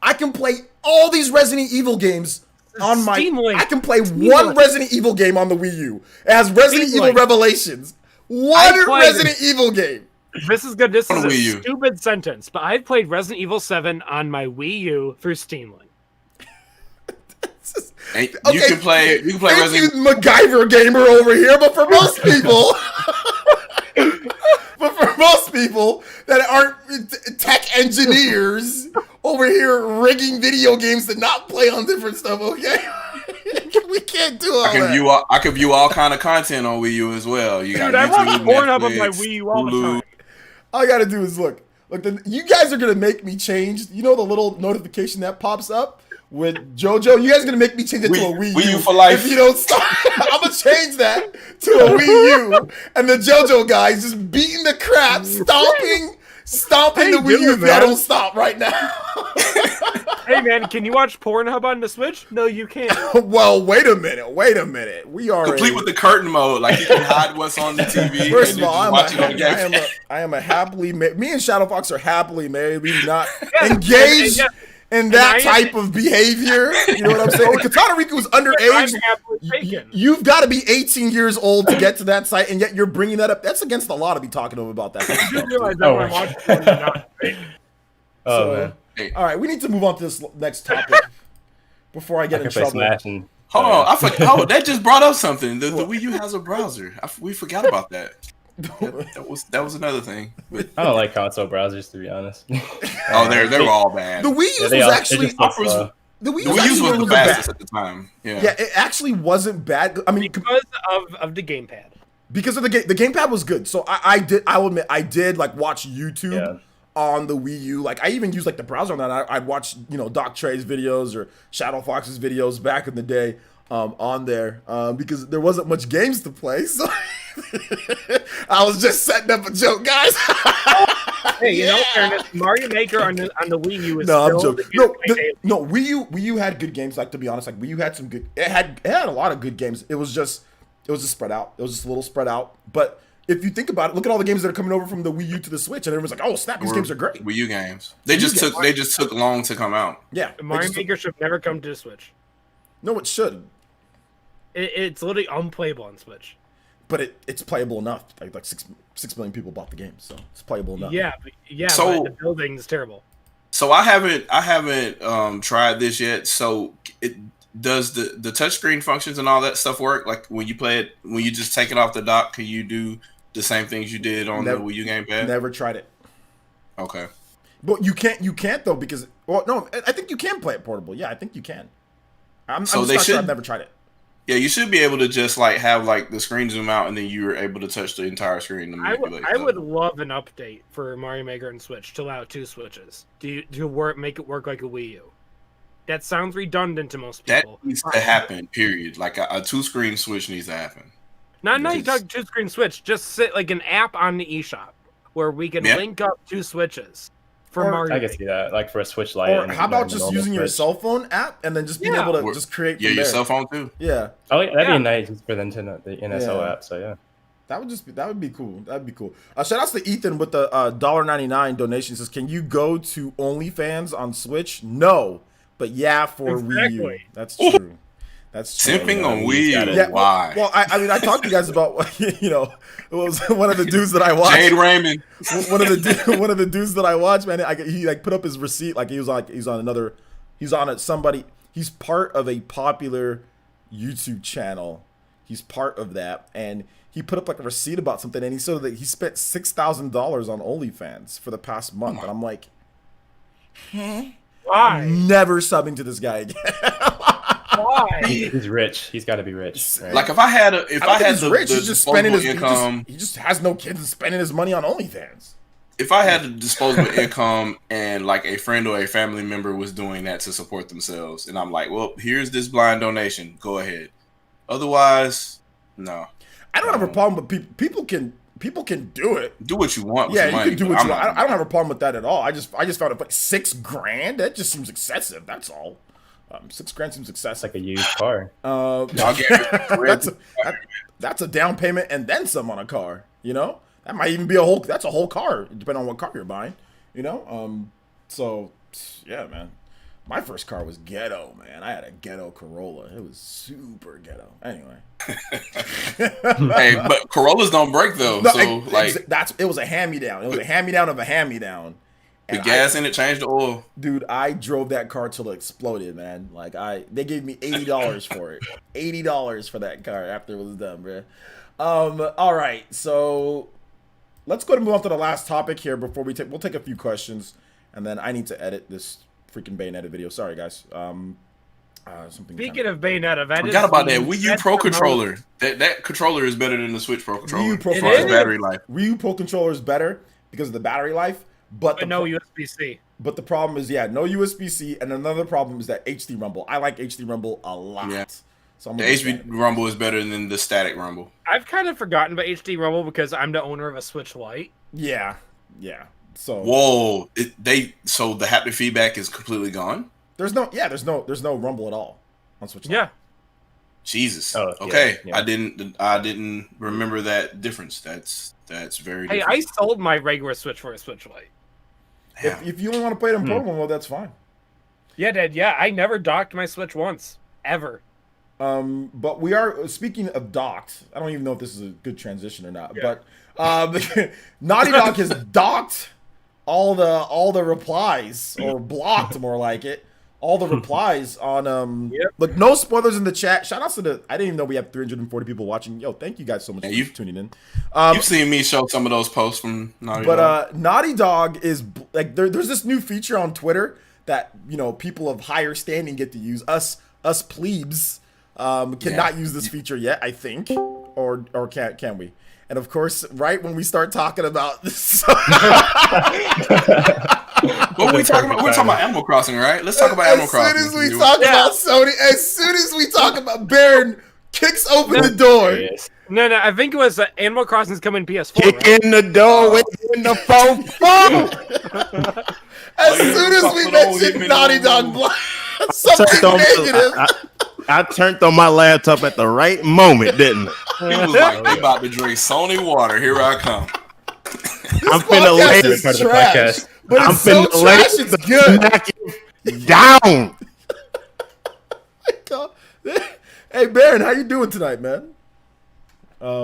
I can play all these Resident Evil games on my
Steam
I can play one Resident Evil game on the Wii U. It has Resident Evil Revelations. One Resident Evil game.
This is good. This is a stupid sentence, but I've played Resident Evil 7 on my Wii U through Steam Link.
You can play Resident Evil.
MacGyver gamer over here, but for most people, that aren't tech engineers over here rigging video games to not play on different stuff, okay? We can't do all that.
I can view all kind of content on Wii U as well. You got
I watch Pornhub on my Wii U all the time.
All I gotta do is look. You guys are gonna make me change. You know the little notification that pops up with JoJo? You guys are gonna make me change it to a Wii U
for life.
If you don't stop, I'm gonna change that to a Wii U. And the JoJo guys just beating the crap, stomping the Wii U if y'all don't stop right now.
Hey man, can you watch Pornhub on the Switch? No, you can't.
Well, wait a minute. We are
complete with the curtain mode. Like you can hide what's on the TV.
First of all, I am a happily married. Me and Shadow Fox are happily married. We do not engage in that type of behavior. You know what I'm saying? Katana Riku was underage. You've got to be 18 years old to get to that site, and yet you're bringing that up. That's against the law to be talking to him about that.
You realize that when I'm watching
man. All right, we need to move on to this next topic before I get in trouble.
Hold on, that just brought up something. The Wii U has a browser. We forgot about that. That was another thing. But
I don't like console browsers, to be honest.
They were all bad.
The Wii U was actually
the Wii U was the fastest at the time. Yeah,
it actually wasn't bad. I mean,
because of the gamepad.
Because of the gamepad was good. So I'll admit I did watch YouTube on the Wii U. I even used the browser on that. I'd watch Doc Trey's videos or Shadow Fox's videos back in the day on there because there wasn't much games to play. So I was just setting up a joke, guys.
Hey, fairness, Mario Maker on the Wii U is
I'm joking. No, Wii U had good games. To be honest, Wii U had some good. It had a lot of good games. It was just spread out. It was just a little spread out, but. If you think about it, look at all the games that are coming over from the Wii U to the Switch, and everyone's like, "Oh snap! These games are great."
Wii U games. They just took long to come out.
Yeah,
Mario Maker should never come to the Switch.
No, it should.
It's literally unplayable on Switch.
But it's playable enough. Like 6 million people bought the game, so it's playable enough.
Yeah, but the building is terrible.
So I haven't tried this yet. So does the touchscreen functions and all that stuff work? Like when you play it, when you just take it off the dock, can you do the same things you did on the Wii U gamepad?
Never tried it.
Okay.
But you can't though, because Well, no, I think you can play it portable. Yeah, I think you can. I'm
So
just
they
not sure.
should-
I've never tried it.
Yeah, you should be able to just like have like the screen zoom out, and then you're able to touch the entire screen to manipulate.
I would love an update for Mario Maker and Switch to allow 2 switches to make it work like a Wii U. That sounds redundant to most
That
people.
needs to happen. Period. Like a 2-screen Switch needs to happen.
Not you talk 2-screen Switch. Just sit like an app on the eShop where we can link up 2 switches for Mario.
I can see that, like for a Switch Lite.
Or how about just using your cell phone app and then just being able to just create?
Yeah,
from
your
there.
cell phone too.
Yeah.
Oh, yeah, that'd be nice for the Nintendo, the NSO app. So yeah.
That would be cool. That'd be cool. Shout outs to Ethan with the $1.99 donation. Says, can you go to OnlyFans on Switch? No, but yeah, for Wii U. That's true. That's true.
Simping on Wii U.
Yeah,
Why?
Well, I mean, I talked to you guys about it was one of the dudes that I watched.
Jade Raymond.
One of the dudes that I watched, man. He like put up his receipt, like he's part of a popular YouTube channel. He's part of that, and he put up like a receipt about something, and he said that he spent $6,000 on OnlyFans for the past month, and I'm like,
Why?
I'm never subbing to this guy again.
Why?
He's rich. He's got to be rich. Right?
Like if I had the
rich, he's just spending his
income,
he just has no kids and spending his money on OnlyFans.
If I had the disposable income and like a friend or a family member was doing that to support themselves, and I'm like, well, here's this blind donation, go ahead. Otherwise, no.
I don't have a problem with people can do it.
Do what you want. With
Yeah,
your money,
you can do what you want.
not-
I don't have a problem with that at all. I just found it like $6,000. That just seems excessive. That's all. $6,000 seems excessive.
Like a used car.
I'll get
That's a down payment and then some on a car. You know, that might even be a whole car, depending on what car you're buying. You know, so yeah, man. My first car was ghetto, man. I had a ghetto Corolla. It was super ghetto. Anyway.
Hey, but Corollas don't break though.
No,
So like
it was a hand-me-down. It was a hand-me-down of a hand-me-down.
the
And
gas in it changed the oil.
Dude, I drove that car till it exploded, man. Like they gave me $80 for it. $80 for that car after it was done, bro. All right, so let's go to move on to the last topic here before we'll take a few questions, and then I need to edit this freaking Bayonetta video. Sorry, guys.
Speaking of Bayonetta,
I forgot about that Wii U Pro controller. That controller is better than the Switch Pro controller.
Wii U Pro
as far as battery life.
Wii U Pro controller is better because of the battery life, but
no USB-C.
But the problem is, no USB-C, and another problem is that HD Rumble. I like HD Rumble a lot.
Yeah.
So
The HD Rumble is better than the static Rumble.
I've kind of forgotten about HD Rumble because I'm the owner of a Switch Lite.
Yeah. So
Whoa! So the haptic feedback is completely gone.
there's no Rumble at all on Switch Lite.
Yeah.
Jesus.
Oh,
okay.
yeah.
I didn't remember that difference. That's very
Hey,
different.
I sold my regular Switch for a Switch Lite.
If you only want to play it in portable mode, that's fine.
Yeah, Dad. Yeah, I never docked my Switch once. Ever.
But we are speaking of docked. I don't even know if this is a good transition or not.
Yeah.
But Naughty Dog has docked all the replies, or blocked more like it. All the replies on Look, no spoilers in the chat. Shout out to I didn't even know we have 340 people watching. Yo, thank you guys so much for tuning in.
You've seen me show some of those posts from Naughty Dog.
But Naughty Dog is like there's this new feature on Twitter that people of higher standing get to use. Us plebes cannot use this feature yet, I think, or can we? And of course, right when we start talking about this,
What are we talking about? We're talking about Animal Crossing, right? Let's talk about Animal Crossing.
As soon as we talk about Sony, as soon as we talk about Baron kicks open the door.
No, I think it was Animal Crossing's coming PS4.
Kick in the door within the phone.
As soon as we mentioned Naughty Dog, something negative.
I turned on my laptop at the right moment, didn't I?
He was like, they about to drink Sony water. Here I come.
I'm finna lay
This
part
is
of the
trash,
podcast.
but
I'm
it's so
finna lay
trash, it's good.
smack it down.
Hey, Baron, how you doing tonight, man?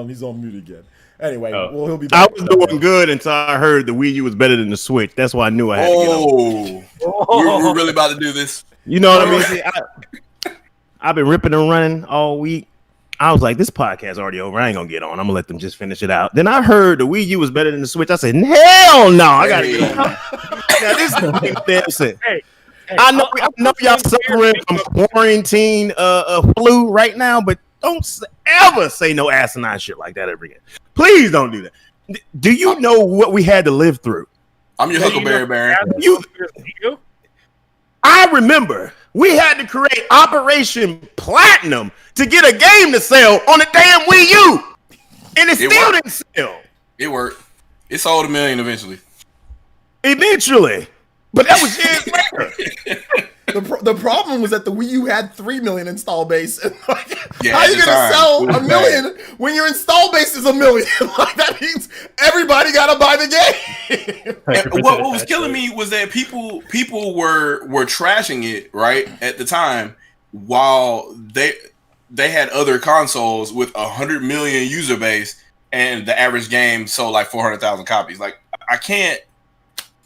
He's on mute again. Anyway, well, he'll be back.
I was doing good until I heard the Wii U was better than the Switch. That's why I knew I had to get on.
We're really about to do this.
You know what I mean? See, I've been ripping and running all week. I was like, this podcast already over. I ain't gonna get on. I'm gonna let them just finish it out. Then I heard the Wii U was better than the Switch. I said, hell no, I gotta get on. Now this is dancing.
Hey, Hey,
I know y'all
I'll
suffering from quarantine flu right now, but don't ever say no asinine shit like that ever again. Please don't do that. Do you know what we had to live through?
I'm your Huckleberry Baron.
I remember we had to create Operation Platinum to get a game to sell on the damn Wii U, and it still didn't sell.
It worked. It sold 1 million eventually.
Eventually, but that was years later.
The problem was that the Wii U had 3 million install base. Like,
Yeah,
how are you
at the
gonna
time,
sell
it was
1 million when your install base is 1 million? Like, that means everybody gotta buy the game.
And what was killing me was that people were trashing it right at the time while they had other consoles with 100 million user base and the average game sold like 400,000 copies. Like, I can't.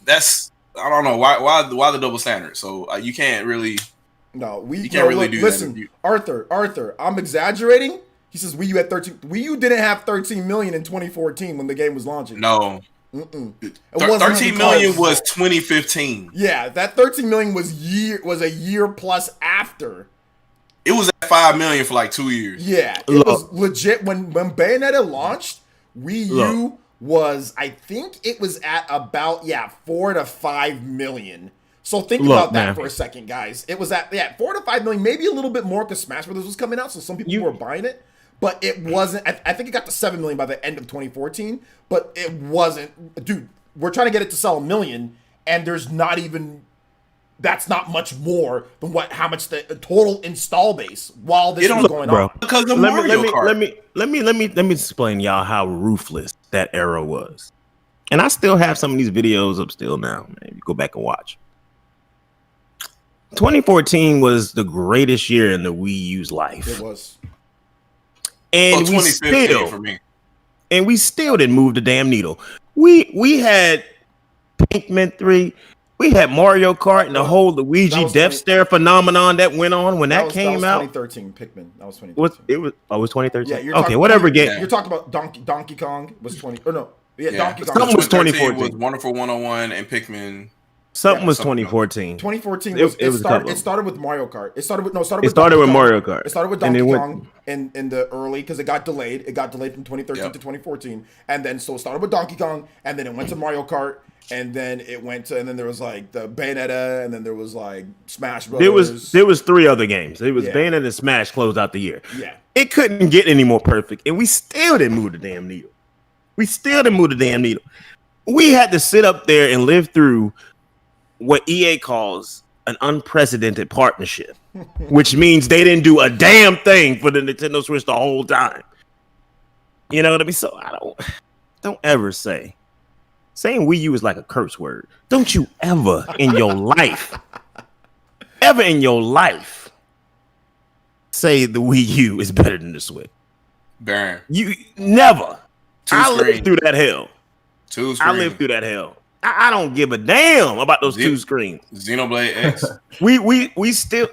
I don't know why the double standard. So you can't really.
No,
you can't really do
listen,
that.
Arthur, I'm exaggerating. He says Wii U had 13. Wii U didn't have 13 million in 2014 when the game was launching.
No.
13
million was 2015.
Yeah, that 13 million was a year plus after.
It was at 5 million for like 2 years.
Yeah, it was legit when Bayonetta launched. Wii U was, I think it was at about 4 to 5 million. So think about that for a second, guys. It was at 4 to 5 million, maybe a little bit more because Smash Brothers was coming out, so some people were buying it. But it wasn't. I think it got to 7 million by the end of 2014. But it wasn't. Dude, we're trying to get it to sell 1 million, and there's not even. That's not much more than how much the total install base while this was going on.
Because of Mario Kart.
Let me explain y'all how ruthless that era was. And I still have some of these videos up still now. Maybe go back and watch. 2014 was the greatest year in the Wii U's life.
It was.
And we still didn't move the damn needle. We had Pikmin 3, we had Mario Kart, and the whole Luigi Death Stare phenomenon that went on when that came out.
2013 Pikmin. That was 2013.
It was 2013.
Yeah, you're
okay, whatever game.
You're talking about Donkey Kong was 20. Or no, Donkey Kong.
Something was 2014.
Was Wonderful 101 and Pikmin.
Something was 2014.
2014 was it started with Mario Kart. It started with
Mario Kart.
It started with Donkey Kong in the early because it got delayed. It got delayed from 2013 to 2014, and then so it started with Donkey Kong, and then it went to Mario Kart, and then there was like the Bayonetta, and then there was like Smash Brothers.
There was 3 other games. It was Bayonetta and Smash closed out the year.
Yeah,
it couldn't get any more perfect, and we still didn't move the damn needle. We had to sit up there and live through what EA calls an unprecedented partnership, which means they didn't do a damn thing for the Nintendo Switch the whole time. You know what I mean? So don't ever saying Wii U is like a curse word. Don't you ever in your life say the Wii U is better than the Switch.
Baron.
You never. I lived through that hell.
I
lived through that hell. I don't give a damn about those 2 screens.
Xenoblade X.
we still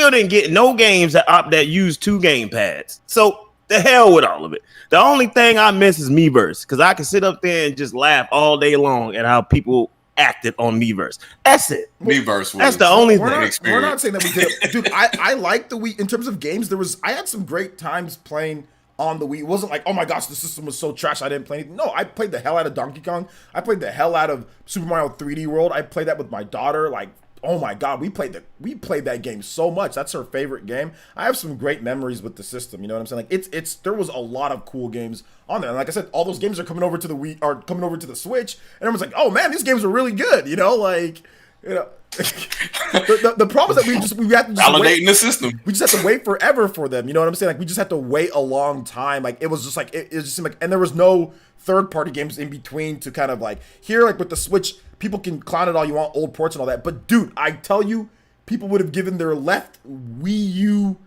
didn't get no games that use 2 game pads. So the hell with all of it. The only thing I miss is Miiverse because I can sit up there and just laugh all day long at how people acted on Miiverse. That's it.
Miiverse.
That's the only thing.
We're not saying that we did it, dude. I like the Wii in terms of games. I had some great times playing on the Wii. It wasn't like, oh my gosh, the system was so trash I didn't play anything. No, I played the hell out of Donkey Kong. I played the hell out of Super Mario 3D World. I played that with my daughter. Like, oh my god, we played that game so much. That's her favorite game. I have some great memories with the system. You know what I'm saying? Like, there was a lot of cool games on there. And like I said, all those games are coming over to the Wii, are coming over to the Switch, and everyone's like, oh man, these games are really good. You know, like, you know. the problem is that we have to just
validating the system.
We just have to wait forever for them. You know what I'm saying? Like, we just have to wait a long time. Like, it was just like it just seemed like, and there was no third-party games in between to kind of like here, like with the Switch, people can clown it all you want, old ports and all that. But dude, I tell you, people would have given their left Wii U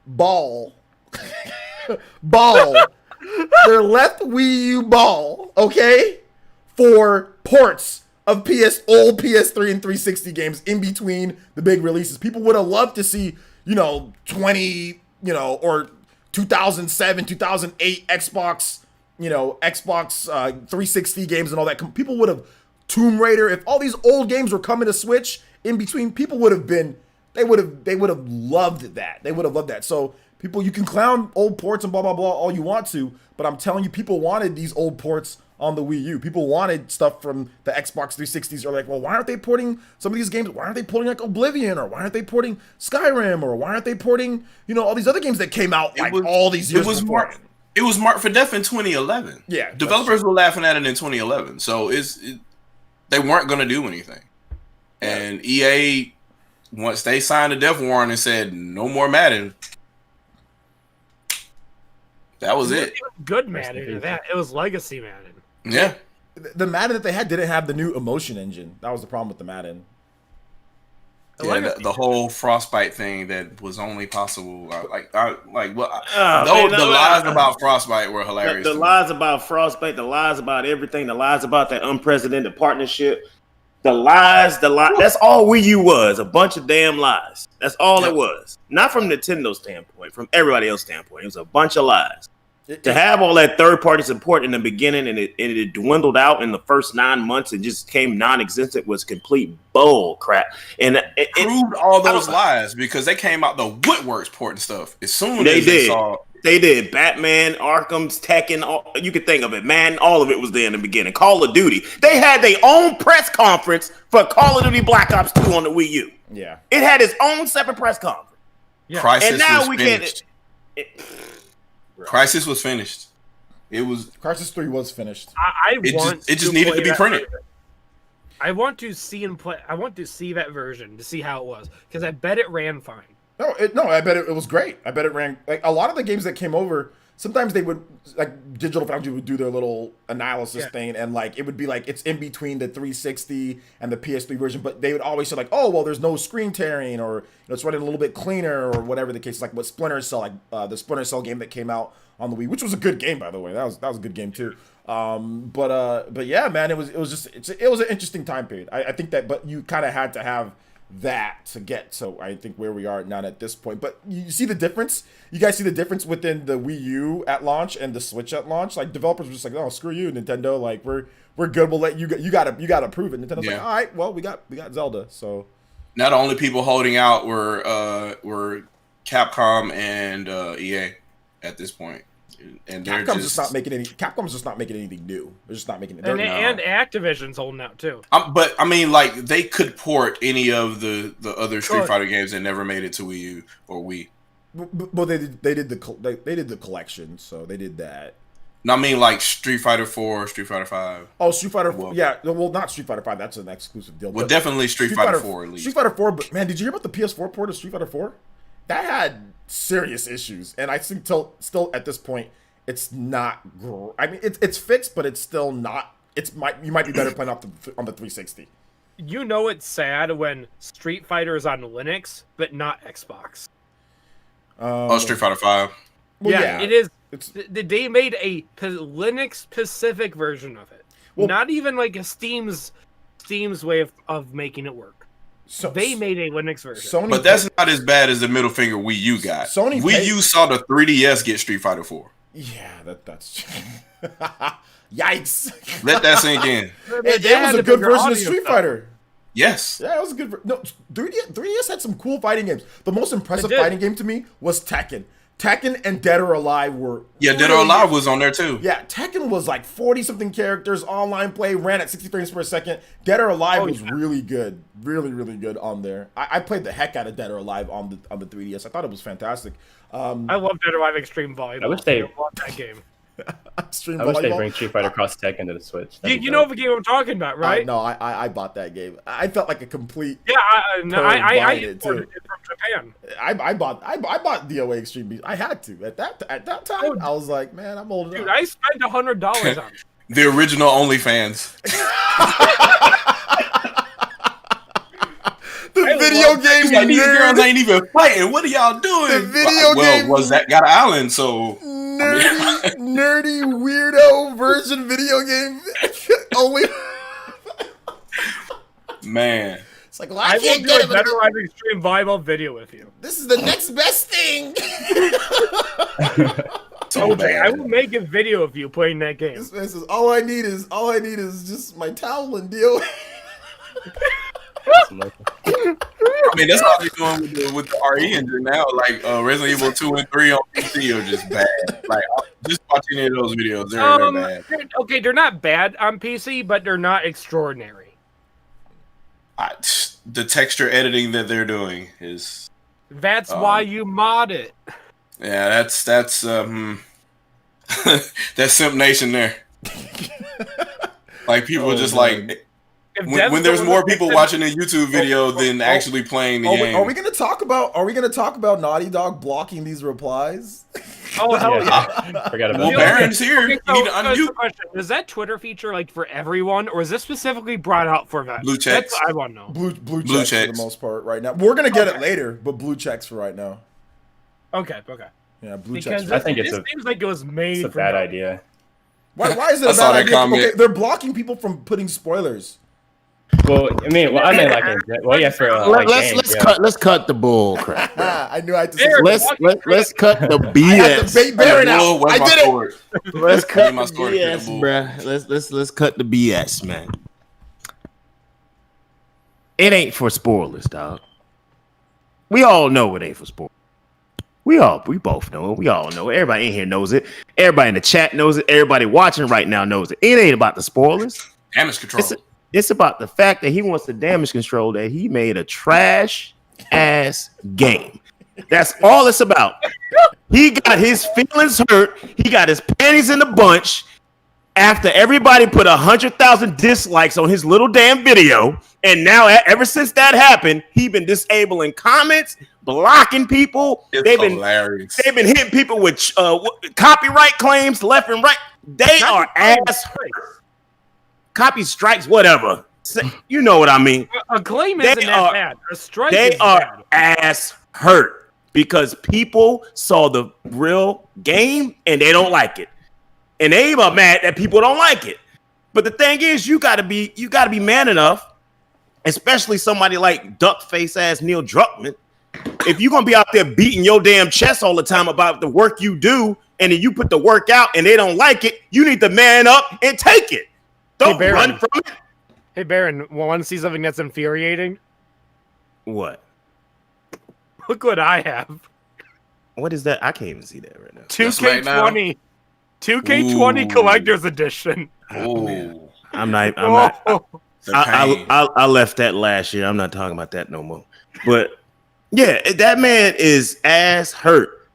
ball, their left Wii U ball, okay, for ports of old PS3 and 360 games in between the big releases. People would have loved to see, 20, or 2007, 2008 Xbox, Xbox 360 games and all that. People would have Tomb Raider. If all these old games were coming to Switch in between, people would have been, they would have loved that. They would have loved that. So people, you can clown old ports and blah, blah, blah all you want to, but I'm telling you, people wanted these old ports on the Wii U. People wanted stuff from the Xbox 360s. Are like, well, why aren't they porting some of these games? Why aren't they porting like Oblivion? Or why aren't they porting Skyrim? Or why aren't they porting, all these other games that came out all these years before?
It was marked for death in 2011.
Yeah.
Developers were laughing at it in 2011. So they weren't going to do anything. And EA, once they signed a death warrant and said, no more Madden, that was it.
Good Madden. It was Legacy Madden.
Yeah.
The Madden that they had didn't have the new emotion engine. That was the problem with the Madden.
Yeah, the whole Frostbite thing that was only possible. The lies about Frostbite were hilarious.
The lies about Frostbite, the lies about everything, the lies about that unprecedented partnership, the lies. That's all Wii U was, a bunch of damn lies. That's all it was. Not from Nintendo's standpoint, from everybody else's standpoint. It was a bunch of lies. To have all that third-party support in the beginning and it dwindled out in the first 9 months and just came non-existent was complete bull crap. And it
proved all those lies because they came out the woodworks porting stuff as soon as they saw.
They did Batman, Arkham's, Tekken, you could think of it, man. All of it was there in the beginning. Call of Duty. They had their own press conference for Call of Duty Black Ops 2 on the Wii U.
Yeah.
It had its own separate press conference.
Yeah. Crisis
and now
was
we
finished. Crisis was finished. It was
Crisis 3 was finished.
It just needed to be printed.
I want to see and play. I want to see that version to see how it was because I bet it ran fine.
No, I bet it was great. I bet it ran like a lot of the games that came over. Sometimes they would Digital Foundry would do their little analysis thing, and it would be it's in between the 360 and the PS3 version, but they would always say oh well, there's no screen tearing or it's running a little bit cleaner or whatever the case is. Like what Splinter Cell, the Splinter Cell game that came out on the Wii, which was a good game by the way. That was a good game too. But yeah, man, it was an interesting time period. I think that, but you kind of had to have that to get so I think where we are now at this point. But you see the difference? You guys see the difference within the Wii U at launch and the Switch at launch? Developers were just oh, screw you, Nintendo. We're good. We'll let you gotta prove it. Nintendo's all right, well, we got Zelda. So
now the only people holding out were Capcom and EA at this point. And
Capcom's just not making anything new. They're just not making it.
And Activision's holding out too.
But I mean, they could port any of the other Street Fighter games that never made it to Wii U or Wii.
Well, they did the collection, so they did that.
No, I mean Street Fighter 4, Street Fighter 5.
Oh, Street Fighter 4. Yeah, well, not Street Fighter 5. That's an exclusive deal.
Well, definitely Street Fighter 4 at least.
Street Fighter 4, but man, did you hear about the PS4 port of Street Fighter 4? That had serious issues, and I think still at this point, it's not. I mean, it's fixed, but it's still not. You might be better playing on the 360.
It's sad when Street Fighter is on Linux, but not Xbox.
Street Fighter 5.
Well, yeah,
it is. They made a Linux specific version of it. Well, not even a Steam's way of making it work. So they made a Linux version.
But that's not as bad as the middle finger Wii U got. Wii U saw the 3DS get Street Fighter 4.
Yeah, that's yikes.
Let that sink in.
It was a good version of Street Fighter.
Yes.
Yeah, it was a good. No, 3DS had some cool fighting games. The most impressive fighting game to me was Tekken. Tekken and Dead or Alive were.
Yeah, Dead or Alive was on there too.
Yeah, Tekken was 40-something characters, online play, ran at 60 frames per second. Dead or Alive was really good. Really, really good on there. I played the heck out of Dead or Alive on the 3DS. I thought it was fantastic.
I love Dead or Alive Extreme Volleyball.
I wish they
love that game.
Extreme
I wish they
Volleyball.
bring Street Fighter Cross Tekken to the Switch.
You know the game I'm talking about, right?
No, I bought that game. I felt like a complete.
Yeah, I imported it from Japan.
I bought DOA Extreme Beast. I had to at that time. I was like, man, I'm old enough.
Dude, I spent $100 on it.
The original OnlyFans.
The video game
these girls ain't even fighting. What are y'all doing?
The video game
was that got an island, so
nerdy weirdo version video game only.
Man,
it's well, I can't
will do a Dead or Alive Extreme Volleyball video with you.
This is the next best thing.
I will make a video of you playing that game.
This is all I need is just my towel and deal.
mean, that's all they're doing with the RE engine now. Like Resident Evil 2 and 3 on PC are just bad. Like just watching any of those videos, they're bad.
Okay, they're not bad on PC, but they're not extraordinary.
The texture editing that they're doing is.
That's why you mod it.
Yeah, that's that's Simp Nation there. Like people just like. When there's more people watching a YouTube video than actually playing the game.
Are we gonna talk about Naughty Dog blocking these replies?
Oh hell yeah!
Forgot about that.
Baron's here.
Okay,
You need to unmute.
Question. Is that Twitter feature like for everyone, or is this specifically brought out for that?
Blue checks.
That's what I want to know.
Blue checks for the most part right now. We're gonna get it later, but blue checks for right now.
Okay.
Yeah, blue
Because
checks.
I think
it seems like it was made.
It's a bad idea.
Why is it a bad idea? Okay, they're blocking people from putting spoilers.
Well, I mean like, yeah, for
let's cut the bull crap.
I knew I had to say
Let's cut the BS.
Baron out. I did it.
Let's cut the BS, bruh. Let's cut the BS, man. It ain't for spoilers, dog. We all know it ain't for spoilers. We both know it. We all know it. Everybody in here knows it. Everybody in the chat knows it. Everybody watching right now knows it. It ain't about the spoilers.
Damage control.
It's about the fact that he wants to damage control that he made a trash ass game. That's all it's about. He got his feelings hurt. He got his panties in a bunch after everybody put 100,000 dislikes on his little damn video. And now, ever since that happened, he been disabling comments, blocking people. They've been hitting people with copyright claims left and right. They are ass hurt. Copy strikes, whatever. You know what I mean.
A claim isn't that bad. A strike
they
is
are
bad.
ass hurt because people saw the real game and they don't like it. And they are mad that people don't like it. But the thing is, you gotta be man enough, especially somebody like duck face ass Neil Druckmann. If you're gonna be out there beating your damn chest all the time about the work you do, and then you put the work out and they don't like it, you need to man up and take it. Don't run from it.
Hey, Baron, want to see something that's infuriating?
What?
Look what I have.
What is that? I can't even see that right now.
2K20. 2K20 Collector's Edition.
Oh,
I'm not. I left that last year. I'm not talking about that no more. But yeah, that man is ass hurt.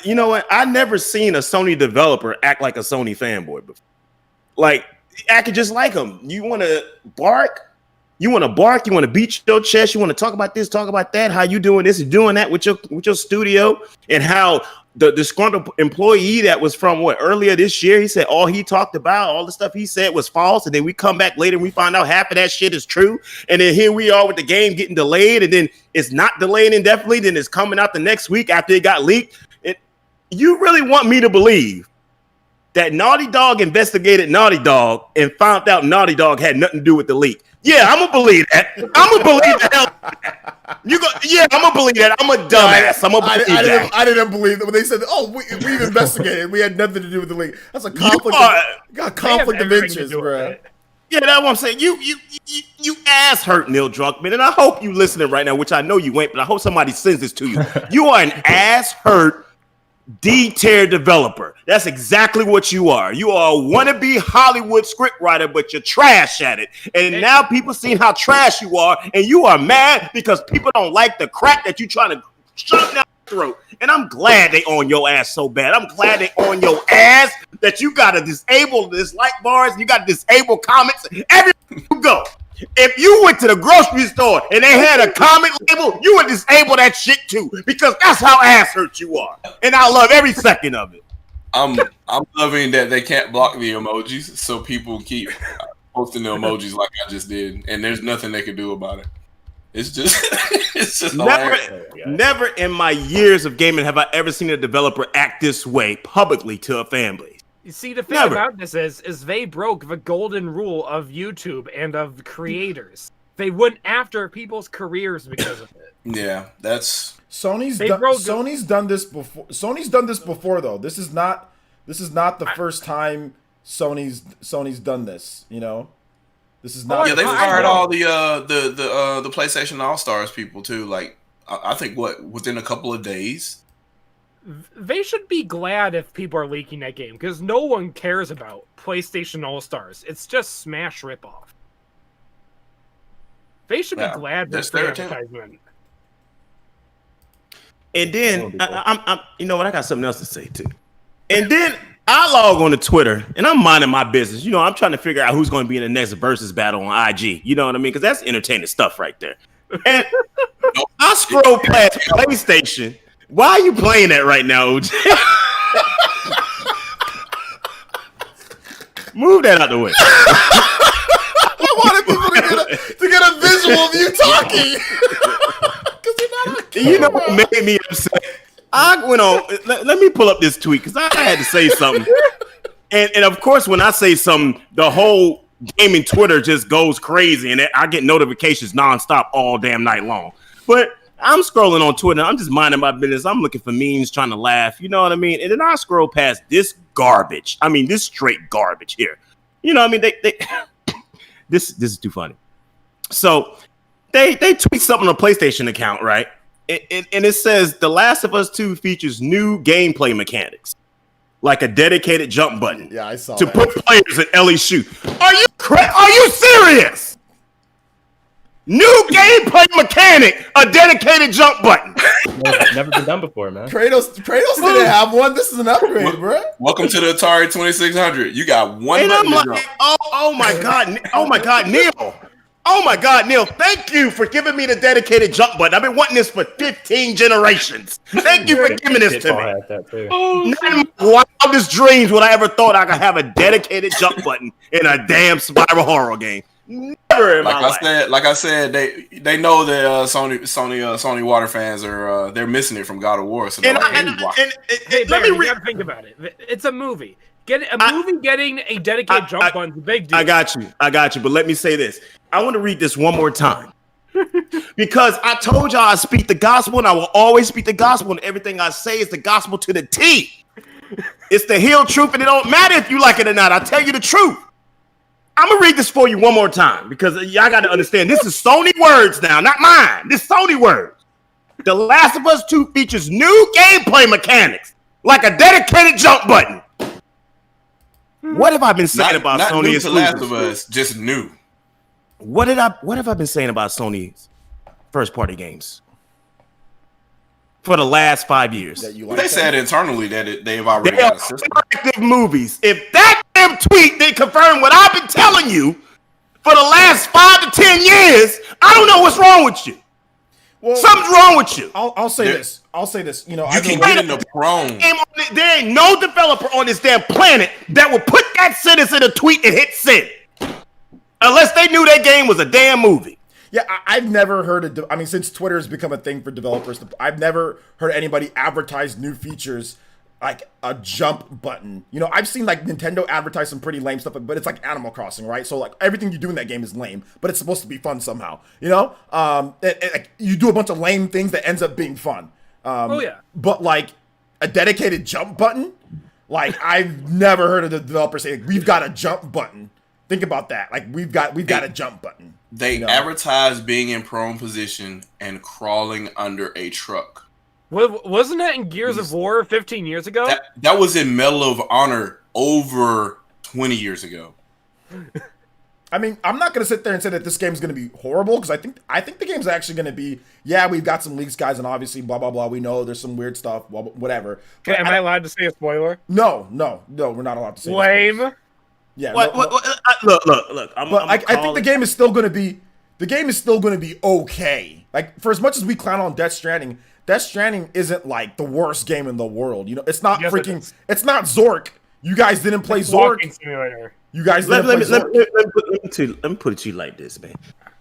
You know what? I never seen a Sony developer act like a Sony fanboy before. Like, acting just like him. You want to bark? You want to beat your chest. You want to talk about this, talk about that. How you doing this and doing that with your studio, and how the disgruntled employee that was from earlier this year. He said all he talked about, all the stuff he said was false, and then we come back later and we find out half of that shit is true. And then here we are with the game getting delayed, and then it's not delayed indefinitely. Then it's coming out the next week after it got leaked. You really want me to believe that Naughty Dog investigated Naughty Dog and found out Naughty Dog had nothing to do with the leak? Yeah, I'm gonna believe that. I'm gonna believe that. Yeah, I'm gonna believe that. I'm a dumbass. I'm gonna believe that.
I didn't believe that when they said, "Oh, we've investigated. We had nothing to do with the leak." That's a conflict. Got conflict of interest, bro.
Yeah, that's what I'm saying. You ass hurt, Neil Druckmann, and I hope you listening right now, which I know you ain't, but I hope somebody sends this to you. You are an ass hurt D-tier developer. That's exactly what you are. You are a wannabe Hollywood scriptwriter, but you're trash at it. And now people seeing how trash you are, and you are mad because people don't like the crack that you trying to shove down your throat. And I'm glad they on your ass so bad. I'm glad they on your ass that you got to disable dislike bars, you got to disable comments everywhere you go. If you went to the grocery store and they had a comment label, you would disable that shit too, because that's how ass hurt you are. And I love every second of it.
I'm loving that they can't block the emojis, so people keep posting the emojis like I just did, and there's nothing they can do about it. It's just
never in my years of gaming have I ever seen a developer act this way publicly to a fan base.
You see, the thing about this is they broke the golden rule of YouTube and of creators. They went after people's careers because of it.
Yeah, that's
Sony's done this before. Sony's done this before, though. This is not the first time Sony's done this. You know. This is not.
Yeah, they fired all the PlayStation All Stars people too. Like, I think within a couple of days.
They should be glad if people are leaking that game because no one cares about PlayStation All Stars. It's just Smash ripoff. They should be glad for their advertisement.
And then I'm you know what? I got something else to say too. And then I log on to Twitter and I'm minding my business. You know, I'm trying to figure out who's going to be in the next versus battle on IG. You know what I mean? Because that's entertaining stuff right there. And I scroll past PlayStation. Why are you playing that right now, OJ? Move that out the way.
I wanted people to get a visual of you talking. Because you're not on camera.
You know what made me upset? I went on. Let me pull up this tweet because I had to say something. And of course, when I say something, the whole gaming Twitter just goes crazy, and I get notifications nonstop all damn night long. But I'm scrolling on Twitter. I'm just minding my business. I'm looking for memes, trying to laugh. You know what I mean? And then I scroll past this garbage. I mean, this straight garbage here. You know what I mean? They this is too funny. So they tweet something on a PlayStation account, right? And it says The Last of Us 2 features new gameplay mechanics, like a dedicated jump button.
Yeah, I saw
to
that.
put players in Ellie's shoe. Are you serious? New gameplay mechanic, a dedicated jump button.
Never been done before, man.
Kratos didn't have one. This is an upgrade, bro.
Welcome to the Atari 2600. You got one button to jump.
Oh my god, Neil. Oh my god, Neil, thank you for giving me the dedicated jump button. I've been wanting this for 15 generations. Thank you for giving this to me. Not in my wildest dreams would I ever thought I could have a dedicated jump button in a damn survival horror game. Never in my life.
Like I said, they know that Sony water fans are they're missing it from God of War. So
let me think about it. It's a movie. Getting a dedicated jump button is a big deal.
I got you. But let me say this. I want to read this one more time. Because I told y'all I speak the gospel and I will always speak the gospel, and everything I say is the gospel to the T. It's the healed truth, and it don't matter if you like it or not. I tell you the truth. I'm going to read this for you one more time because y'all got to understand this is Sony words now, not mine. This is Sony words. The Last of Us 2 features new gameplay mechanics, like a dedicated jump button. What have I been saying about Sony?
Not new to Last of Us, just new.
What have I been saying about Sony's first party games for the last 5 years?
They said internally that they've already got a system.
Interactive movies. If that damn tweet they confirm what I've been telling you for the last 5 to 10 years, I don't know what's wrong with you. Well, something's wrong with you.
I'll say this. You know,
you can get in the prone.
There ain't no developer on this damn planet that would put that sentence in a tweet and hit send, unless they knew that game was a damn movie.
Yeah, I've never heard I mean, since Twitter has become a thing for developers, I've never heard anybody advertise new features like a jump button. You know, I've seen like Nintendo advertise some pretty lame stuff, but it's like Animal Crossing, right? So like everything you do in that game is lame, but it's supposed to be fun somehow. You know, you do a bunch of lame things that ends up being fun. But like a dedicated jump button, like I've never heard of the developer say we've got a jump button. Think about that. Like we've got a jump button.
They advertise being in prone position and crawling under a truck.
Wasn't that in Gears of War 15 years ago?
That was in Medal of Honor over 20 years ago.
I mean, I'm not going to sit there and say that this game's going to be horrible, because I think the game's actually going to be, we've got some leaks, guys, and obviously, blah, blah, blah. We know there's some weird stuff, whatever.
Okay, am I allowed to say a spoiler?
No, we're not allowed to say
lame.
Yeah.
Look.
I think the game is still going to be okay. Like, for as much as we clown on Death Stranding isn't like the worst game in the world. You know, it's not it's not Zork. You guys didn't play Zork. You guys didn't play Zork.
Let me put it to you like this, man.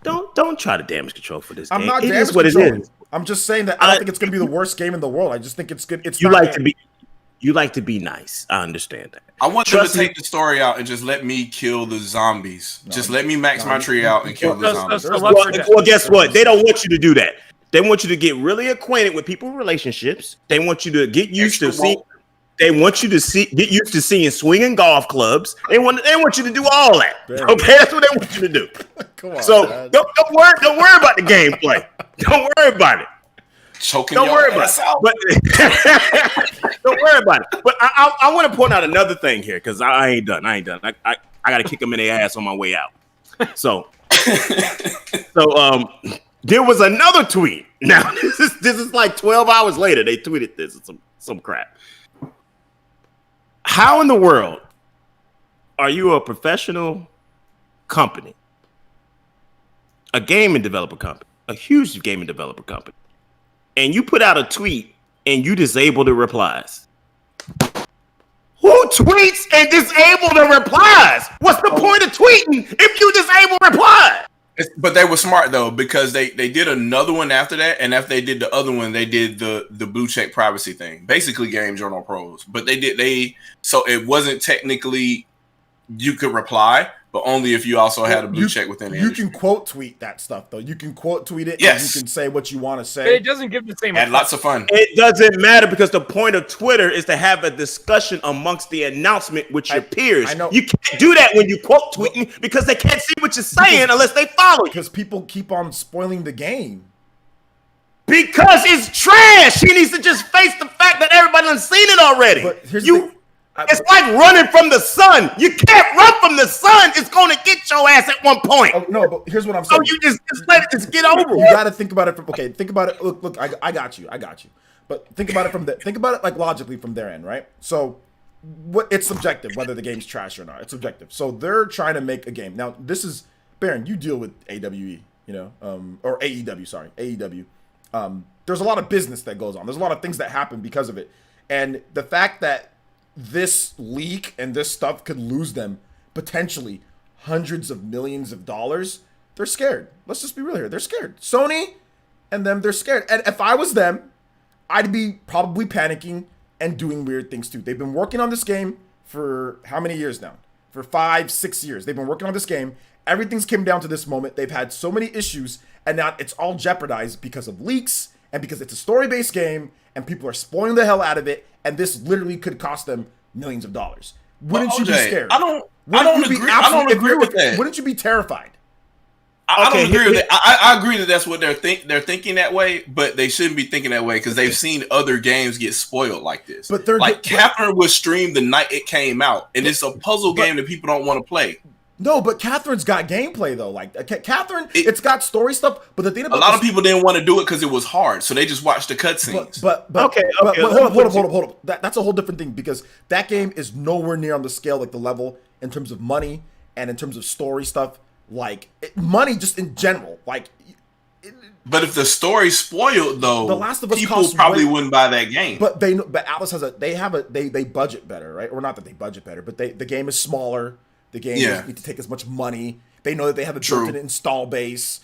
Don't try to damage control for this game.
I'm not
it
damage
is what
controlling.
it is.
I'm just saying that I don't think it's going to be the worst game in the world. I just think it's good.
You like to be nice. I understand that.
I want you to take the story out and just let me kill the zombies. Just let me max my tree out and kill the zombies.
Well, guess what? They don't want you to do that. They want you to get really acquainted with people's relationships. They want you to get used to seeing. They want you to get used to seeing swinging golf clubs. They want you to do all that. Okay, that's what they want you to do.
Come on.
So
man.
don't worry about the gameplay. Don't worry about it.
Choking
Don't worry
your
about
ass
it.
out.
But don't worry about it. But I want to point out another thing here because I ain't done. I got to kick them in their ass on my way out. So there was another tweet. Now this is like 12 hours later. They tweeted this. It's some crap. How in the world are you a professional company, a gaming developer company, a huge gaming developer company, and you put out a tweet and you disable the replies? Who tweets and disable the replies? What's the point of tweeting if you disable replies?
But they were smart though, because they did another one after that, and after they did the other one, they did the blue check privacy thing, basically Game Journal Pros. But so it wasn't technically you could reply, but only if you also had a blue check within the industry.
You can quote tweet that stuff though. You can quote tweet it.
Yes.
And you can say what you want to say.
But it doesn't give the same.
Had lots of fun.
It doesn't matter because the point of Twitter is to have a discussion amongst the announcement with your peers.
I know.
You can't do that when you quote tweeting because they can't see what you're saying unless they follow you.
Because people keep on spoiling the game.
Because it's trash. He needs to just face the fact that everybody done seen it already.
But here's the thing.
It's like running from the sun. You can't run from the sun. It's going to get your ass at one point.
Oh, no, but here's what I'm saying.
So you just let it just get over.
You got to think about it from. Okay, think about it. Look. I got you. But think about it think about it like logically from their end, right? So, it's subjective whether the game's trash or not. It's subjective. So they're trying to make a game. Now, this is Baron. You deal with AWE, or AEW. Sorry, AEW. There's a lot of business that goes on. There's a lot of things that happen because of it, and the fact that this leak and this stuff could lose them potentially hundreds of millions of dollars. They're scared. Let's just be real here. They're scared. Sony and them, they're scared. And if I was them, I'd be probably panicking and doing weird things too. They've been working on this game for how many years now? For 5-6 years. They've been working on this game. Everything's came down to this moment. They've had so many issues, and now it's all jeopardized because of leaks and because it's a story-based game and people are spoiling the hell out of it. And this literally could cost them millions of dollars. Wouldn't you be scared?
I don't agree with that.
Wouldn't you be terrified?
I don't agree with that. I agree that that's what they're thinking that way, but they shouldn't be thinking that way because they've seen other games get spoiled like this. But Catherine was streamed the night it came out, and it's a puzzle game that people don't want to play.
No, but Catherine's got gameplay though. Like Catherine, it's got story stuff. But the thing about
a lot of people didn't want to do it because it was hard, so they just watched the cutscenes.
But hold up. That's a whole different thing because that game is nowhere near on the scale, like the level in terms of money and in terms of story stuff. Like money, just in general. But
if the story's spoiled though,
The Last of Us
people probably wouldn't buy that game.
But Atlas has they budget better, right? Or not that they budget better, but the game is smaller. The game doesn't need to take as much money. They know that they have a built-in install base.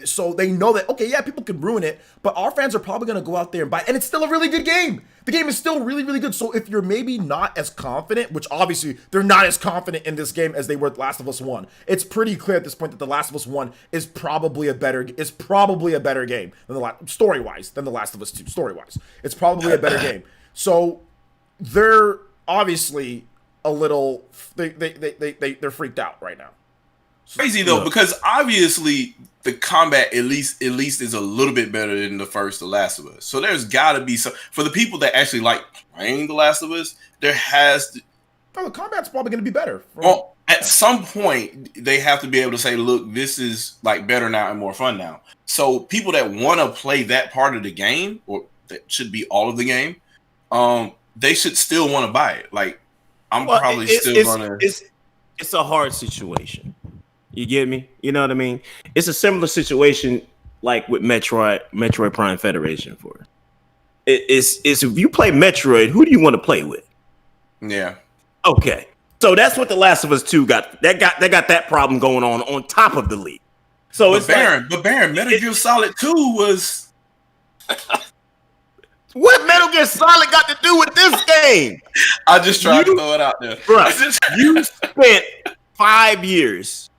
So they know that, okay, yeah, people can ruin it, but our fans are probably going to go out there and buy it. And it's still a really good game. The game is still really, really good. So if you're maybe not as confident, which obviously they're not as confident in this game as they were with Last of Us 1. It's pretty clear at this point that The Last of Us 1 is probably a better game than story-wise than The Last of Us 2. Story-wise. It's probably a better game. So they're obviously a little they're freaked out right now.
Crazy though, because obviously the combat at least is a little bit better than the first The Last of Us. So there's got to be some for the people that actually like playing The Last of Us. There has to.
Oh, the combat's probably going to be better.
Well, at some point they have to be able to say, "Look, this is like better now and more fun now." So people that want to play that part of the game, or that should be all of the game, they should still want to buy it. Like.
It's a hard situation. You get me? You know what I mean? It's a similar situation like with Metroid Prime Federation for it. It's if you play Metroid, who do you want to play with?
Yeah.
Okay. So that's what The Last of Us 2 got. They got that problem going on top of the league. So it's
Baron, Metal Gear Solid 2 was
What Metal Gear Solid got to do with this game?
I just tried to throw it out there.
Right. You spent 5 years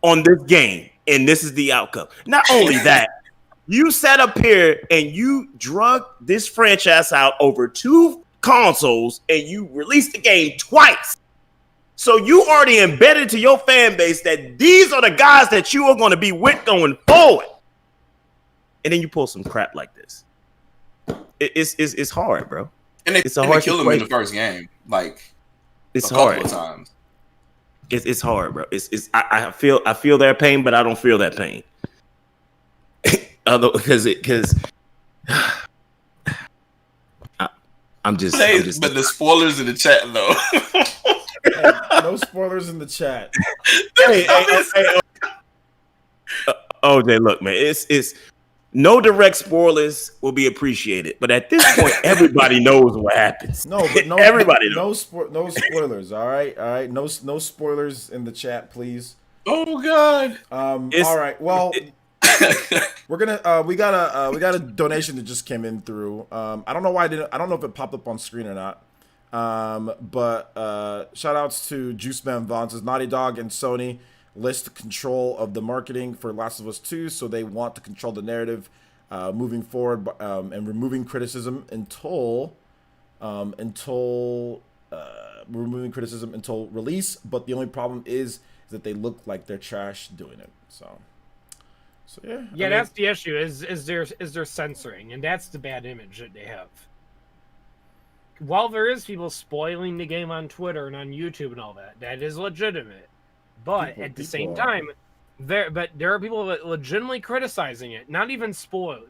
on this game, and this is the outcome. Not only that, you sat up here and you drug this franchise out over two consoles and you release the game twice. So you already embedded to your fan base that these are the guys that you are going to be with going forward. And then you pull some crap like this. It's hard, bro.
And they killed him in the first game. Like,
it's
a
hard.
couple of times.
It's hard, bro. I feel their pain, but I don't feel that pain. Because I'm just.
But the spoilers in the chat, though.
Hey, no spoilers in the chat.
hey, OJ, look, man, it's no direct spoilers will be appreciated, but at this point, everybody knows what happens.
No, but no,
everybody
knows. No spoilers. All right. No spoilers in the chat, please.
Oh God.
All right. Well, we're gonna. We got a donation that just came in through. I don't know why I didn't. I don't know if it popped up on screen or not. But shout outs to Juiceman Vaughn says Naughty Dog and Sony list control of the marketing for Last of Us 2, so they want to control the narrative moving forward and removing criticism until removing criticism until release. But the only problem is that they look like they're trash doing it. So yeah.
Yeah, that's the issue. Is there censoring, and that's the bad image that they have. While there is people spoiling the game on Twitter and on YouTube and all that, that is legitimate. But at the same time, there are people that legitimately criticizing it. Not even spoilers.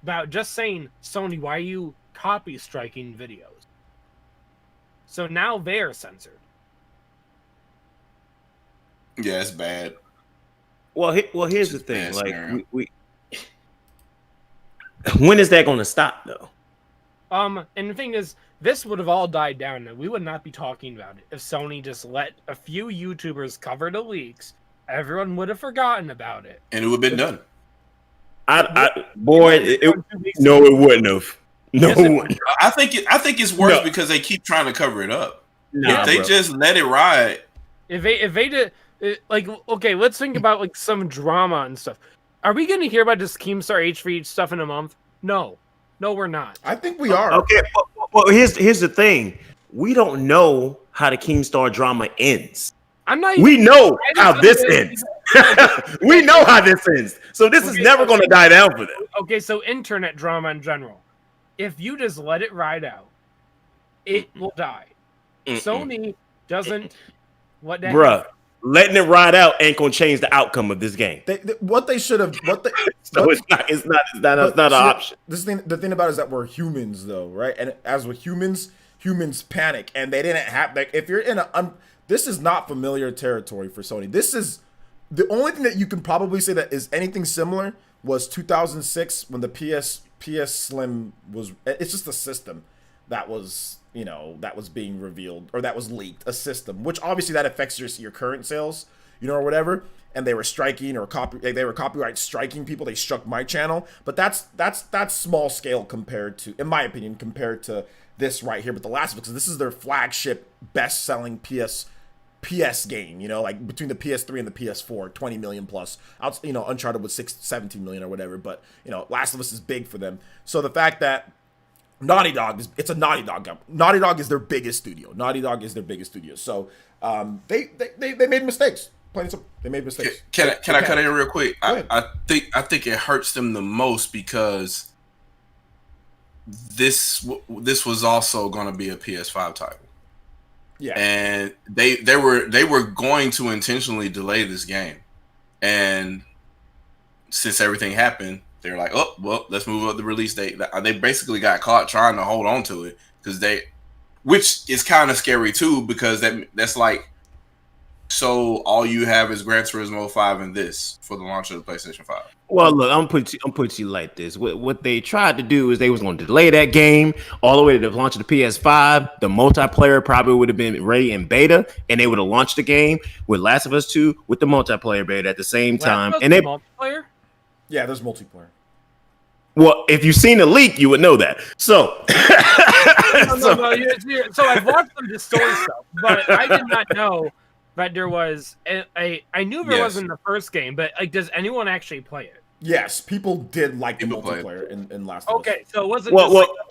About just saying, Sony, why are you copy striking videos? So now they are censored.
Yeah, it's bad.
Well, here's the thing. Like, we when is that going to stop, though?
And the thing is, this would have all died down, and we would not be talking about it if Sony just let a few YouTubers cover the leaks. Everyone would have forgotten about it,
and it would have been done.
No, it wouldn't have. No,
yes,
it wouldn't.
I think it's worse because they keep trying to cover it up.
Nah,
if they just let it ride,
if they did, like, okay, let's think about like some drama and stuff. Are we going to hear about this Keemstar H3 stuff in a month? No, we're not.
I think we are.
Okay, well, here's the thing. We don't know how the Keemstar drama ends. We know how this ends. We know how this ends. So this is never going to die down for them.
Okay, so internet drama in general. If you just let it ride out, it will die. Sony doesn't. What that?
Bruh, letting it ride out ain't gonna change the outcome of this game.
What they should have.
So it's not an option.
The thing about it is that we're humans, though, right? And as with humans panic, and they didn't have. Like, if you're in this is not familiar territory for Sony. This is the only thing that you can probably say that is anything similar was 2006 when the PS Slim was. It's just a system that was, that was being revealed, or that was leaked, a system, which obviously that affects your current sales, or whatever. And they were striking they were copyright striking people. They struck my channel, but that's small scale compared to, in my opinion, compared to this right here. But The Last of Us, because this is their flagship, best selling PS game, like between the PS3 and the PS4, 20 million plus. Uncharted was 17 million or whatever, but Last of Us is big for them. So the fact that Naughty Dog it's a Naughty Dog game. Naughty Dog is their biggest studio. So they made mistakes. They made mistakes.
Can I cut in real quick? I think it hurts them the most because this was also going to be a PS5 title.
Yeah,
and they were going to intentionally delay this game, and since everything happened, they're like, oh well, let's move up the release date. They basically got caught trying to hold on to it which is kind of scary too, because that's like, so all you have is Gran Turismo 5 and this for the launch of the PlayStation 5.
Well, look, I'm put you like this. What they tried to do is they was going to delay that game all the way to the launch of the PS5. The multiplayer probably would have been ready in beta, and they would have launched the game with Last of Us 2 with the multiplayer beta at the same time. And
multiplayer?
Yeah, there's multiplayer.
Well, if you've seen the leak, you would know that. So,
so I've watched some of the story stuff, but I did not know that there was I knew there was in the first game, but like, does anyone actually play it?
Yes, people did like the multiplayer in Last of Us.
Okay, so it wasn't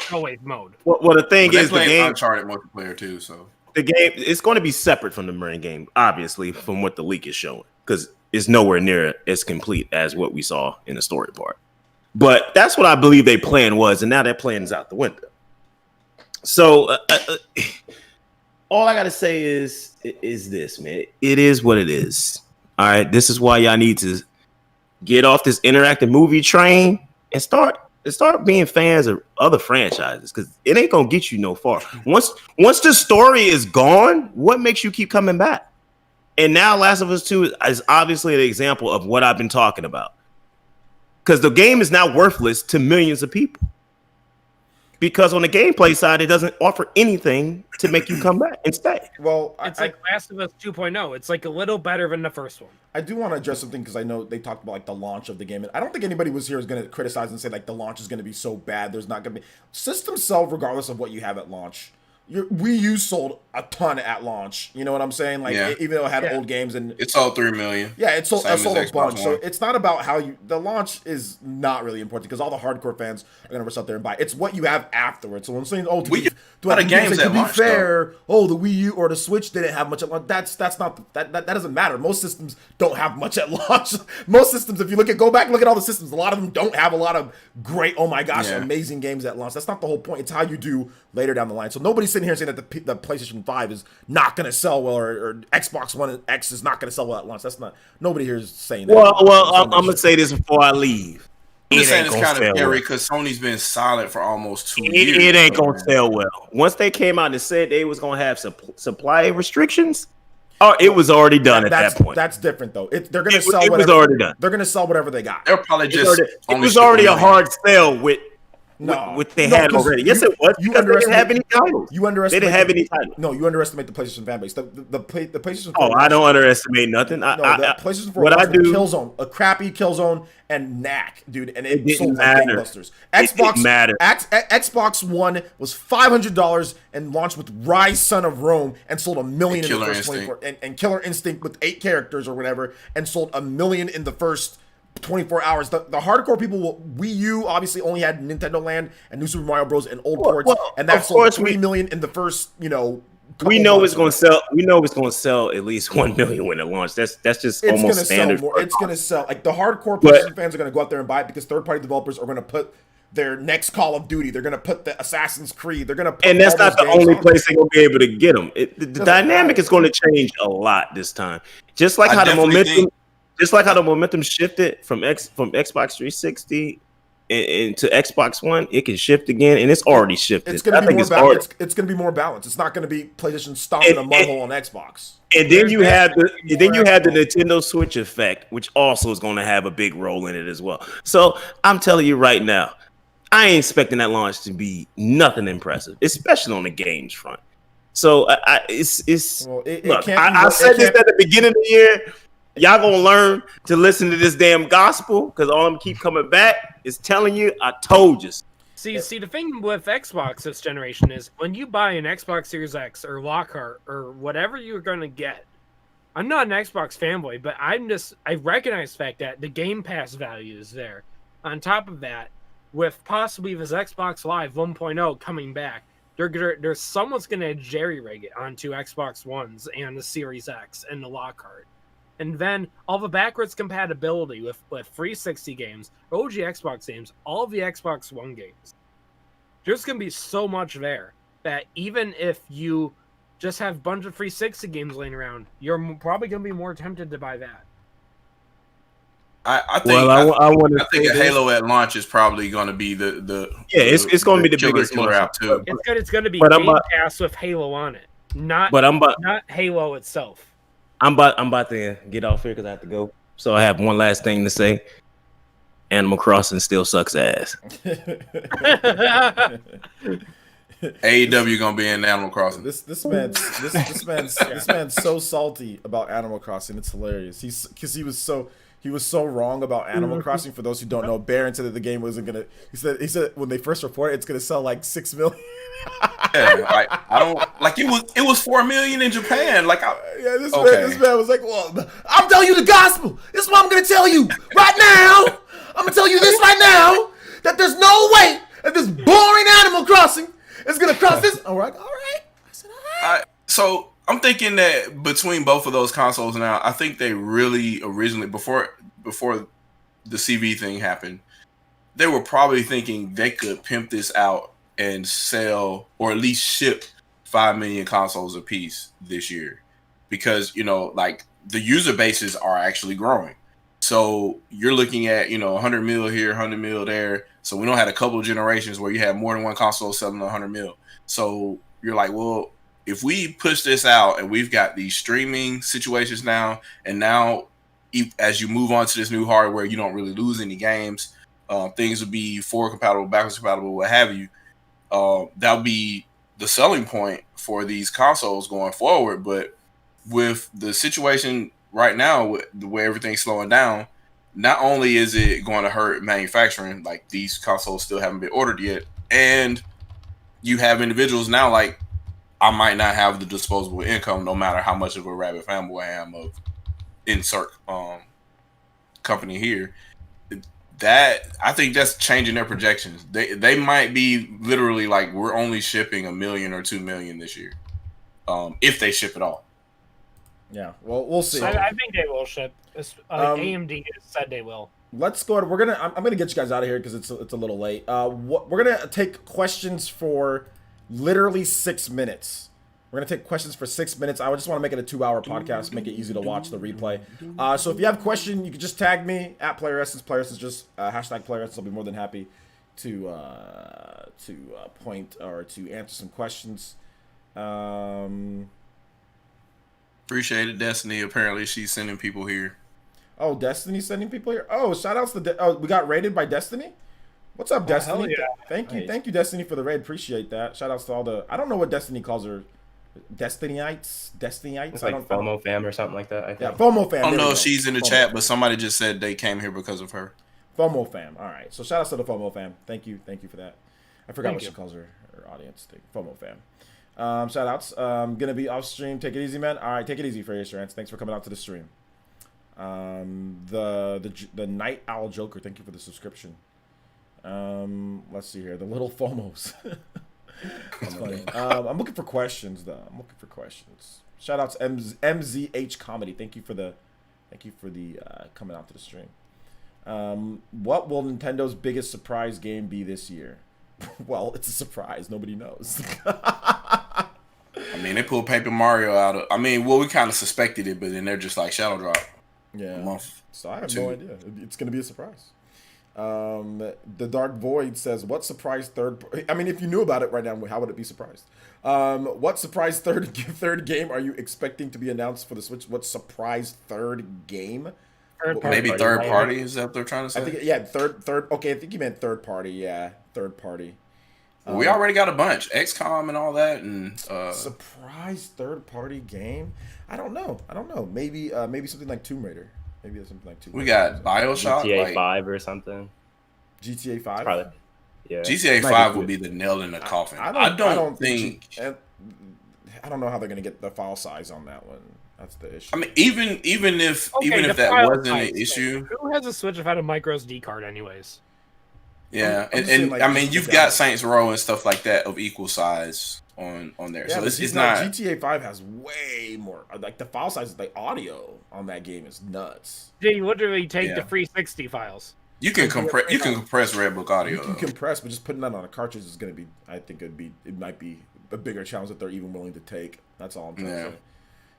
shellwave mode.
Well, the thing is, the game
Uncharted multiplayer too. So
the game it's going to be separate from the main game, obviously, from what the leak is showing, because it's nowhere near as complete as what we saw in the story part. But that's what I believe their plan was, and now that plan is out the window. So all I gotta say is this, man. It is what it is. All right, this is why y'all need to get off this interactive movie train and start being fans of other franchises, because it ain't gonna get you no far. Once the story is gone, what makes you keep coming back? And now Last of Us 2 is obviously an example of what I've been talking about. Because the game is now worthless to millions of people. Because on the gameplay side, it doesn't offer anything to make you come back and stay.
Well,
it's like Last of Us 2.0. It's like a little better than the first one.
I do want to address something because I know they talked about like the launch of the game, and I don't think anybody was here is going to criticize and say like the launch is going to be so bad. There's not going to be systems sell regardless of what you have at launch. Your Wii U sold a ton at launch. You know what I'm saying? Like even though it had old games and
it sold 3 million.
Yeah, it sold a bunch. So it's not about how you. The launch is not really important because all the hardcore fans are gonna rush out there and buy it. It's what you have afterwards. So when I'm saying, to be fair, the Wii U or the Switch didn't have much at launch. That doesn't matter. Most systems don't have much at launch. Most systems, if you go back and look at all the systems, a lot of them don't have a lot of great, amazing games at launch. That's not the whole point. It's how you do later down the line. So nobody's sitting here saying that the PlayStation 5 is not going to sell well, or Xbox One X is not going to sell well at launch. That's not, nobody here is saying that.
Well, I'm going to say this before I leave.
I'm just saying it's kind of scary because Sony's been silent for almost 2 years.
It ain't going to sell well. Once they came out and said they was going to have supply restrictions, it was already done at that point.
That's different though. They're going to sell.
It was already done.
They're going to sell whatever they got.
They're probably just.
It was already a hard sell with. What they had already. Yes, it was. They didn't have any titles. They didn't have any titles.
No, you underestimate the PlayStation fan base. The PlayStation 4.
Oh, I don't underestimate nothing.
The PlayStation 4 what I do, Killzone, a crappy Killzone and Knack, dude, and it sold like gangbusters. Xbox One was $500 and launched with Rise Son of Rome and sold 1 million in the first 24. And Killer Instinct with 8 characters or whatever and sold 1 million in the first 24 hours. The hardcore people Wii U obviously only had Nintendo Land and New Super Mario Bros. And old ports, and that sold 3 million in the first, we know
it's going to sell. We know it's going to sell at least 1 million when it launched. That's just almost standard.
It's going to sell. Like the hardcore PlayStation fans are going to go out there and buy it because third-party developers are going to put their next Call of Duty. They're going to put the Assassin's Creed. They're going to put
and that's not the only place they're going to be able to get them. The dynamic is going to change a lot this time. Just like how the momentum. Just like how the momentum shifted from Xbox 360 into Xbox One, it can shift again, and it's already shifted.
It's going to be more balanced. It's going to be more balanced. It's not going to be PlayStation stomping a mud hole on Xbox.
And then you have the Nintendo Switch effect, which also is going to have a big role in it as well. So I'm telling you right now, I ain't expecting that launch to be nothing impressive, especially on the games front. So I said this at the beginning of the year. Y'all gonna learn to listen to this damn gospel because all I'm keep coming back is telling you, I told you.
See, the thing with Xbox this generation is when you buy an Xbox Series X or Lockhart or whatever you're gonna get. I'm not an Xbox fanboy, but I recognize the fact that the Game Pass value is there. On top of that, with possibly this Xbox Live 1.0 coming back, there's someone's gonna jerry-rig it onto Xbox Ones and the Series X and the Lockhart. And then all the backwards compatibility with 360 games, OG Xbox games, all the Xbox One games. There's going to be so much there that even if you just have a bunch of 360 games laying around, you're probably going to be more tempted to buy that.
I think a Halo at launch is probably going to be
it's going to be the biggest
killer app too.
It's going to be Game Pass with Halo on it, not Halo itself.
I'm about to get off here because I have to go. So I have one last thing to say. Animal Crossing still sucks ass.
AEW gonna be in Animal Crossing.
This man's so salty about Animal Crossing. It's hilarious. He was so wrong about Animal Crossing. For those who don't know, Barron said that the game wasn't gonna. He said when they first reported it's gonna sell like 6 million.
Yeah, I don't like it was 4 million in Japan.
This man was like, well, I'm telling you the gospel. This is what I'm gonna tell you right now. I'm gonna tell you this right now that there's no way and this boring Animal Crossing is gonna cross this. And we're like, all right. I said, all right.
So I'm thinking that between both of those consoles now, I think they really originally before the CV thing happened, they were probably thinking they could pimp this out and sell or at least ship 5 million consoles a piece this year, because like the user bases are actually growing. So you're looking at 100 mil here, 100 mil there. So we don't have a couple of generations where you have more than one console selling 100 mil. So you're like, well, if we push this out and we've got these streaming situations now, and now as you move on to this new hardware, you don't really lose any games. Things would be forward compatible, backwards compatible, what have you. That'll be the selling point for these consoles going forward. But with the situation right now, with the way everything's slowing down, not only is it going to hurt manufacturing, like these consoles still haven't been ordered yet, and you have individuals now like, I might not have the disposable income no matter how much of a rabid fanboy I am of insert company here. That I think that's changing their projections. They might be literally like, we're only shipping 1 million or 2 million this year, if they ship at all.
Yeah, well, we'll see.
I think they will ship. AMD said they will.
Let's go. I'm gonna get you guys out of here because it's a little late. We're gonna take questions for literally 6 minutes. We're going to take questions for 6 minutes. I just want to make it a 2-hour podcast, make it easy to watch the replay. So if you have a question, you can just tag me at PlayerEssence. PlayerEssence, just hashtag PlayerEssence. I'll be more than happy to point or to answer some questions.
Appreciate it, Destiny. Apparently she's sending people here.
Oh, Destiny's sending people here? Oh, shout outs to we got raided by Destiny? What's up, Destiny?
Yeah.
Thank you, Destiny, for the raid. Appreciate that. Shout outs to all the... I don't know what Destiny calls her. Destinyites?
It's like FOMO fam or something like that, I think.
Yeah, FOMO fam.
I don't know if she's in the chat, but somebody just said they came here because of her.
FOMO fam. All right. So shout outs to the FOMO fam. Thank you for that. I forgot what she calls her audience. FOMO fam. Shout outs. Gonna be off stream. Take it easy, man. All right, take it easy for your Rants. Thanks for coming out to the stream. The Night Owl Joker. Thank you for the subscription. Let's see here. The little FOMOs. That's funny. I'm looking for questions though. Shout out to MZH Comedy. Thank you for the coming out to the stream. What will Nintendo's biggest surprise game be this year? Well, it's a surprise. Nobody knows.
I mean, they pulled Paper Mario out of... we kind of suspected it, but then they're just like, Shadow Drop.
Yeah.
A month.
So I have no idea. It's going to be a surprise. The Dark Void says, what surprise third... I mean, if you knew about it right now, how would it be surprised? What surprise third game are you expecting to be announced for the Switch? What surprise third game?
Maybe third party, is that what they're trying to say?
I think, yeah, third. Okay, I think you meant third party. Yeah, third party.
We already got a bunch, XCOM and all that, and
surprise third party game. I don't know. Maybe something like Tomb Raider. Maybe something like Tomb Raider.
We got BioShock,
GTA 5 or something.
GTA 5.
Probably. Yeah.
GTA 5 would be the nail in the coffin. I don't think.
I don't know how they're gonna get the file size on that one. That's the issue.
I mean, even if that wasn't an issue,
who has a Switch without a micro SD card, anyways?
Yeah, and I mean, you've got Saints Row and stuff like that of equal size on there,
yeah,
so it's not.
GTA 5 has way more. Like the file size, the audio on that game is nuts.
You literally take the free 60 files.
You can compress. You can compress Redbook audio.
You can compress, but just putting that on a cartridge is going to be. I think it might be a bigger challenge that they're even willing to take. That's all I'm trying to say.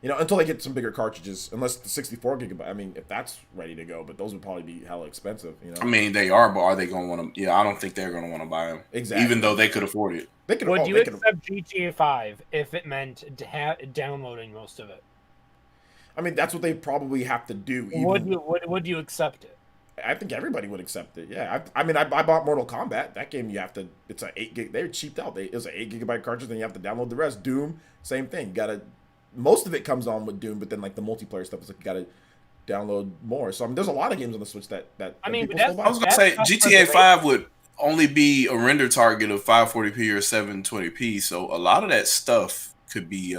Until they get some bigger cartridges, unless the 64 gigabyte. I mean, if that's ready to go, but those would probably be hella expensive. I
mean, they are, but are they going to want to? Yeah, I don't think they're going to want to buy them.
Exactly.
Even though they could afford it.
Would you accept GTA 5 if it meant downloading most of it?
I mean, that's what they probably have to do.
Would you accept it?
I think everybody would accept it. Yeah, I mean, I bought Mortal Kombat. That game, you have to. It's an 8 gig. They're cheaped out. It was an 8 gigabyte cartridge. Then you have to download the rest. Doom, same thing. You gotta. Most of it comes on with Doom, but then like the multiplayer stuff is like you gotta download more. So I mean, there's a lot of games on the Switch that. I mean,
I was gonna say GTA 5 would only be a render target of 540p or 720p. So a lot of that stuff could be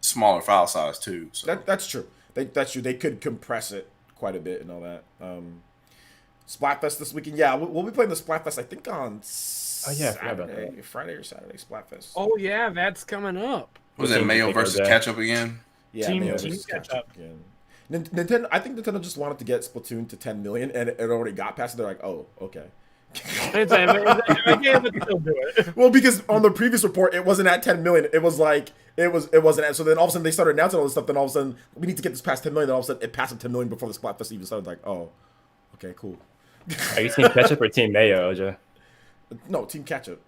smaller file size too. So
that's true. That's true. They could compress it quite a bit and all that. Splatfest this weekend. Yeah, we'll be playing the Splatfest. I think on Friday or Saturday. Splatfest.
Oh yeah, that's coming up.
Was that Mayo versus Ketchup again?
Yeah,
Team
Mayo versus Ketchup again. Nintendo. I think Nintendo just wanted to get Splatoon to 10 million, and it already got past it. They're like, oh, okay. Well, because on the previous report, it wasn't at 10 million. It was like it wasn't at. So then all of a sudden they started announcing all this stuff. Then all of a sudden we need to get this past 10 million. Then all of a sudden it passed 10 million before the Splatfest even started. Like, oh, okay, cool.
Are you Team Ketchup or Team Mayo, OJ?
No, Team Ketchup.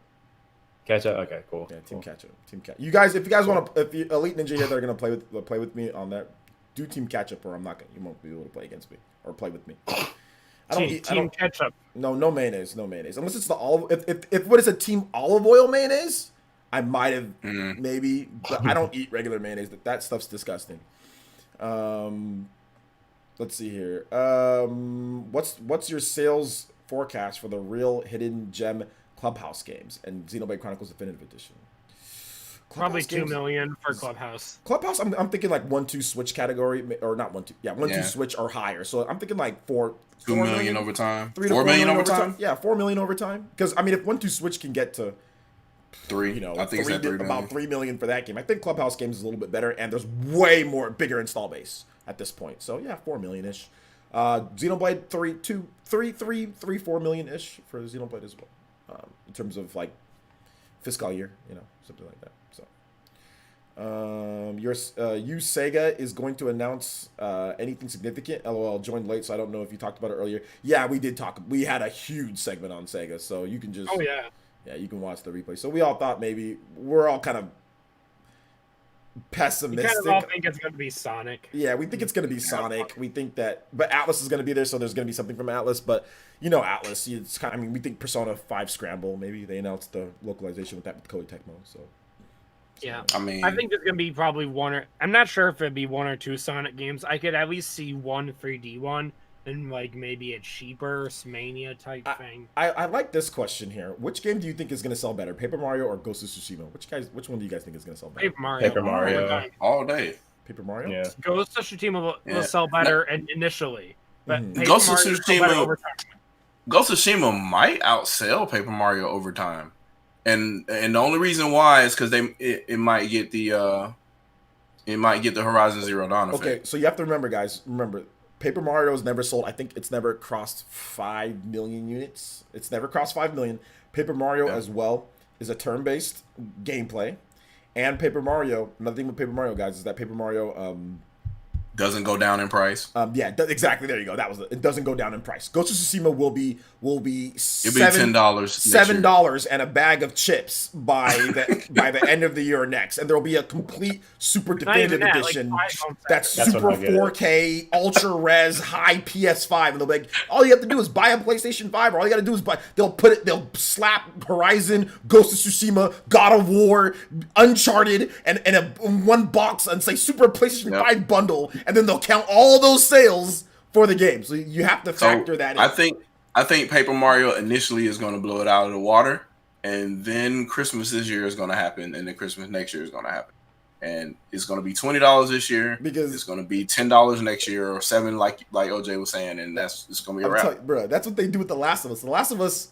Ketchup. Okay, cool.
Yeah, Team Ketchup. Team Ketchup. You guys, if you guys want to, if you Elite Ninja here that are gonna play with me on that, do Team Ketchup, or I'm not gonna. You won't be able to play against me or play with me.
Team Ketchup.
No mayonnaise, no mayonnaise. Unless it's the olive. If what is a Team Olive Oil mayonnaise, I might have maybe. But I don't eat regular mayonnaise. That stuff's disgusting. Let's see here. What's your sales forecast for the real hidden gem Clubhouse games and Xenoblade Chronicles Definitive Edition?
Probably 2 million for Clubhouse.
Clubhouse, I'm thinking like 1-2 Switch category, or not 1-2. Yeah, 1-2 Switch or higher. So I'm thinking like 2
million over time.
4 million over time. Yeah, 4 million over time. Because I mean, if 1-2 Switch can get to
3, I think it's at 3 million.
About 3 million for that game. I think Clubhouse games is a little bit better, and there's way more bigger install base at this point. So yeah, 4 million ish. Xenoblade 4 million ish for Xenoblade as well. In terms of like fiscal year, something like that. Sega is going to announce anything significant. LOL, joined late, so I don't know if you talked about it earlier. Yeah, we did talk. We had a huge segment on Sega, so you can just you can watch the replay. So we all thought maybe we're all kind of pessimistic.
We kind of all think it's going to be Sonic.
Yeah, we think it's going to be Sonic. We think that, but Atlas is going to be there, so there's going to be something from Atlas. But Atlas, it's kind of. I mean, we think Persona 5 Scramble. Maybe they announced the localization with that with Koei Tecmo. So.
Yeah, I think there's gonna be probably I'm not sure if it'd be 1 or 2 Sonic games. I could at least see 1 3D one, and like maybe a cheaper Mania type thing.
I like this question here. Which game do you think is gonna sell better, Paper Mario or Ghost of Tsushima? Which one do you guys think is gonna sell better?
Paper Mario.
Paper Mario.
All day.
Paper Mario.
Yeah.
Ghost of Tsushima will sell better initially, but
Ghost of Tsushima might outsell Paper Mario over time. And the only reason why is because it might get the Horizon Zero Dawn effect.
Okay, so you have to remember, guys. Paper Mario has never sold. I think it's never crossed 5 million units. It's never crossed 5 million. Paper Mario as well is a turn-based gameplay, and Paper Mario. Another thing with Paper Mario, guys, is that Paper Mario
doesn't go down in price.
Exactly. There you go. That was it. It doesn't go down in price. Ghost of Tsushima will be
It'll be
$7 $7 and a bag of chips by the end of the year next, and there will be a complete super definitive edition that's super 4K, ultra res, high PS5, and they'll be like, all you have to do is buy a PlayStation 5, or all you got to do is buy. They'll slap Horizon, Ghost of Tsushima, God of War, Uncharted, and a one box and say Super PlayStation 5 bundle. And then they'll count all those sales for the game. So you have to factor that in.
I think Paper Mario initially is going to blow it out of the water, and then Christmas this year is going to happen, and then Christmas next year is going to happen. And it's going to be $20 this year because it's going to be $10 next year, or $7 like OJ was saying, and it's going to be a wrap.
Bro, that's what they do with The Last of Us. The Last of Us,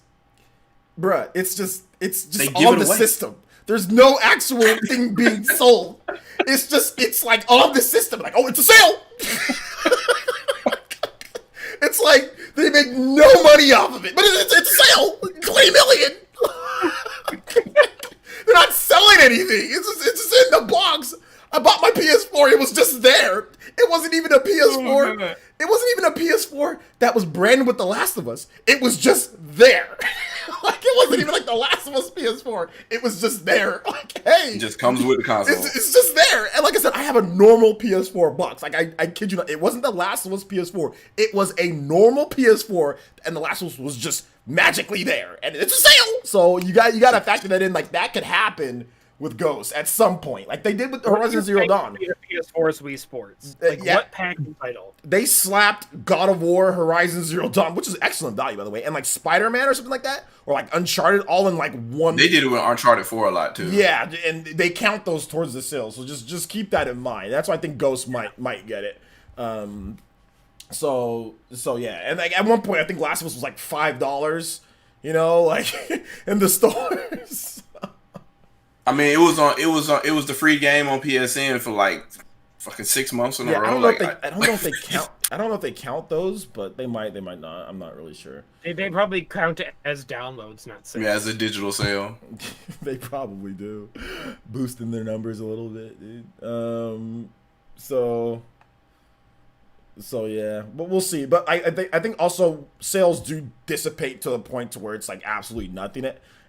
bro, it's just on the system. There's no actual thing being sold. It's like on the system. Like, oh, it's a sale. It's like they make no money off of it, but it's a sale. 20 million. They're not selling anything. It's just in the box. I bought my PS4. It was just there. It wasn't even a PS4. It wasn't even a PS4 that was branded with The Last of Us. It was just there. Like, it wasn't even like The Last of Us PS4. It was just there. Like, hey.
It just comes with the console.
It's just there. And like I said, I have a normal PS4 box. Like, I kid you not. It wasn't The Last of Us PS4. It was a normal PS4, and The Last of Us was just magically there. And it's a sale. So you got to factor that in. Like, that could happen with Ghost at some point, like they did with Horizon Zero Dawn.
PS4's Wii Sports. What package title?
They slapped God of War, Horizon Zero Dawn, which is excellent value, by the way, and like Spider-Man or something like that, or like Uncharted, all in like one.
They did it with Uncharted 4 a lot too.
Yeah, and they count those towards the sales, so just keep that in mind. That's why I think Ghost might get it. So yeah, and like at one point I think Last of Us was like $5, you know, like in the stores.
I mean, it was the free game on PSN for like fucking 6 months in a row.
I don't know if they count. I don't know if they count those, but they might not. I'm not really sure.
They probably count it as downloads, not sales.
Yeah, as a digital sale.
They probably do, boosting their numbers a little bit, dude. So yeah, but we'll see. But I think also sales do dissipate to the point to where it's like absolutely nothing.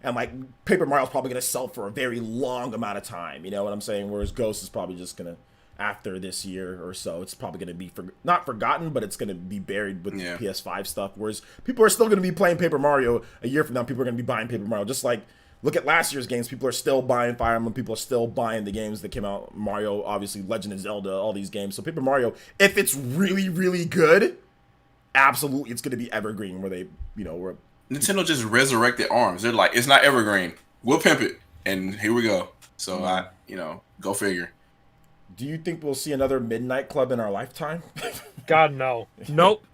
And like Paper Mario's probably gonna sell for a very long amount of time. You know what I'm saying? Whereas Ghost is probably just gonna, after this year or so, it's probably gonna be not forgotten, but it's gonna be buried with PS5 stuff. Whereas people are still gonna be playing Paper Mario a year from now. People are gonna be buying Paper Mario. Just like look at last year's games. People are still buying Fire Emblem. People are still buying the games that came out. Mario, obviously, Legend of Zelda, all these games. So Paper Mario, if it's really, really good, absolutely, it's gonna be evergreen. Where they, you know, where
Nintendo just resurrected ARMS. They're like, it's not evergreen. We'll pimp it, and here we go. So go figure.
Do you think we'll see another Midnight Club in our lifetime?
God, no. Nope.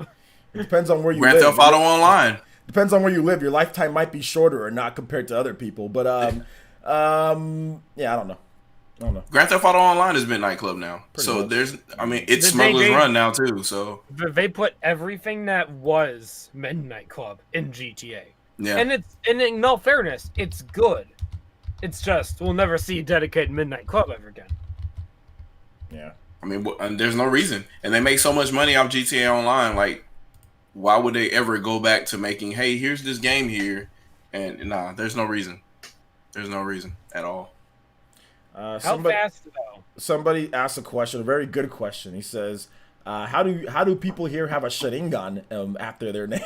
It depends on where you
Grand
live.
Theft Auto Online.
Depends on where you live. Your lifetime might be shorter or not compared to other people. But yeah, I don't know.
Grand Theft Auto Online is Midnight Club now.
Pretty much.
It's Smuggler's Run now too. So
they put everything that was Midnight Club in GTA.
Yeah.
And in all fairness, it's good. It's just we'll never see dedicated Midnight Club ever again.
Yeah.
I mean, and there's no reason, and they make so much money off GTA Online. Like, why would they ever go back to making? Hey, here's this game here, and nah, there's no reason. There's no reason at all.
Somebody asked a question, a very good question. He says, "How do people here have a Sharingan after their name?"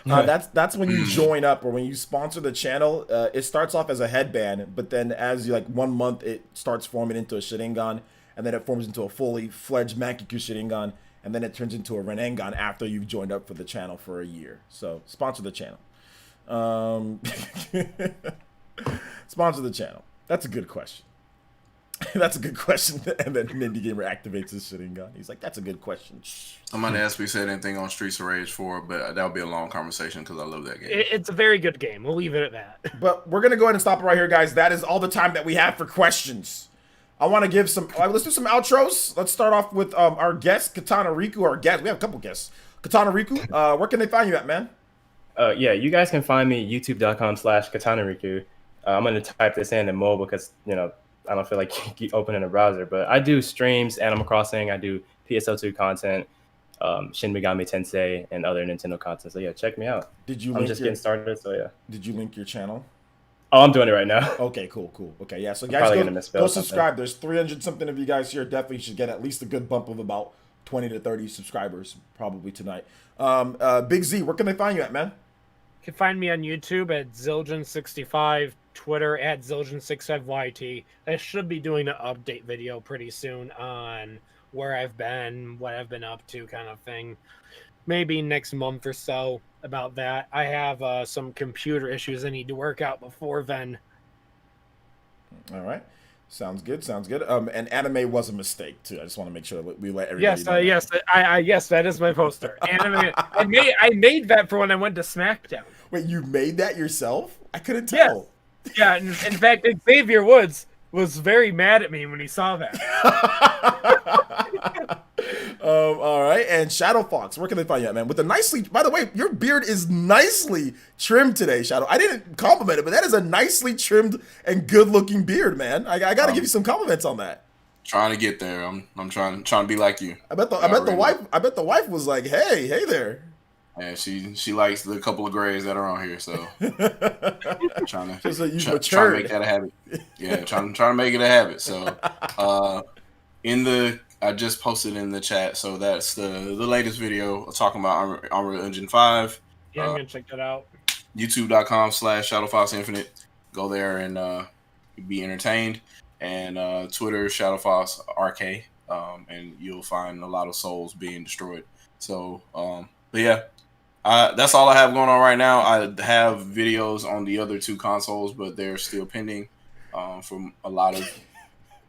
That's when you join up or when you sponsor the channel. It starts off as a headband, but then as you 1 month, it starts forming into a Sharingan, and then it forms into a fully fledged Mankiku Sharingan, and then it turns into a Renengan after you've joined up for the channel for a year. So sponsor the channel. Sponsor the channel. That's a good question. That's a good question. And then Nindy Gamer activates his Sharingan. He's like, that's a good question.
Somebody asked me if we said anything on Streets of Rage 4, but that would be a long conversation because I love that game.
It's a very good game. We'll leave it at that.
But we're going to go ahead and stop it right here, guys. That is all the time that we have for questions. I want to give some... let's do some outros. Let's start off with our guest, Katana Riku. Our guest. We have a couple guests. Katana Riku, where can they find you at, man?
Yeah, you guys can find me youtube.com/Katana Riku. I'm going to type this in mobile because, I don't feel like keep opening a browser, but I do streams, Animal Crossing, I do PSO2 content, Shin Megami Tensei, and other Nintendo content. So yeah, check me out. I'm just getting started, so yeah.
Did you link your channel?
Oh, I'm doing it right now.
Okay, cool. Okay, yeah. So guys, go subscribe. There's 300 something of you guys here. Definitely should get at least a good bump of about 20 to 30 subscribers probably tonight. Big Z, where can they find you at, man?
You can find me on YouTube at Zildjian65, Twitter at Zildjian65YT. I should be doing an update video pretty soon on where I've been, what I've been up to, kind of thing. Maybe next month or so about that. I have some computer issues I need to work out before then.
All right. Sounds good. And anime was a mistake too. I just want to make sure that we let everybody know.
Yes, that is my poster. Anime. I made that for when I went to SmackDown.
Wait, you made that yourself? I couldn't tell.
Yeah, in fact, Xavier Woods was very mad at me when he saw that.
All right, and Shadow Fox, where can they find you at, man? With a nicely, by the way, your beard is nicely trimmed today, Shadow. I didn't compliment it, but that is a nicely trimmed and good-looking beard, man. I got to give you some compliments on that.
Trying to get there. I'm trying to be like you.
I bet the wife was like, hey there.
Yeah, she likes the couple of grays that are on here, so trying to make that a habit. Yeah, trying to make it a habit. So I just posted in the chat, so that's the latest video talking about Unreal Engine 5.
Yeah, I'm gonna check that out.
YouTube.com/ShadowFoxInfinite. Go there and be entertained. And Twitter ShadowFoxRK, and you'll find a lot of souls being destroyed. So, but yeah. That's all I have going on right now. I have videos on the other two consoles, but they're still pending from a lot of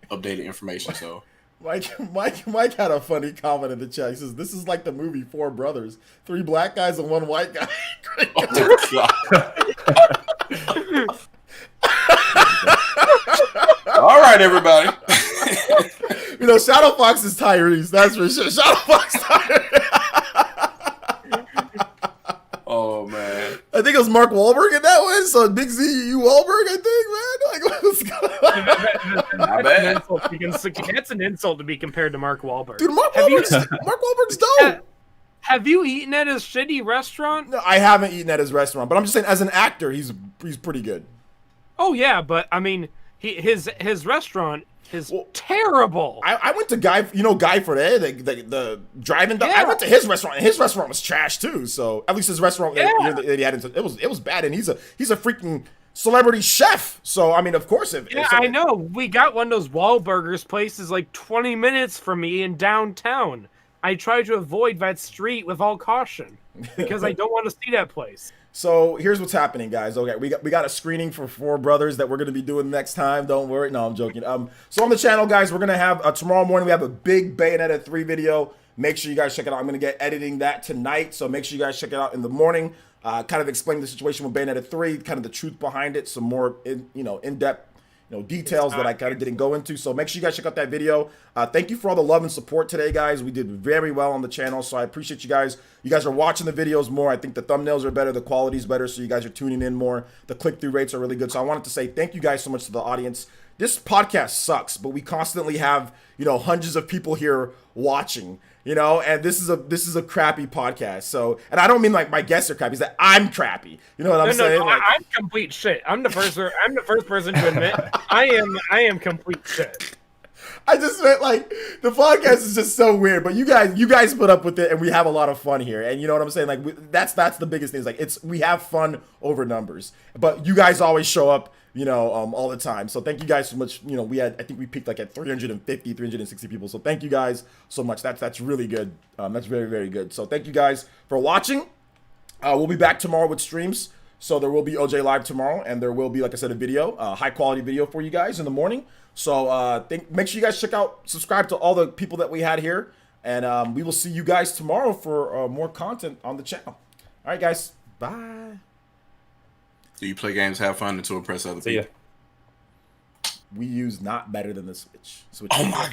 updated information. So
Mike had a funny comment in the chat. He says, "This is like the movie Four Brothers: 3 black guys and 1 white guy."
Oh, God. All right, everybody.
You know, Shadow Fox is Tyrese. That's for sure. Shadow Fox Tyrese.
Oh man,
I think it was Mark Wahlberg in that one. So Big Z, you Wahlberg, I think, man. Like, what's going on?
not bad.
That's an insult to be compared to Mark Wahlberg.
Dude, Mark Wahlberg's dope.
Have you eaten at his shitty restaurant?
No, I haven't eaten at his restaurant, but I'm just saying, as an actor, he's pretty good.
Oh yeah, but I mean, his restaurant is terrible.
I went to Guy Fieri, the drive-in. Yeah. I went to his restaurant, and his restaurant was trash too. So at least his restaurant, that he had, it was bad, and he's a freaking celebrity chef. So I mean, of course,
I know. We got one of those Wahlburgers places like 20 minutes from me in downtown. I try to avoid that street with all caution because I don't want to see that place.
So here's what's happening, guys. Okay, we got a screening for Four Brothers that we're gonna be doing next time. Don't worry. No, I'm joking. So on the channel, guys, we're gonna have tomorrow morning. We have a big Bayonetta 3 video. Make sure you guys check it out. I'm gonna get editing that tonight, so make sure you guys check it out in the morning. Kind of explain the situation with Bayonetta 3, kind of the truth behind it, some more in-depth details that I kind of didn't go into. So make sure you guys check out that video. Thank you for all the love and support today, guys. We did very well on the channel, so I appreciate you guys. You guys are watching the videos more. I think the thumbnails are better, the quality's better, so you guys are tuning in more. The click-through rates are really good. So I wanted to say thank you guys so much to the audience. This podcast sucks, but we constantly have, hundreds of people here watching, and this is a crappy podcast. So, and I don't mean like my guests are crappy, it's that I'm crappy. You know what I'm saying?
No, like, I'm complete shit. I'm the first person to admit I am complete shit.
I just meant like the podcast is just so weird, but you guys put up with it, and we have a lot of fun here. And you know what I'm saying? Like that's the biggest thing. Is like we have fun over numbers, but you guys always show up, all the time. So thank you guys so much. I think we peaked like at 350, 360 people. So thank you guys so much. That's really good. That's very, very good. So thank you guys for watching. We'll be back tomorrow with streams. So there will be OJ Live tomorrow, and there will be, like I said, a video, high quality video for you guys in the morning. So make sure you guys subscribe to all the people that we had here, and we will see you guys tomorrow for more content on the channel. All right, guys. Bye.
Do you play games, have fun, and to impress other people?
See ya.
Wii U's not better than the Switch.
Oh my